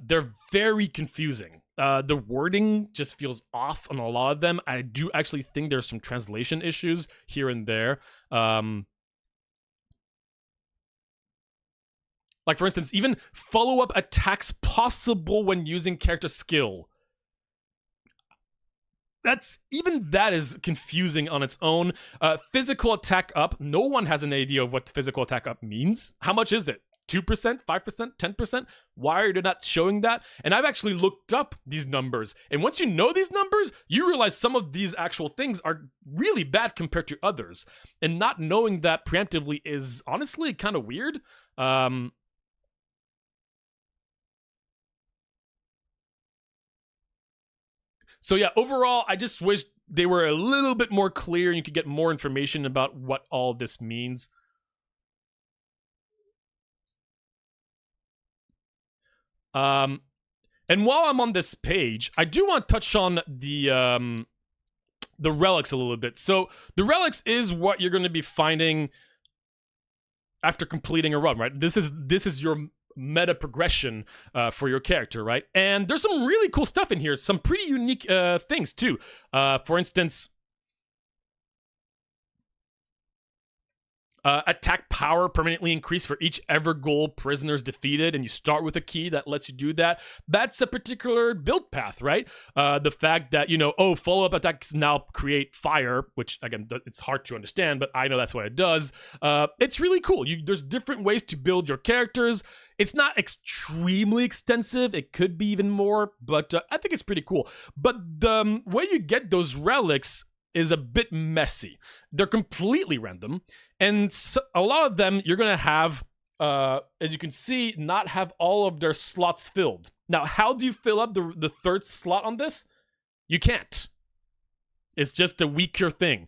they're very confusing. The wording just feels off on a lot of them. I do actually think there's some translation issues here and there. Like, for instance, even follow-up attacks possible when using character skill. That is confusing on its own. Physical attack up. No one has an idea of what physical attack up means. How much is it? 2%, 5%, 10%? Why are they not showing that? And I've actually looked up these numbers. And once you know these numbers, you realize some of these actual things are really bad compared to others. And not knowing that preemptively is honestly kind of weird. So yeah, overall, I just wish they were a little bit more clear and you could get more information about what all this means. And while I'm on this page, I do want to touch on the relics a little bit. So the relics is what you're going to be finding after completing a run, right? This is your meta progression for your character, right? And there's some really cool stuff in here, some pretty unique things too. For instance, attack power permanently increased for each Evergoal prisoners defeated, and you start with a key that lets you do that. That's a particular build path, right? The fact that, you know, follow-up attacks now create fire, which, again, it's hard to understand, but I know that's what it does. It's really cool. There's different ways to build your characters. It's not extremely extensive. It could be even more, but I think it's pretty cool. But the way you get those relics is a bit messy. They're completely random, and so a lot of them you're going to have, as you can see, not have all of their slots filled. Now, how do you fill up the third slot on this? You can't. It's just a weaker thing,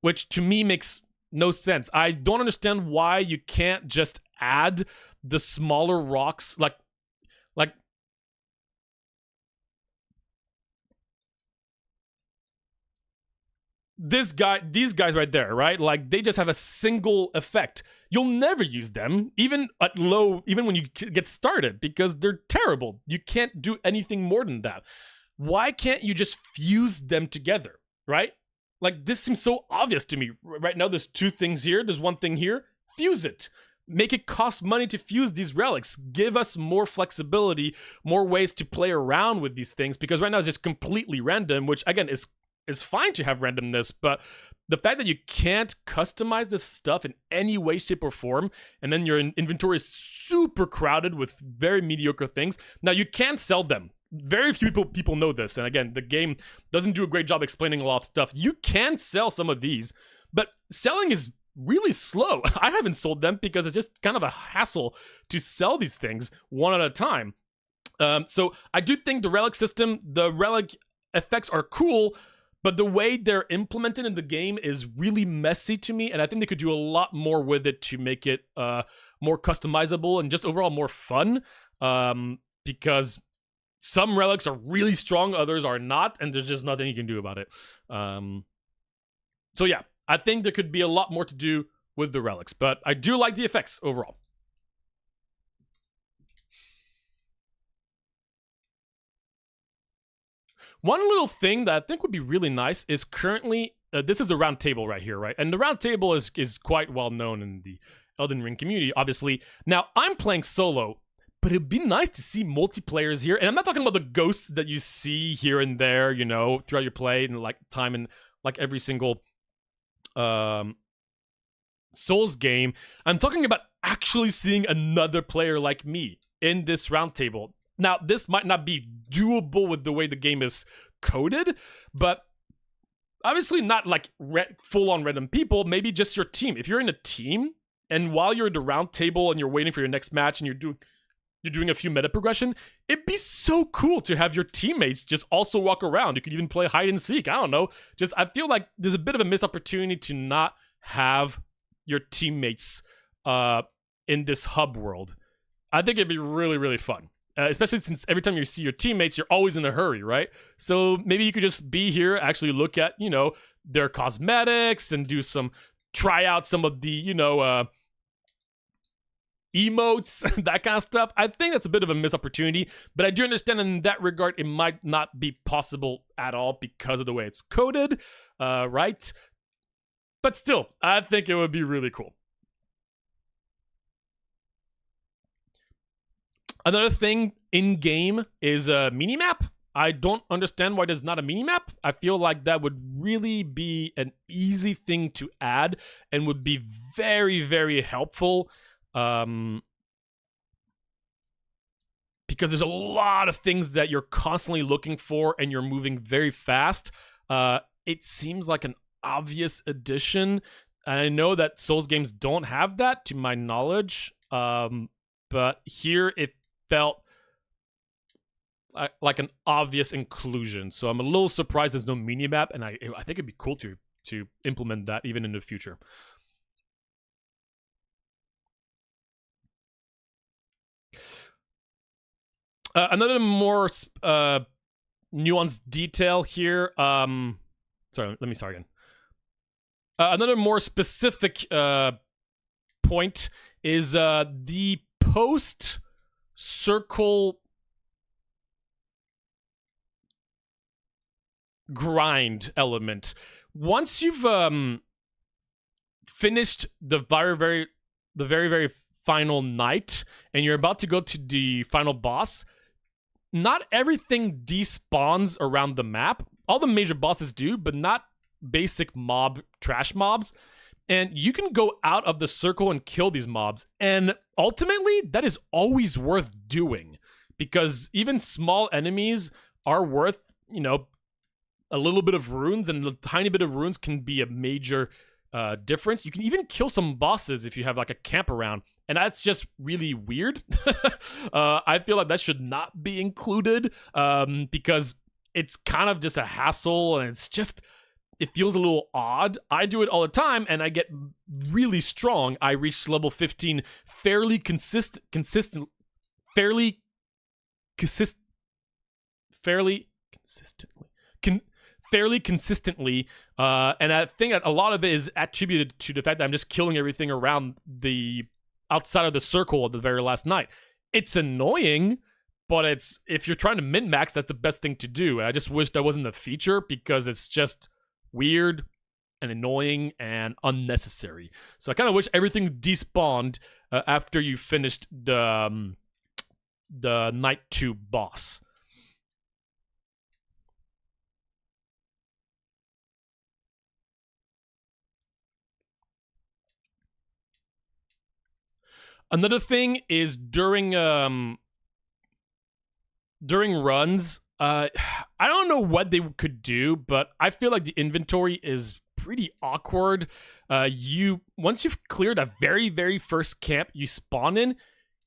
which to me makes no sense. I don't understand why you can't just add the smaller rocks, like these guys right there, right? Like, they just have a single effect. You'll never use them, even when you get started, because they're terrible. You can't do anything more than that. Why can't you just fuse them together, right? Like, this seems so obvious to me. Right now, there's two things here. There's one thing here. Fuse it. Make it cost money to fuse these relics. Give us more flexibility, more ways to play around with these things, because right now it's just completely random, which, again, is fine to have randomness, but the fact that you can't customize this stuff in any way, shape, or form, and then your inventory is super crowded with very mediocre things. Now, you can't sell them. Very few people know this, and again, the game doesn't do a great job explaining a lot of stuff. You can sell some of these, but selling is really slow. I haven't sold them because it's just kind of a hassle to sell these things one at a time. So I do think the relic system, the relic effects are cool, But the way they're implemented in the game is really messy to me, and I think they could do a lot more with it to make it more customizable and just overall more fun. Because some relics are really strong, others are not, and there's just nothing you can do about it. So yeah, I think there could be a lot more to do with the relics, but I do like the effects overall. One little thing that I think would be really nice is currently, this is the round table right here, right? And the round table is quite well known in the Elden Ring community, obviously. Now, I'm playing solo, but it'd be nice to see multiplayers here. And I'm not talking about the ghosts that you see here and there, you know, throughout your play and like time in like every single Souls game. I'm talking about actually seeing another player like me in this round table. Now, this might not be doable with the way the game is coded, but obviously not like full-on random people, maybe just your team. If you're in a team, and while you're at the round table and you're waiting for your next match and you're doing a few meta progression, it'd be so cool to have your teammates just also walk around. You could even play hide and seek. I don't know. Just, I feel like there's a bit of a missed opportunity to not have your teammates in this hub world. I think it'd be really, really fun. Especially since every time you see your teammates, you're always in a hurry, right? So maybe you could just be here, actually look at, you know, their cosmetics and try out some of the, you know, emotes, that kind of stuff. I think that's a bit of a missed opportunity, but I do understand in that regard it might not be possible at all because of the way it's coded, right? But still, I think it would be really cool. Another thing in-game is a minimap. I don't understand why there's not a minimap. I feel like that would really be an easy thing to add and would be very, very helpful. Because there's a lot of things that you're constantly looking for and you're moving very fast. It seems like an obvious addition. I know that Souls games don't have that, to my knowledge. But here it felt like an obvious inclusion. So I'm a little surprised there's no minimap, and I think it'd be cool to implement that even in the future. Another more nuanced detail here. Sorry, let me start again. Another more specific point is the post-circle grind element. Once you've finished the very, very final night and you're about to go to the final boss, not everything despawns around the map. All the major bosses do, but not basic trash mobs. And you can go out of the circle and kill these mobs. And ultimately, that is always worth doing. Because even small enemies are worth, you know, a little bit of runes. And a tiny bit of runes can be a major difference. You can even kill some bosses if you have like a camp around. And that's just really weird. I feel like that should not be included because it's kind of just a hassle and it feels a little odd. I do it all the time and I get really strong. I reach level 15 fairly consistently. And I think that a lot of it is attributed to the fact that I'm just killing everything around outside of the circle of the very last night. It's annoying, but if you're trying to min-max, that's the best thing to do. And I just wish that wasn't a feature because it's just weird and annoying and unnecessary. So I kind of wish everything despawned after you finished the Night 2 boss. Another thing is during runs, I don't know what they could do, but I feel like the inventory is pretty awkward. Once you've cleared a very, very first camp you spawn in,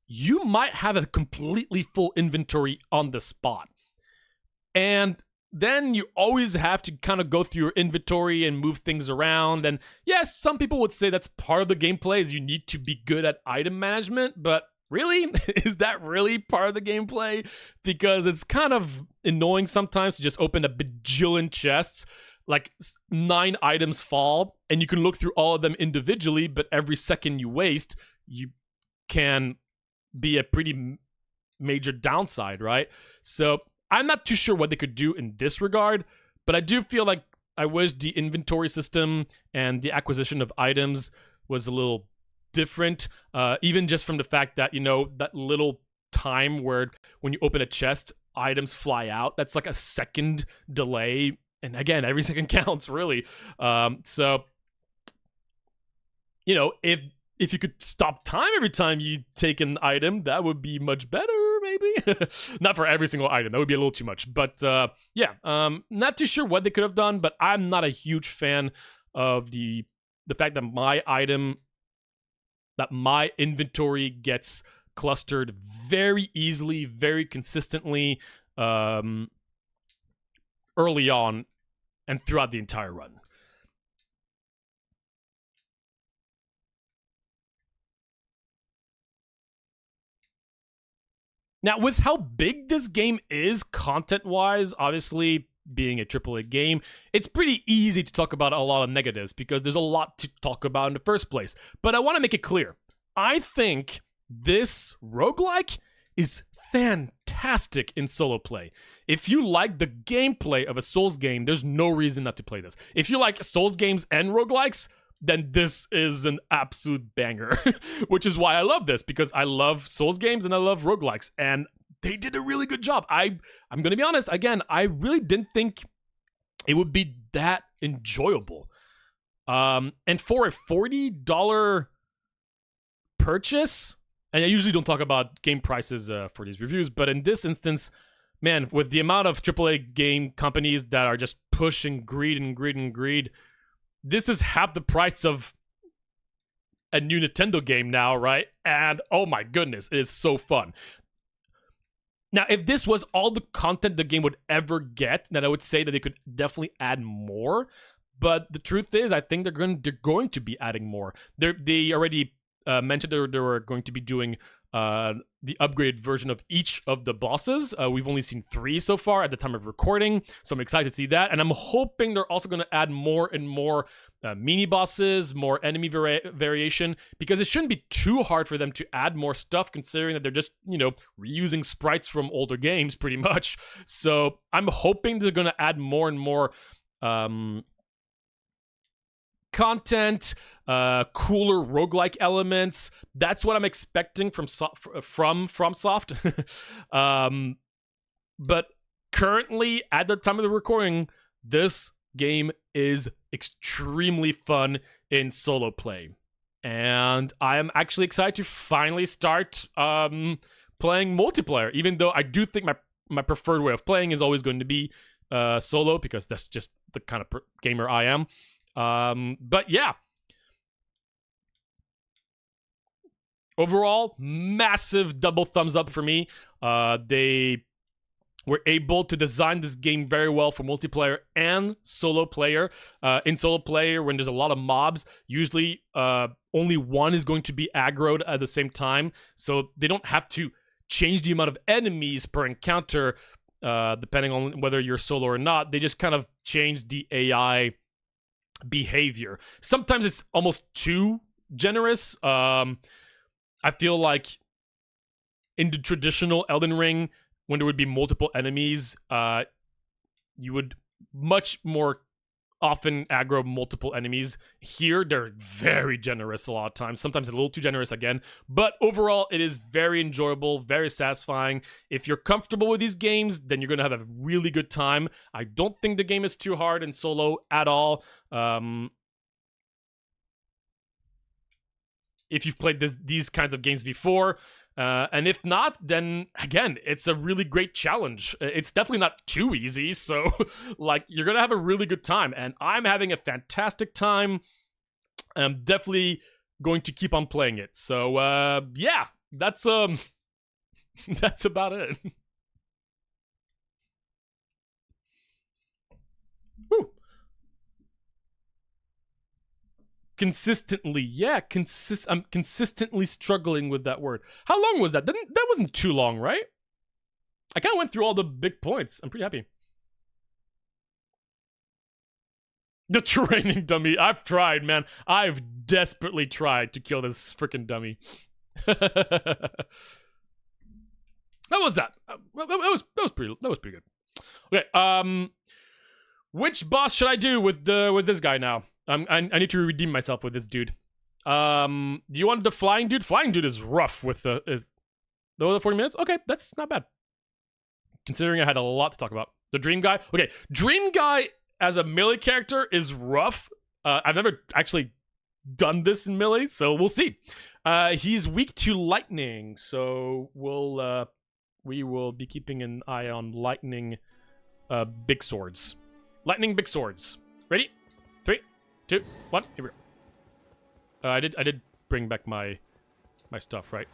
you might have a completely full inventory on the spot. And then you always have to kind of go through your inventory and move things around. And yes, some people would say that's part of the gameplay, is you need to be good at item management, but really? Is that really part of the gameplay? Because it's kind of annoying sometimes to just open a bajillion chests, like 9 items fall, and you can look through all of them individually, but every second you waste, you can be a pretty major downside, right? So I'm not too sure what they could do in this regard, but I do feel like I wish the inventory system and the acquisition of items was a little different, even just from the fact that, you know, that little time where when you open a chest, items fly out, that's like a second delay, and again, every second counts, really. So, you know, if you could stop time every time you take an item, that would be much better, maybe. Not for every single item, that would be a little too much, but yeah, not too sure what they could have done, but I'm not a huge fan of the fact that my inventory gets clustered very easily, very consistently, early on and throughout the entire run. Now, with how big this game is content-wise, obviously being a AAA game, it's pretty easy to talk about a lot of negatives because there's a lot to talk about in the first place. But I want to make it clear. I think this roguelike is fantastic in solo play. If you like the gameplay of a Souls game, there's no reason not to play this. If you like Souls games and roguelikes, then this is an absolute banger, which is why I love this, because I love Souls games and I love roguelikes, and they did a really good job. I'm going to be honest, again, I really didn't think it would be that enjoyable. And for a $40 purchase, and I usually don't talk about game prices for these reviews, but in this instance, man, with the amount of AAA game companies that are just pushing greed, this is half the price of a new Nintendo game now, right? And oh my goodness, it is so fun. Now, if this was all the content the game would ever get, then I would say that they could definitely add more. But the truth is, I think they're going to be adding more. They already mentioned they were going to be doing the upgraded version of each of the bosses. We've only seen 3 so far at the time of recording, so I'm excited to see that. And I'm hoping they're also going to add more and more mini bosses, more enemy variation, because it shouldn't be too hard for them to add more stuff, considering that they're just, you know, reusing sprites from older games pretty much. So I'm hoping they're going to add more and more content, cooler roguelike elements. That's what I'm expecting from FromSoft. But currently, at the time of the recording, this game is extremely fun in solo play. And I am actually excited to finally start playing multiplayer, even though I do think my preferred way of playing is always going to be solo, because that's just the kind of gamer I am. But yeah, overall, massive double thumbs up for me. They were able to design this game very well for multiplayer and solo player. In solo player, when there's a lot of mobs, usually only one is going to be aggroed at the same time, so they don't have to change the amount of enemies per encounter, depending on whether you're solo or not. They just kind of change the AI behavior. Sometimes it's almost too generous. I feel like in the traditional Elden Ring, when there would be multiple enemies, you would much more often aggro multiple enemies. Here, they're very generous a lot of times. Sometimes a little too generous again. But overall, it is very enjoyable, very satisfying. If you're comfortable with these games, then you're going to have a really good time. I don't think the game is too hard in solo at all. If you've played these kinds of games before, and if not, then again, it's a really great challenge. It's definitely not too easy, so like, you're gonna have a really good time, and I'm having a fantastic time. I'm definitely going to keep on playing it. So yeah, that's that's about it. Consistently, yeah, I'm consistently struggling with that word. How long was that? That wasn't too long, right? I kind of went through all the big points. I'm pretty happy. The training dummy. I've tried, man. I've desperately tried to kill this freaking dummy. How was that? That was pretty good. Okay. Which boss should I do with this guy now? I need to redeem myself with this dude. Do you want the flying dude? Flying dude is rough with the 40 minutes. Okay, that's not bad. Considering I had a lot to talk about. The dream guy. Okay, dream guy as a melee character is rough. I've never actually done this in melee, so we'll see. He's weak to lightning, so we will be keeping an eye on lightning big swords. Lightning big swords. Ready? 3, 2, 1. Here we go. I did bring back my stuff, right?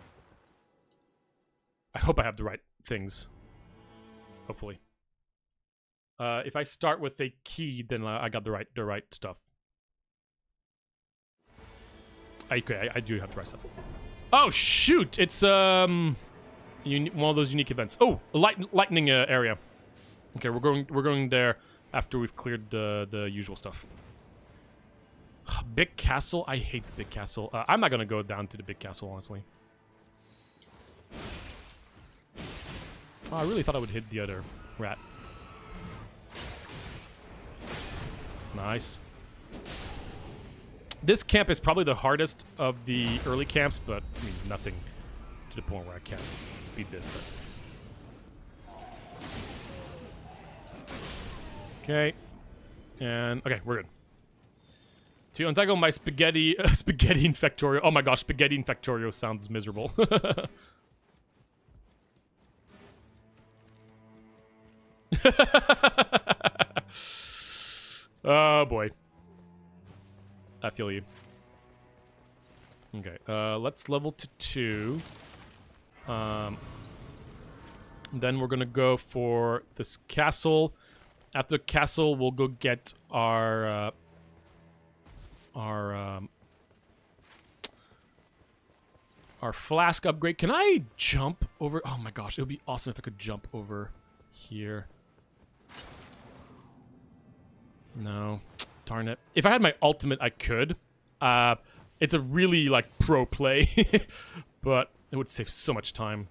I hope I have the right things. Hopefully. If I start with a key, then I got the right stuff. I do have the right stuff. Oh shoot! It's one of those unique events. Oh, a lightning area. Okay, we're going there after we've cleared the usual stuff. Big castle. I hate the big castle. I'm not gonna go down to the big castle, honestly. Oh, I really thought I would hit the other rat. Nice. This camp is probably the hardest of the early camps, but I mean, nothing to the point where I can't beat this. But okay, and okay, we're good. To untangle my spaghetti infectorio. Oh my gosh, spaghetti infectorio sounds miserable. Oh boy. I feel you. Okay, let's level to 2. Then we're gonna go for this castle. After the castle, we'll go get our flask upgrade. Can I jump over? Oh my gosh, it would be awesome if I could jump over here. No. Darn it. If I had my ultimate, I could. It's a really, like, pro play. But it would save so much time.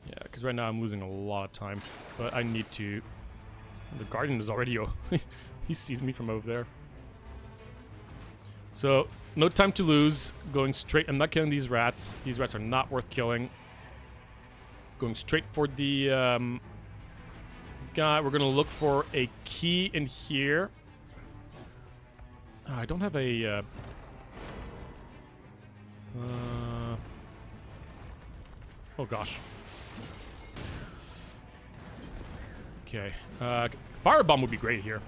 Yeah, because right now I'm losing a lot of time. But I need to... The guardian is already... He sees me from over there. So, no time to lose. Going straight... I'm not killing these rats. These rats are not worth killing. Going straight for the... guy. We're gonna look for a key in here. I don't have a oh gosh. Okay. Firebomb would be great here.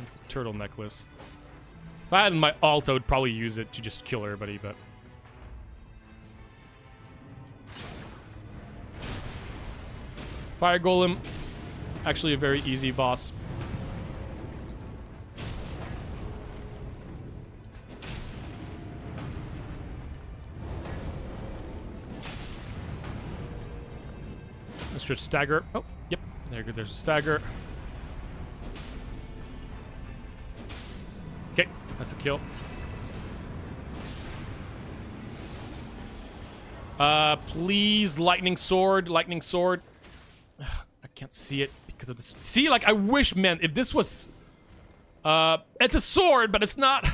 It's a turtle necklace. If I had my ult, I would probably use it to just kill everybody, but Fire Golem, actually a very easy boss. Let's just stagger. Oh, yep, there's a stagger. Okay, that's a kill. Please, lightning sword, lightning sword. I can't see it because of this. See, like, I wish, man, if this was... it's a sword, but it's not...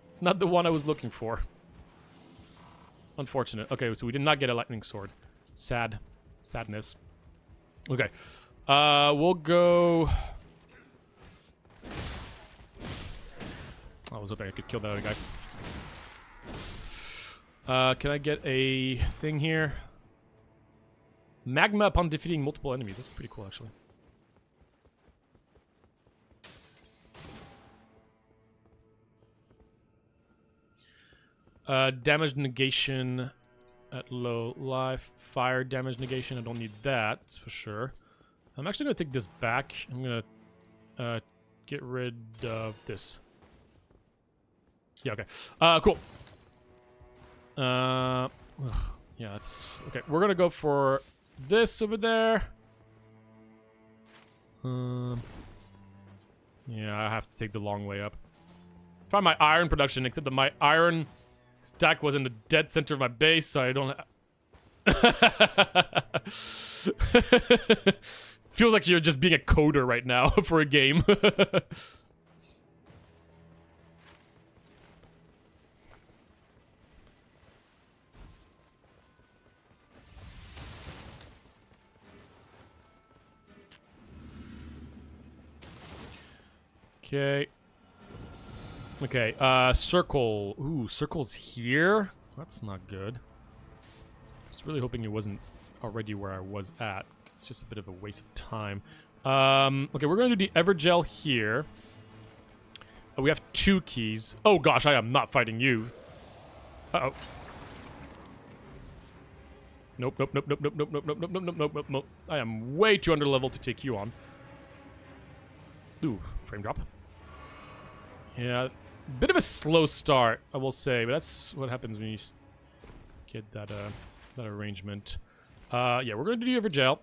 It's not the one I was looking for. Unfortunate. Okay, so we did not get a lightning sword. Sad. Sadness. Okay. We'll go... I was hoping I could kill that other guy. Can I get a thing here? Magma upon defeating multiple enemies. That's pretty cool, actually. Damage negation at low life. Fire damage negation. I don't need that, for sure. I'm actually going to take this back. I'm going to get rid of this. Yeah, okay. Cool. Yeah, that's... Okay, we're going to go for this over there. Yeah, I have to take the long way up. Find my iron production, except that my iron stack was in the dead center of my base, so I don't... Feels like you're just being a coder right now for a game. Okay. Okay, circle. Ooh, circle's here? That's not good. I was really hoping it wasn't already where I was at. It's just a bit of a waste of time. Okay, we're going to do the Evergel here. We have 2 keys. Oh gosh, I am not fighting you. Uh-oh. Nope, nope, nope, nope, nope, nope, nope, nope, nope, nope, nope, nope, nope. I am way too underleveled to take you on. Ooh, frame drop. Yeah, bit of a slow start, I will say, but that's what happens when you get that that arrangement. Yeah, we're going to do Evergel.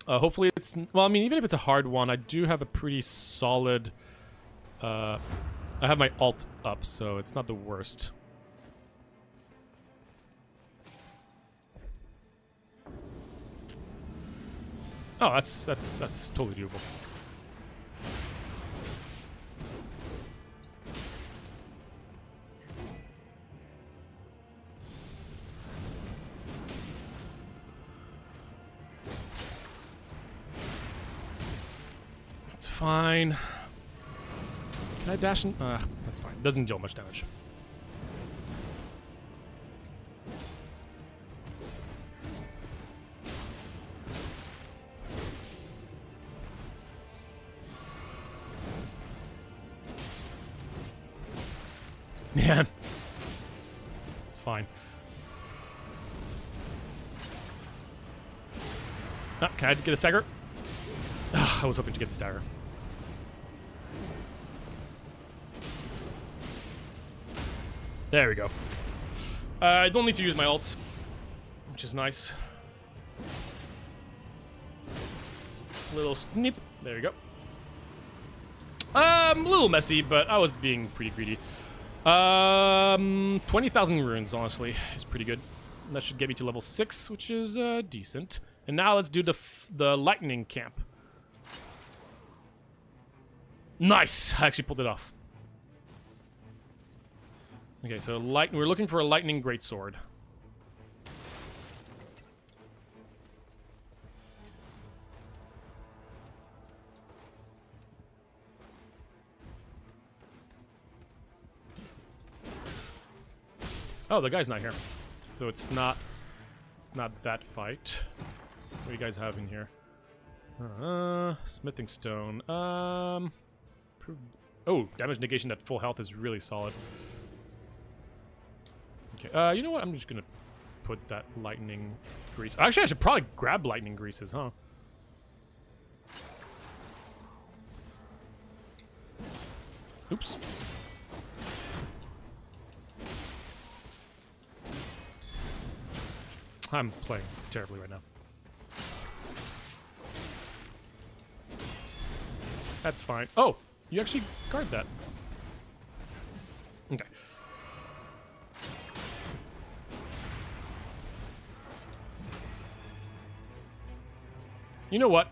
Hopefully it's... Well, I mean, even if it's a hard one, I do have a pretty solid... I have my alt up, so it's not the worst. Oh, that's totally doable. Fine. Can I dash in? That's fine. Doesn't deal much damage. Man. It's fine. Oh, can I get a stagger? I was hoping to get the stagger. There we go. I don't need to use my ult, which is nice. Little snip. There we go. A little messy, but I was being pretty greedy. 20,000 runes, honestly, is pretty good. That should get me to level 6, which is decent. And now let's do the lightning camp. Nice! I actually pulled it off. Okay, so we're looking for a lightning greatsword. Oh, the guy's not here. So it's not that fight. What do you guys have in here? Smithing stone. Oh, damage negation at full health is really solid. Okay, you know what? I'm just gonna put that lightning grease. Actually, I should probably grab lightning greases, huh? Oops. I'm playing terribly right now. That's fine. Oh, you actually guard that. Okay. You know what?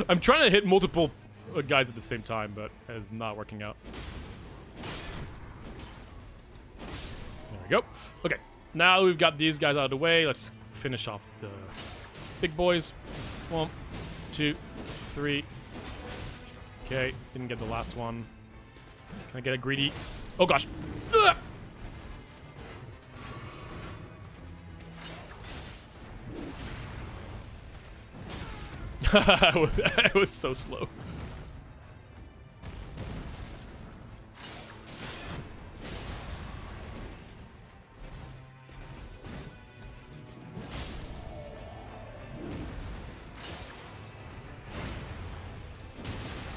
I'm trying to hit multiple guys at the same time, but it's not working out. There we go. Okay, now we've got these guys out of the way. Let's finish off the big boys. 1, 2, 3. Okay, didn't get the last one. Can I get a greedy? Oh gosh. Ugh! It was so slow.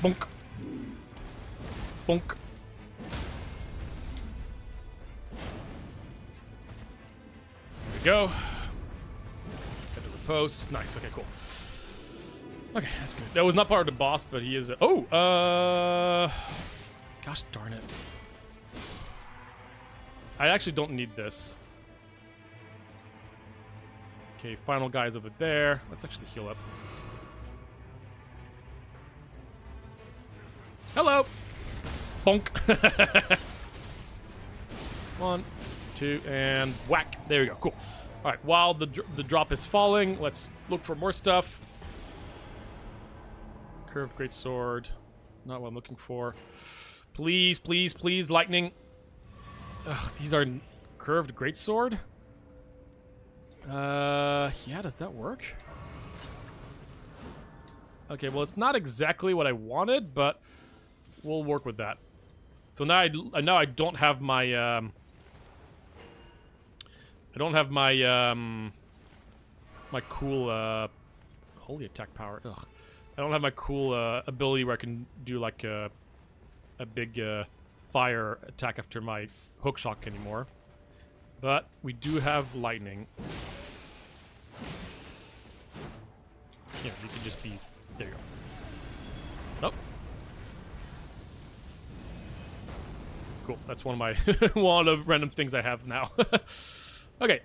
Bonk. Bonk. There we go. Get the riposte. Nice. Okay, cool. Okay, that's good. That was not part of the boss, but he is a... Oh! Gosh darn it. I actually don't need this. Okay, final guy's over there. Let's actually heal up. Hello! Bonk! 1, 2, and whack. There we go. Cool. Alright, while the drop is falling, let's look for more stuff. Curved greatsword. Not what I'm looking for. Please, please, please, lightning. Ugh, these are curved greatsword? Yeah, does that work? Okay, well, it's not exactly what I wanted, but we'll work with that. So now I don't have my my cool holy attack power. Ugh. I don't have my cool ability where I can do like a big fire attack after my hook shock anymore. But we do have lightning. Yeah, you can just be... There you go. Nope. Cool. That's one of my one of the random things I have now. Okay.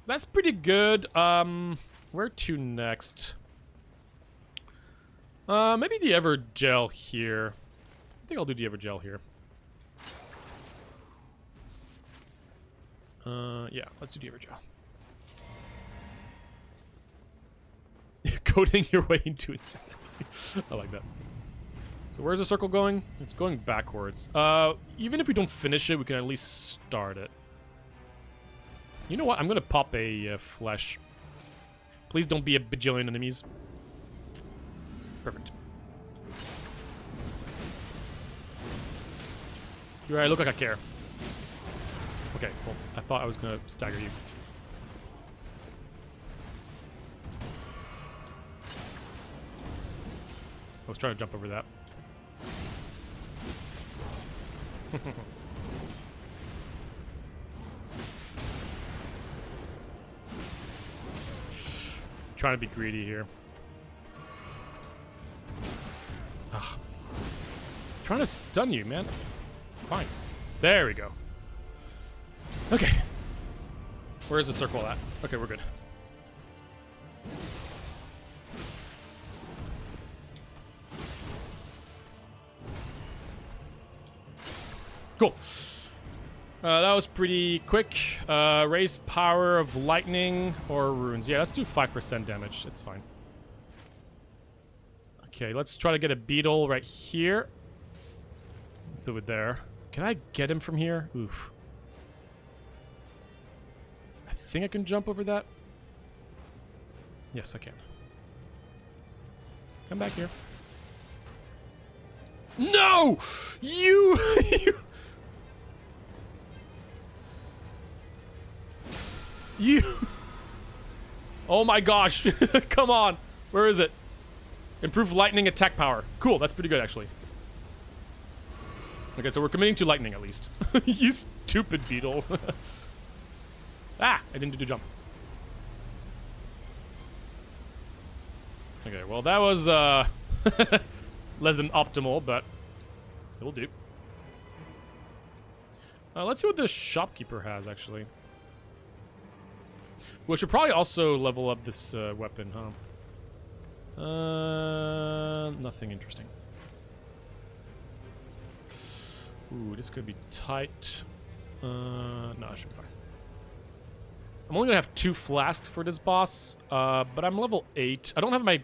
That's pretty good. Where to next? Maybe the Evergel here. I think I'll do the Evergel here. Yeah, let's do the Evergel. Coding your way into insanity. I like that. So where's the circle going? It's going backwards. Even if we don't finish it, we can at least start it. You know what? I'm gonna pop a flesh. Please don't be a bajillion enemies. Perfect. I look like I care. Okay, well, I thought I was gonna stagger you. I was trying to jump over that. Trying to be greedy here. Ugh. Trying to stun you, man. Fine. There we go. Okay. Where's the circle at? Okay, we're good. Cool. That was pretty quick. Raise power of lightning or runes. Yeah, let's do 5% damage. It's fine. Okay, let's try to get a beetle right here. It's over there. Can I get him from here? Oof. I think I can jump over that. Yes, I can. Come back here. No! You... You... Oh my gosh. Come on. Where is it? Improve lightning attack power. Cool, that's pretty good, actually. Okay, so we're committing to lightning, at least. You stupid beetle. Ah! I didn't do the jump. Okay, well, that was, less than optimal, but it'll do. Let's see what the shopkeeper has, actually. We should probably also level up this weapon, huh? Nothing interesting. Ooh, this could be tight. No, I should be fine. I'm only gonna have 2 flasks for this boss, but I'm level 8. I don't have my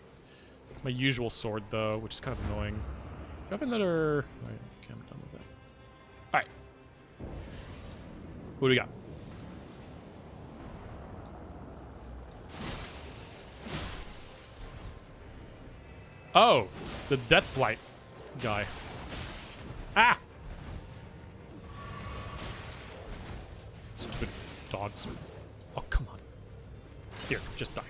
usual sword though, which is kind of annoying. Do I have another? Right, okay, I'm done with that. All right. What do we got? Oh, the Death Blight guy. Ah! Stupid dogs. Oh, come on. Here, just die.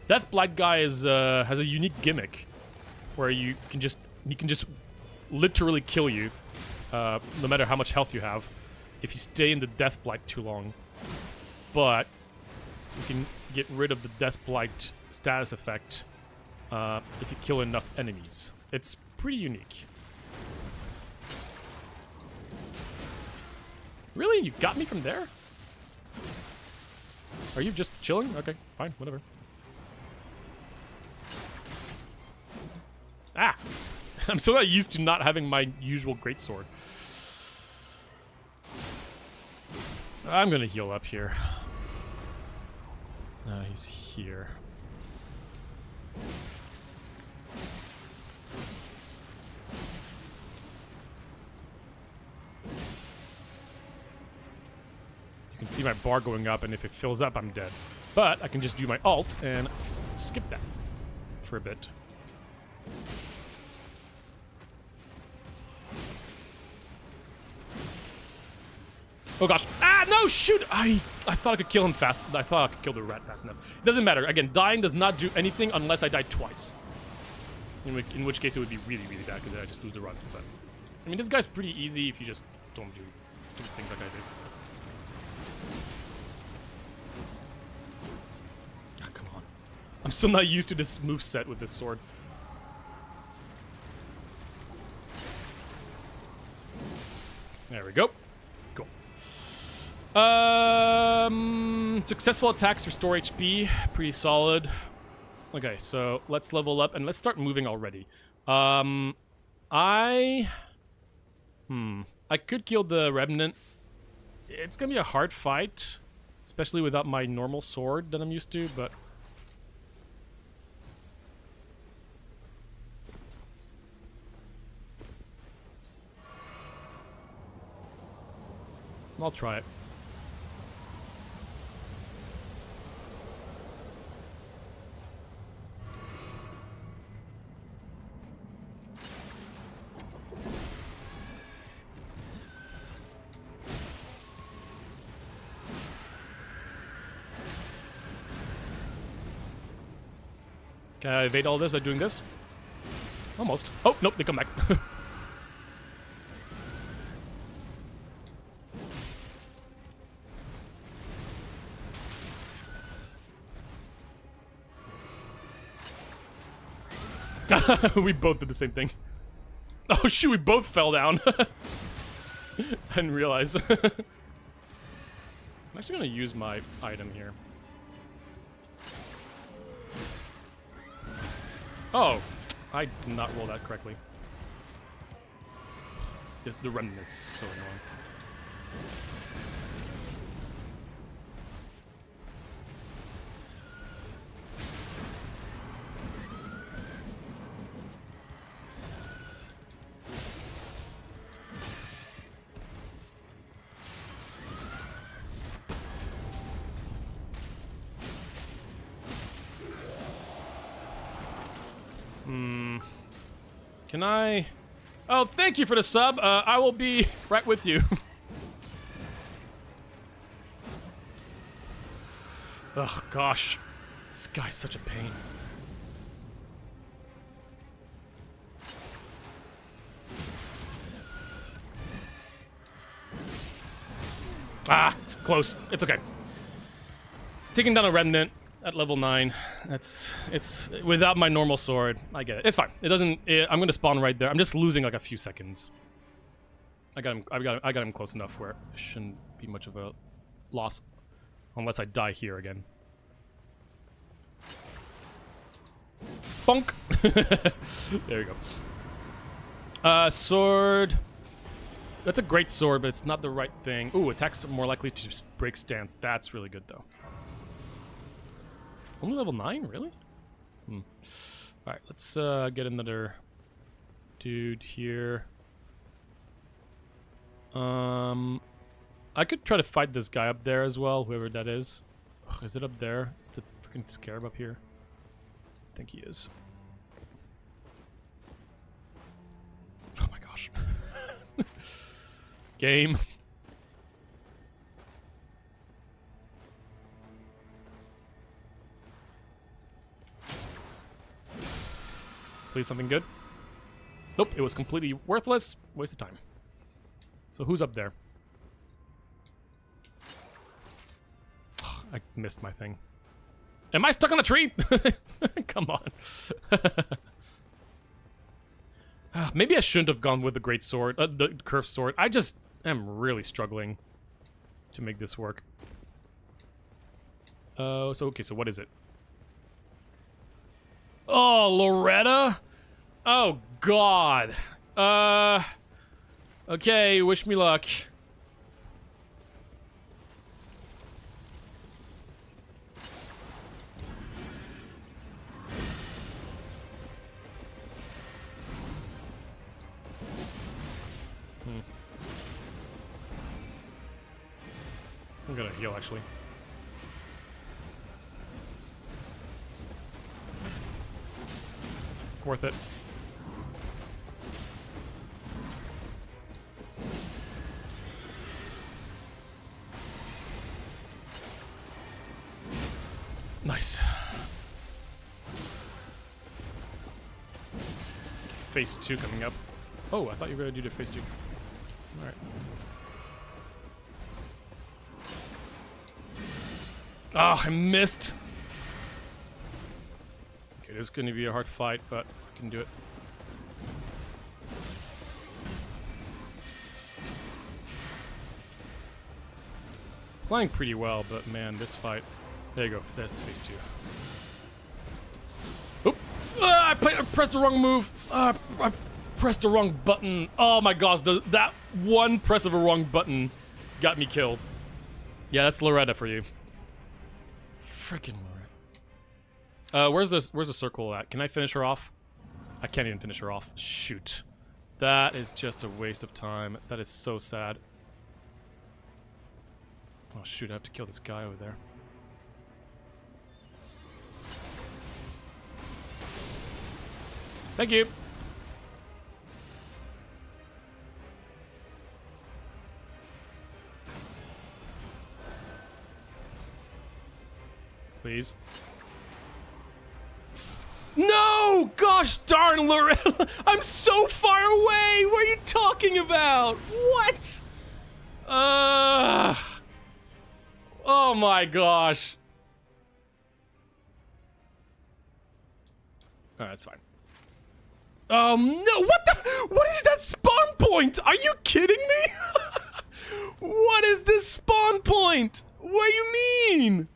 Death Blight guy is has a unique gimmick where he can just literally kill you, no matter how much health you have, if you stay in the Death Blight too long. But you can get rid of the Death Blight status effect if you kill enough enemies. It's pretty unique. Really? You got me from there? Are you just chilling? Okay, fine, whatever. Ah! I'm so not used to not having my usual greatsword. I'm gonna heal up here. He's here. You can see my bar going up, and if it fills up, I'm dead. But I can just do my alt and skip that for a bit. Oh gosh. Ah, no, shoot! I thought I could kill him fast. I thought I could kill the rat fast enough. It doesn't matter. Again, dying does not do anything unless I die twice. In which case it would be really, really bad because then I just lose the run. But I mean, this guy's pretty easy if you just don't do stupid things like I did. Oh, come on. I'm still not used to this moveset with this sword. There we go. Cool. Successful attacks restore HP. Pretty solid. Okay, so let's level up and let's start moving already. I could kill the Remnant. It's gonna be a hard fight, especially without my normal sword that I'm used to, but I'll try it. Can I evade all this by doing this? Almost. Oh, nope, they come back. We both did the same thing. Oh shoot, we both fell down. I didn't realize. I'm actually gonna use my item here. Oh, I did not roll that correctly. The remnant is so annoying. Can I... Oh, thank you for the sub. I will be right with you. Oh, gosh. This guy's such a pain. Ah, it's close. It's okay. Taking down a remnant at level 9. It's without my normal sword. I get it. It's fine. It doesn't. I'm gonna spawn right there. I'm just losing like a few seconds. I got him close enough where it shouldn't be much of a loss, unless I die here again. Bonk. There you go. Sword. That's a great sword, but it's not the right thing. Ooh, attacks are more likely to just break stance. That's really good though. Only level 9? Really? Alright, let's get another dude here. I could try to fight this guy up there as well, whoever that is. Ugh, is it up there? Is the freaking scarab up here? I think he is. Game. Please, something good. Nope, it was completely worthless. Waste of time. So who's up there? I missed my thing. Am I stuck on a tree? Come on. Maybe I shouldn't have gone with the great sword, the curved sword. I just am really struggling to make this work. Okay, so what is it? Oh, Loretta? Oh, God. Okay, wish me luck. I'm gonna heal, actually. Worth it. Nice. Phase 2 coming up. Oh, I thought you were gonna do the phase 2. Alright. Oh, I missed. Okay, this is gonna be a hard fight, but I can do it. Playing pretty well, but man, this fight. There you go. That's phase 2. Oop! I pressed the wrong move. I pressed the wrong button. Oh my gosh, that one press of a wrong button got me killed. Yeah, that's Loretta for you. Freaking Loretta. Where's the circle at? Can I finish her off? I can't even finish her off. Shoot. That is just a waste of time. That is so sad. Oh shoot, I have to kill this guy over there. Thank you. Please. No! Gosh darn, Loretta! I'm so far away! What are you talking about? What? Oh my gosh. Alright, that's fine. No! What is that spawn point? Are you kidding me? What is this spawn point? What do you mean?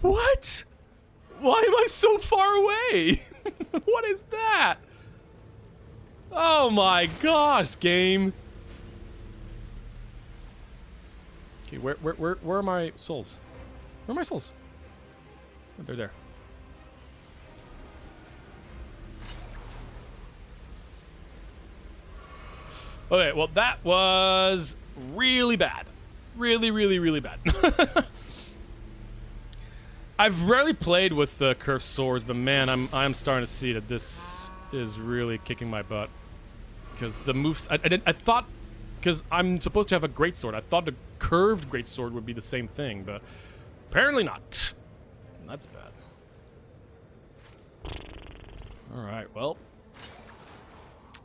What? Why am I so far away? What is that? Oh my gosh, game. Okay, where are my souls? Where are my souls? Oh, they're there. Okay, well that was really bad. Really, really, really bad. I've rarely played with curved swords, but man, I'm starting to see that this is really kicking my butt. Because the moves, I thought, because I'm supposed to have a greatsword, I thought the curved greatsword would be the same thing, but apparently not. That's bad. All right, well,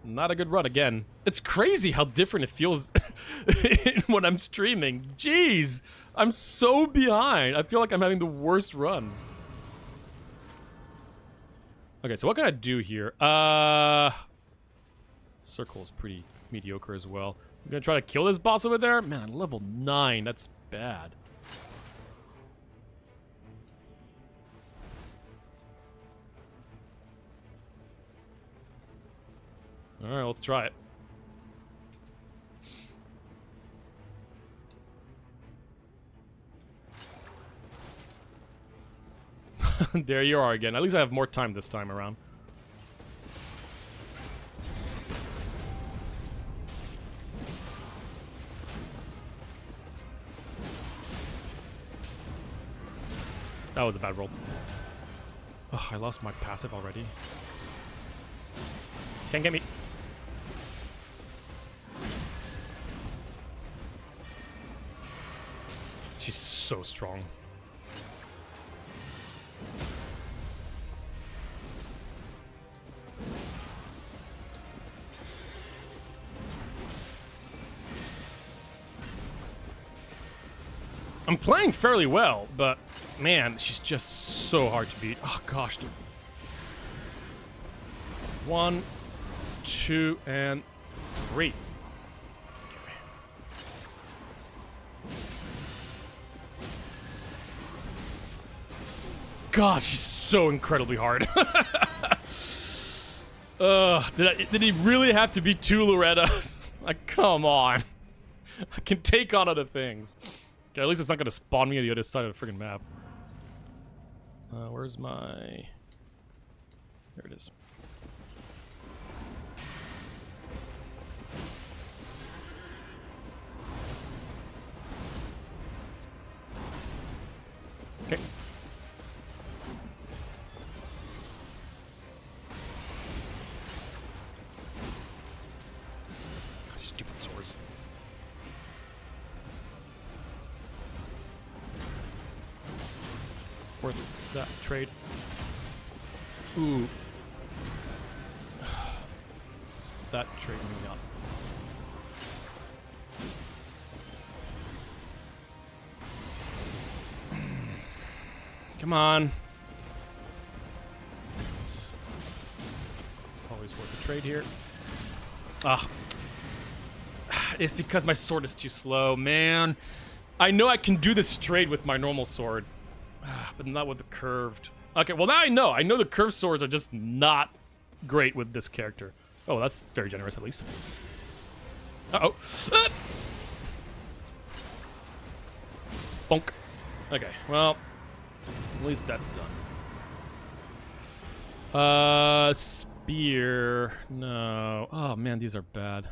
not a good run again. It's crazy how different it feels when I'm streaming. Jeez, I'm so behind. I feel like I'm having the worst runs. Okay, so what can I do here? Circle is pretty mediocre as well. I'm gonna try to kill this boss over there. Man, I'm level 9. That's bad. All right, let's try it. There you are again. At least I have more time this time around. That was a bad roll. Oh, I lost my passive already. Can't get me. She's so strong. I'm playing fairly well, but man, she's just so hard to beat. Oh gosh, dude. 1, 2, and 3. Okay. Gosh, she's so incredibly hard. Did he really have to be 2 Lorettas? Like, come on. I can take on other things. Okay, at least it's not gonna spawn me on the other side of the friggin' map. Where's my... There it is. Okay. God, stupid swords. Worth that trade. Ooh. That trade me up. Come on. It's always worth a trade here. Ah. It's because my sword is too slow, man. I know I can do this trade with my normal sword, but not with the curved. Okay, well now I know. I know the curved swords are just not great with this character. Oh, that's very generous at least. Uh-oh. Ah! Bonk. Okay, well... At least that's done. Spear. No. Oh man, these are bad.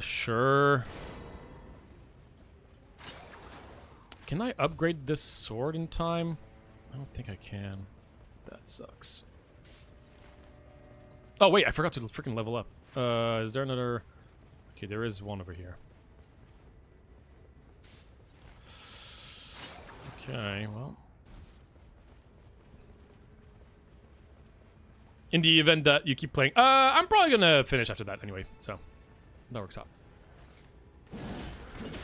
Sure. Can I upgrade this sword in time? I don't think I can. That sucks. Oh wait, I forgot to freaking level up. Is there another? Okay, there is one over here. Okay, well. In the event that you keep playing, I'm probably gonna finish after that anyway, so that works out.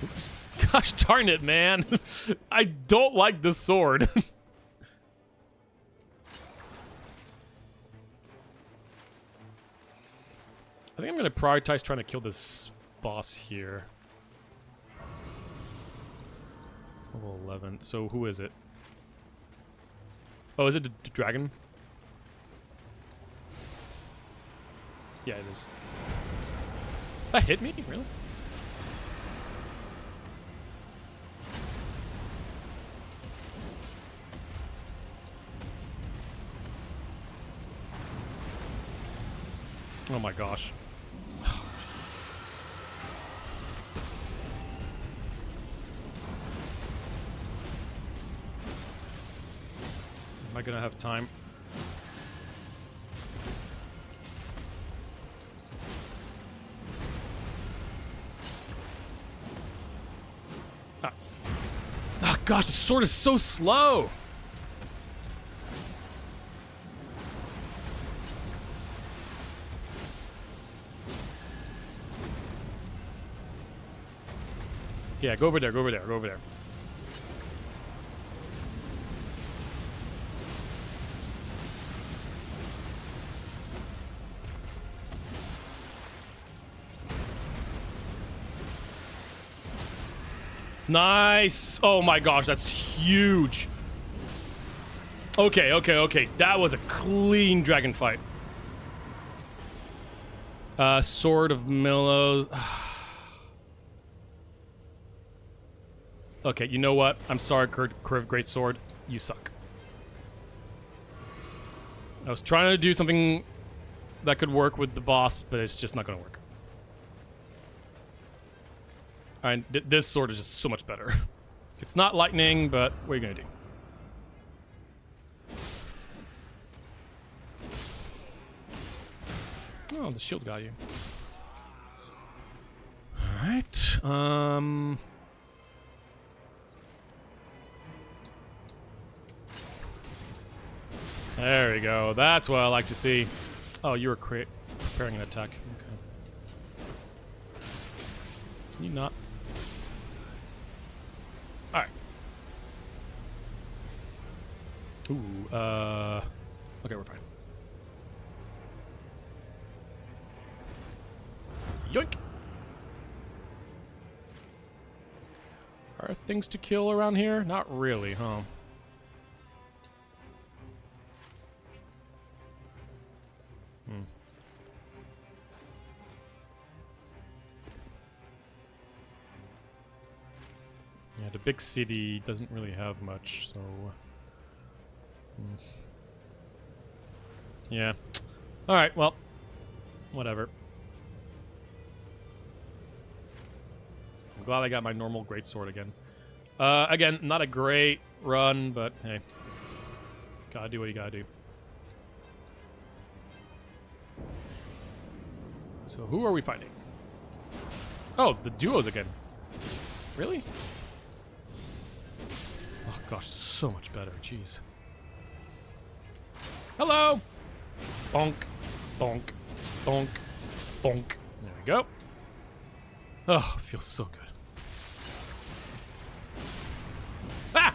Oops. Gosh darn it, man. I don't like this sword. I think I'm gonna prioritize trying to kill this boss here. Level 11. So who is it? Oh, is it the dragon? Yeah, it is. That hit me? Really? Oh my gosh. Am I gonna have time? Ah. Oh gosh, the sword is so slow! Yeah, go over there, go over there, go over there. Nice! Oh my gosh, that's huge. Okay, okay, okay. That was a clean dragon fight. Sword of Millows. Okay, you know what? I'm sorry, Curved Great Sword. You suck. I was trying to do something that could work with the boss, but it's just not gonna work. Alright, this sword is just so much better. It's not lightning, but what are you gonna do? Oh, the shield got you. There we go. That's what I like to see. Oh, you were preparing an attack. Okay. Can you not? Alright. Ooh, okay, we're fine. Yoink! Are things to kill around here? Not really, huh? Yeah, the big city doesn't really have much, so... Yeah. Alright, well, whatever. I'm glad I got my normal greatsword again. Again, not a great run, but hey. Gotta do what you gotta do. So who are we fighting? Oh, the duos again. Really? Oh gosh, so much better. Jeez. Hello! Bonk, bonk, bonk, bonk. There we go. Oh, feels so good. Ah!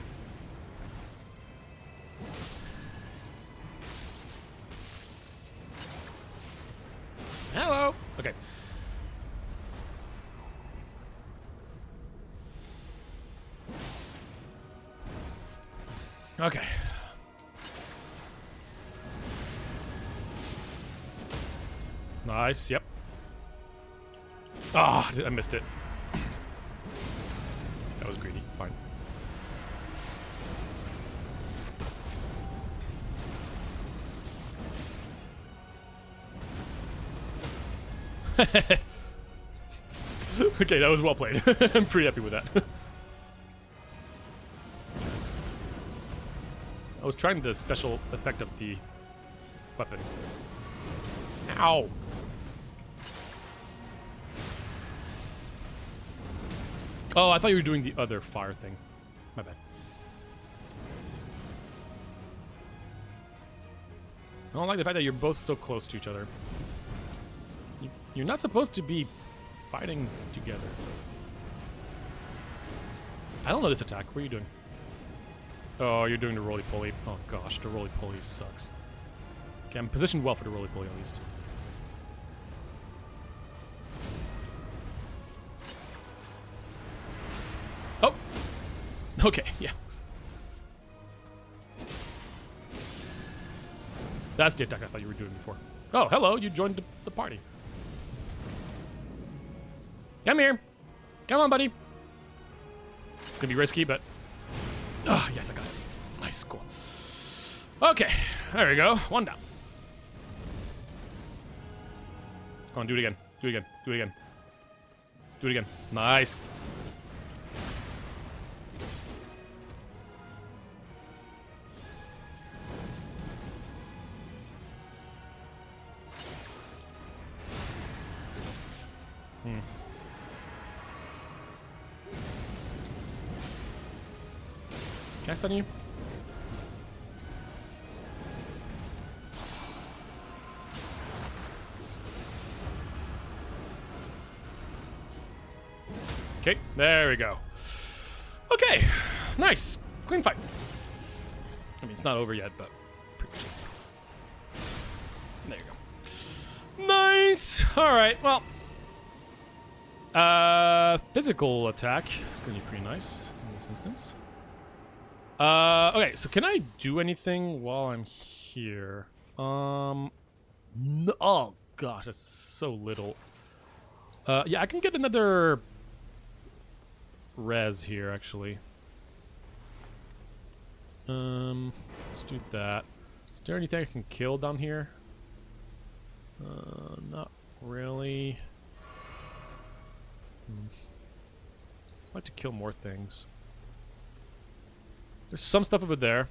Hello! Okay. Okay. Nice, yep. Ah, oh, I missed it. That was greedy. Fine. Okay, that was well played. I'm pretty happy with that. I was trying the special effect of the weapon. Ow! Oh, I thought you were doing the other fire thing. My bad. I don't like the fact that you're both so close to each other. You're not supposed to be fighting together. I don't know this attack. What are you doing? Oh, you're doing the roly-poly. Oh gosh, the roly-poly sucks. Okay, I'm positioned well for the roly-poly at least. Oh! Okay, yeah. That's the attack I thought you were doing before. Oh, hello, you joined the party. Come here. Come on, buddy. It's gonna be risky, but... Oh, yes, I got it. Nice, cool. Okay, there we go. One down. Come on, do it again. Do it again. Do it again. Do it again. Nice. Can I stun you? Okay, there we go. Okay, nice. Clean fight. I mean, it's not over yet, but pretty much is. There you go. Nice. All right, well. Physical attack is going to be pretty nice in this instance. Okay, so can I do anything while I'm here? No, oh gosh, that's so little. Yeah, I can get another res here, actually. Let's do that. Is there anything I can kill down here? Not really. I'd like to kill more things. There's some stuff over there.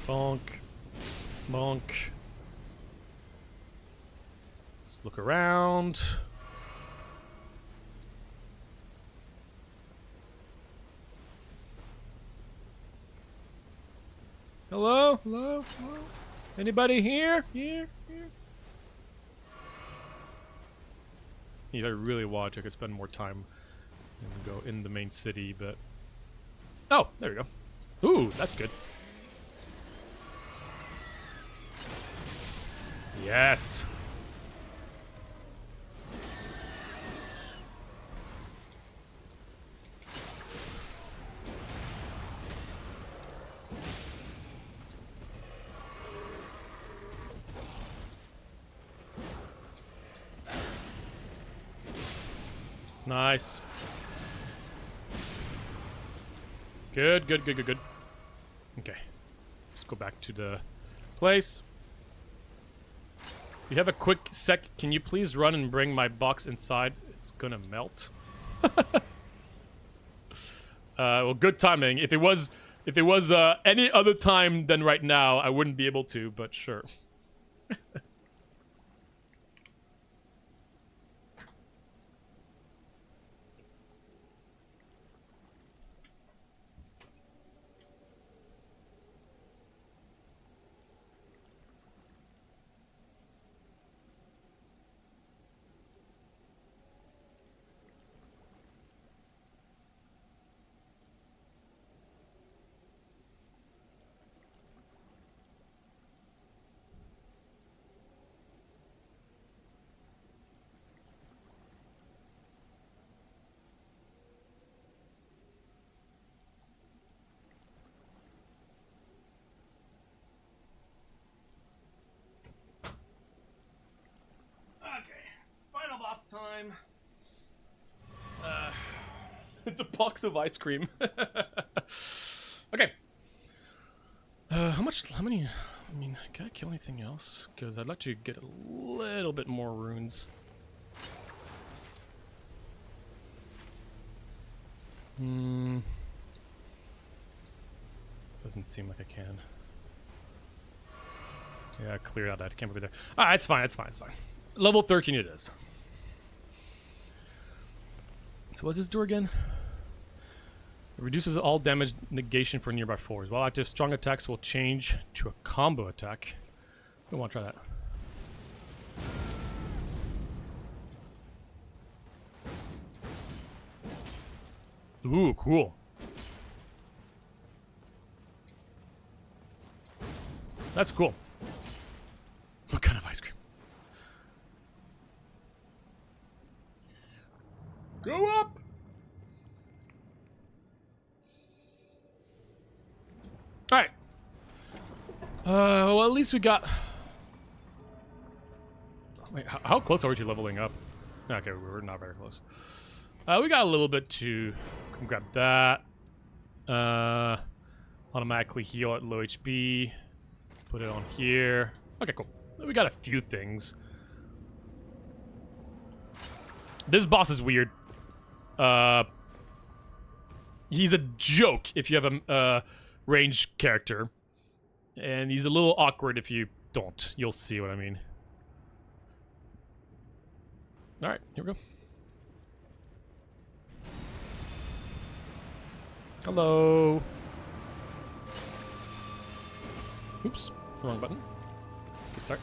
Bonk. Bonk. Let's look around. Hello? Hello? Hello? Anybody here? Here? If I really want to, I could spend more time and go in the main city, but... Oh, there we go. Ooh, that's good. Yes! Nice. Good, good, good, good, good. Okay. Let's go back to the place. You have a quick sec. Can you please run and bring my box inside? It's gonna melt. Well, good timing. If it was any other time than right now, I wouldn't be able to, but sure. Time. It's a box of ice cream. Okay. How many? I mean, can I kill anything else? Because I'd like to get a little bit more runes. Doesn't seem like I can. Yeah, clear out that. Can't be there. Alright, it's fine, it's fine, it's fine. Level 13 it is. So what's this do again? It reduces all damage negation for nearby foes. While active, strong attacks will change to a combo attack. I want to try that. Ooh, cool. That's cool. What kind of ice cream? Go up! Alright. Well, at least we got... Wait, how close are we to leveling up? Okay, we're not very close. We got a little bit to... Grab that. Automatically heal at low HP. Put it on here. Okay, cool. We got a few things. This boss is weird. He's a joke if you have a ranged character. And he's a little awkward if you don't. You'll see what I mean. Alright, here we go. Hello. Oops, wrong button. Restart.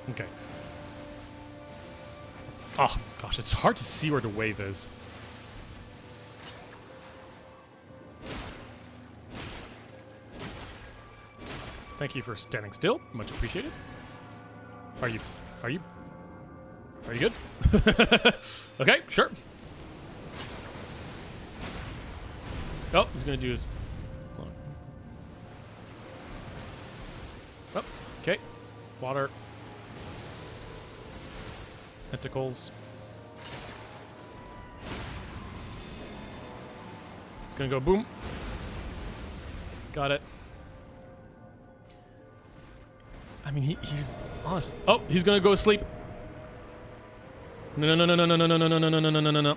Okay. Oh gosh, it's hard to see where the wave is. Thank you for standing still. Much appreciated. Are you good? Okay, sure. Oh, he's gonna do his... Hold on. Oh, okay. Water. Tentacles. It's gonna go boom. Got it. I mean, he's honest. Oh, he's gonna go to sleep. No, no, no, no, no, no, no, no, no, no, no, no, no, no, no.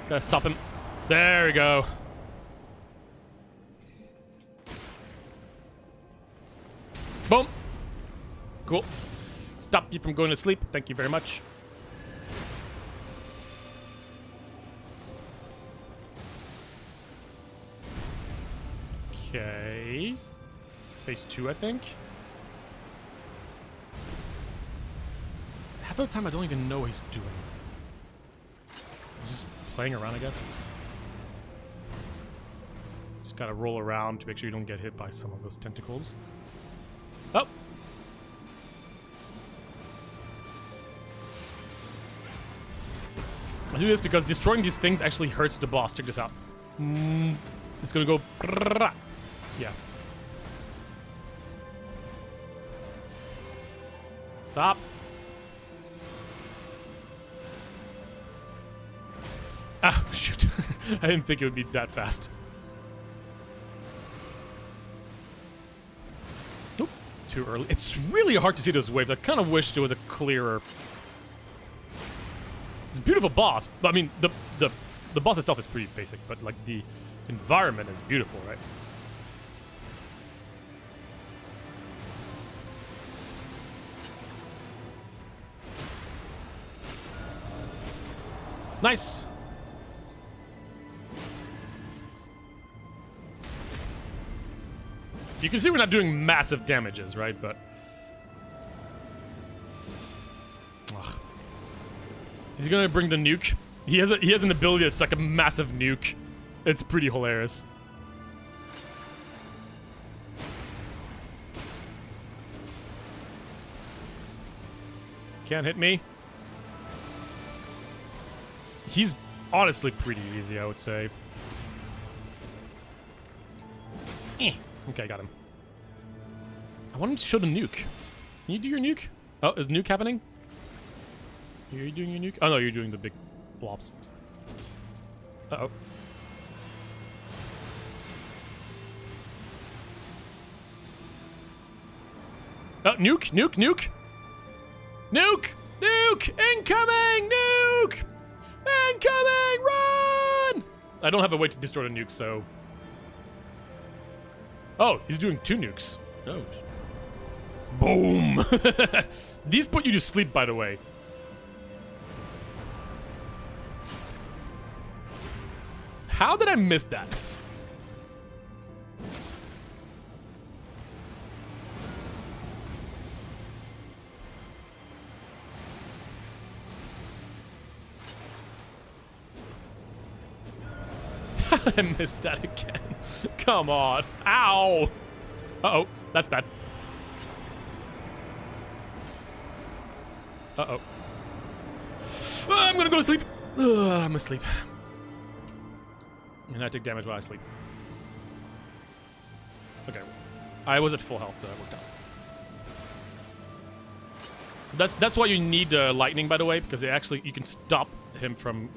Gotta stop him. There we go. Boom. Cool. Stop you from going to sleep. Thank you very much. Okay. Phase 2, I think. Half of the time, I don't even know what he's doing. He's just playing around, I guess. Just gotta roll around to make sure you don't get hit by some of those tentacles. Oh! I do this because destroying these things actually hurts the boss. Check this out. It's gonna go... Yeah. Stop. Ah, shoot. I didn't think it would be that fast. Oop, too early. It's really hard to see those waves. I kind of wish there was a clearer... It's a beautiful boss. I mean, the boss itself is pretty basic, but like the environment is beautiful, right? Nice. You can see we're not doing massive damages, right? But ugh. He's gonna bring the nuke. He has an ability that's like a massive nuke. It's pretty hilarious. Can't hit me. He's honestly pretty easy, I would say. Okay, got him. I want him to show the nuke. Can you do your nuke? Oh, is nuke happening? Are you doing your nuke? Oh no, you're doing the big blobs. Uh-oh. Oh, nuke, nuke, nuke! Nuke! Nuke! Incoming! Nuke! Incoming! Run! I don't have a way to destroy the nuke, so... Oh, he's doing 2 nukes. Oh. Boom! These put you to sleep, by the way. How did I miss that? I missed that again. Come on. Ow. Uh-oh. That's bad. Uh-oh. I'm gonna go to sleep. I'm asleep. And I take damage while I sleep. Okay. I was at full health, so that worked out. So that's why you need lightning, by the way, because you can stop him from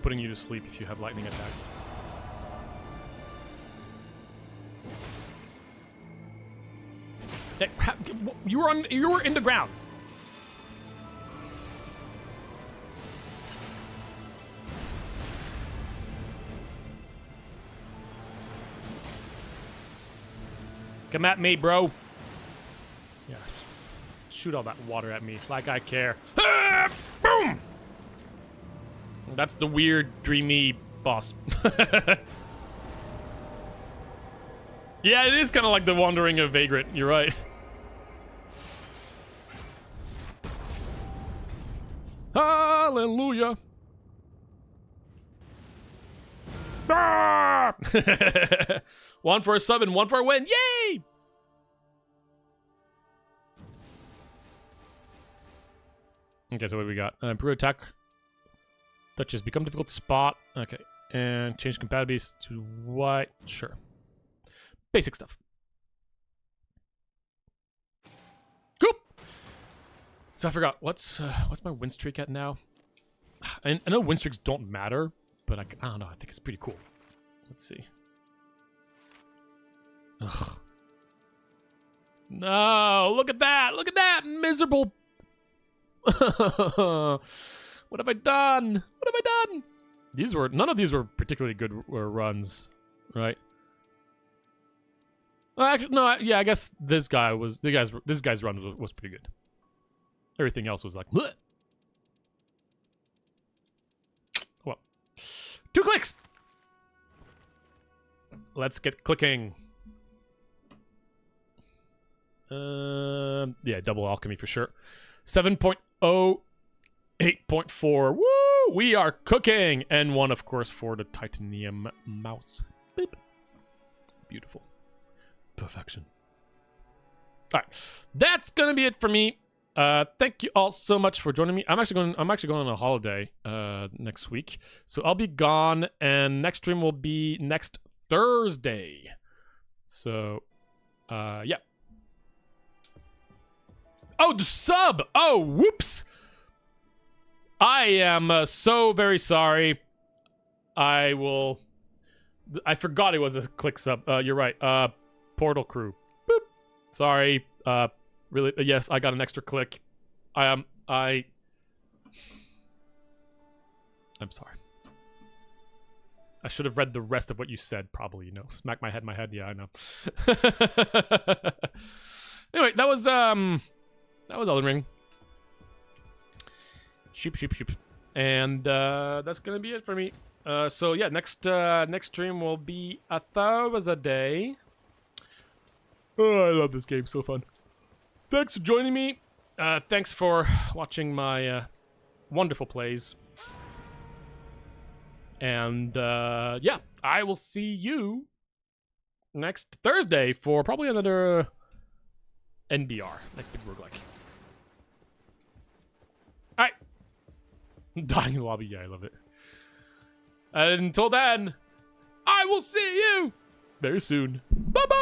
putting you to sleep if you have lightning attacks. Hey, you were in the ground. Come at me, bro. Yeah. Shoot all that water at me like I care. Ah! Boom! That's the weird, dreamy boss. Yeah, it is kind of like the Wandering of Vagrant. You're right. Hallelujah. Ah! One for a sub and one for a win. Yay! Okay, so what do we got? Improve attack. Touches become difficult to spot. Okay. And change compatibilities to white. Sure. Basic stuff. Cool. So I forgot. What's my win streak at now? I know win streaks don't matter, but I don't know. I think it's pretty cool. Let's see. Ugh. No, look at that. Look at that. Miserable. What have I done? What have I done? None of these were particularly good runs, right? Well, actually, no. Yeah, I guess this guy's run was pretty good. Everything else was like, bleh. Well, 2 clicks. Let's get clicking. Yeah, double alchemy for sure. 7.0, 8.4. Woo! We are cooking. And 1, of course, for the titanium mouse. Beep. Beautiful. Perfection. All right, that's gonna be it for me. Thank you all so much for joining me. I'm actually going on a holiday next week, so I'll be gone, and next stream will be next Thursday. So, yeah. Oh, the sub! Oh, whoops! I am so very sorry. I forgot it was a click sub. You're right. Portal Crew. Boop. Sorry. Really, yes, I got an extra click. I'm sorry. I should have read the rest of what you said, probably, you know. Smack my head, yeah, I know. Anyway, that was Elden Ring. Shoop. And that's gonna be it for me. So yeah, next stream will be a Thursday. Oh, I love this game, so fun. Thanks for joining me. Thanks for watching my wonderful plays. And yeah, I will see you next Thursday for probably another NBR, next big roguelike. Alright. Dying in the lobby, yeah, I love it. And until then, I will see you very soon. Bye-bye!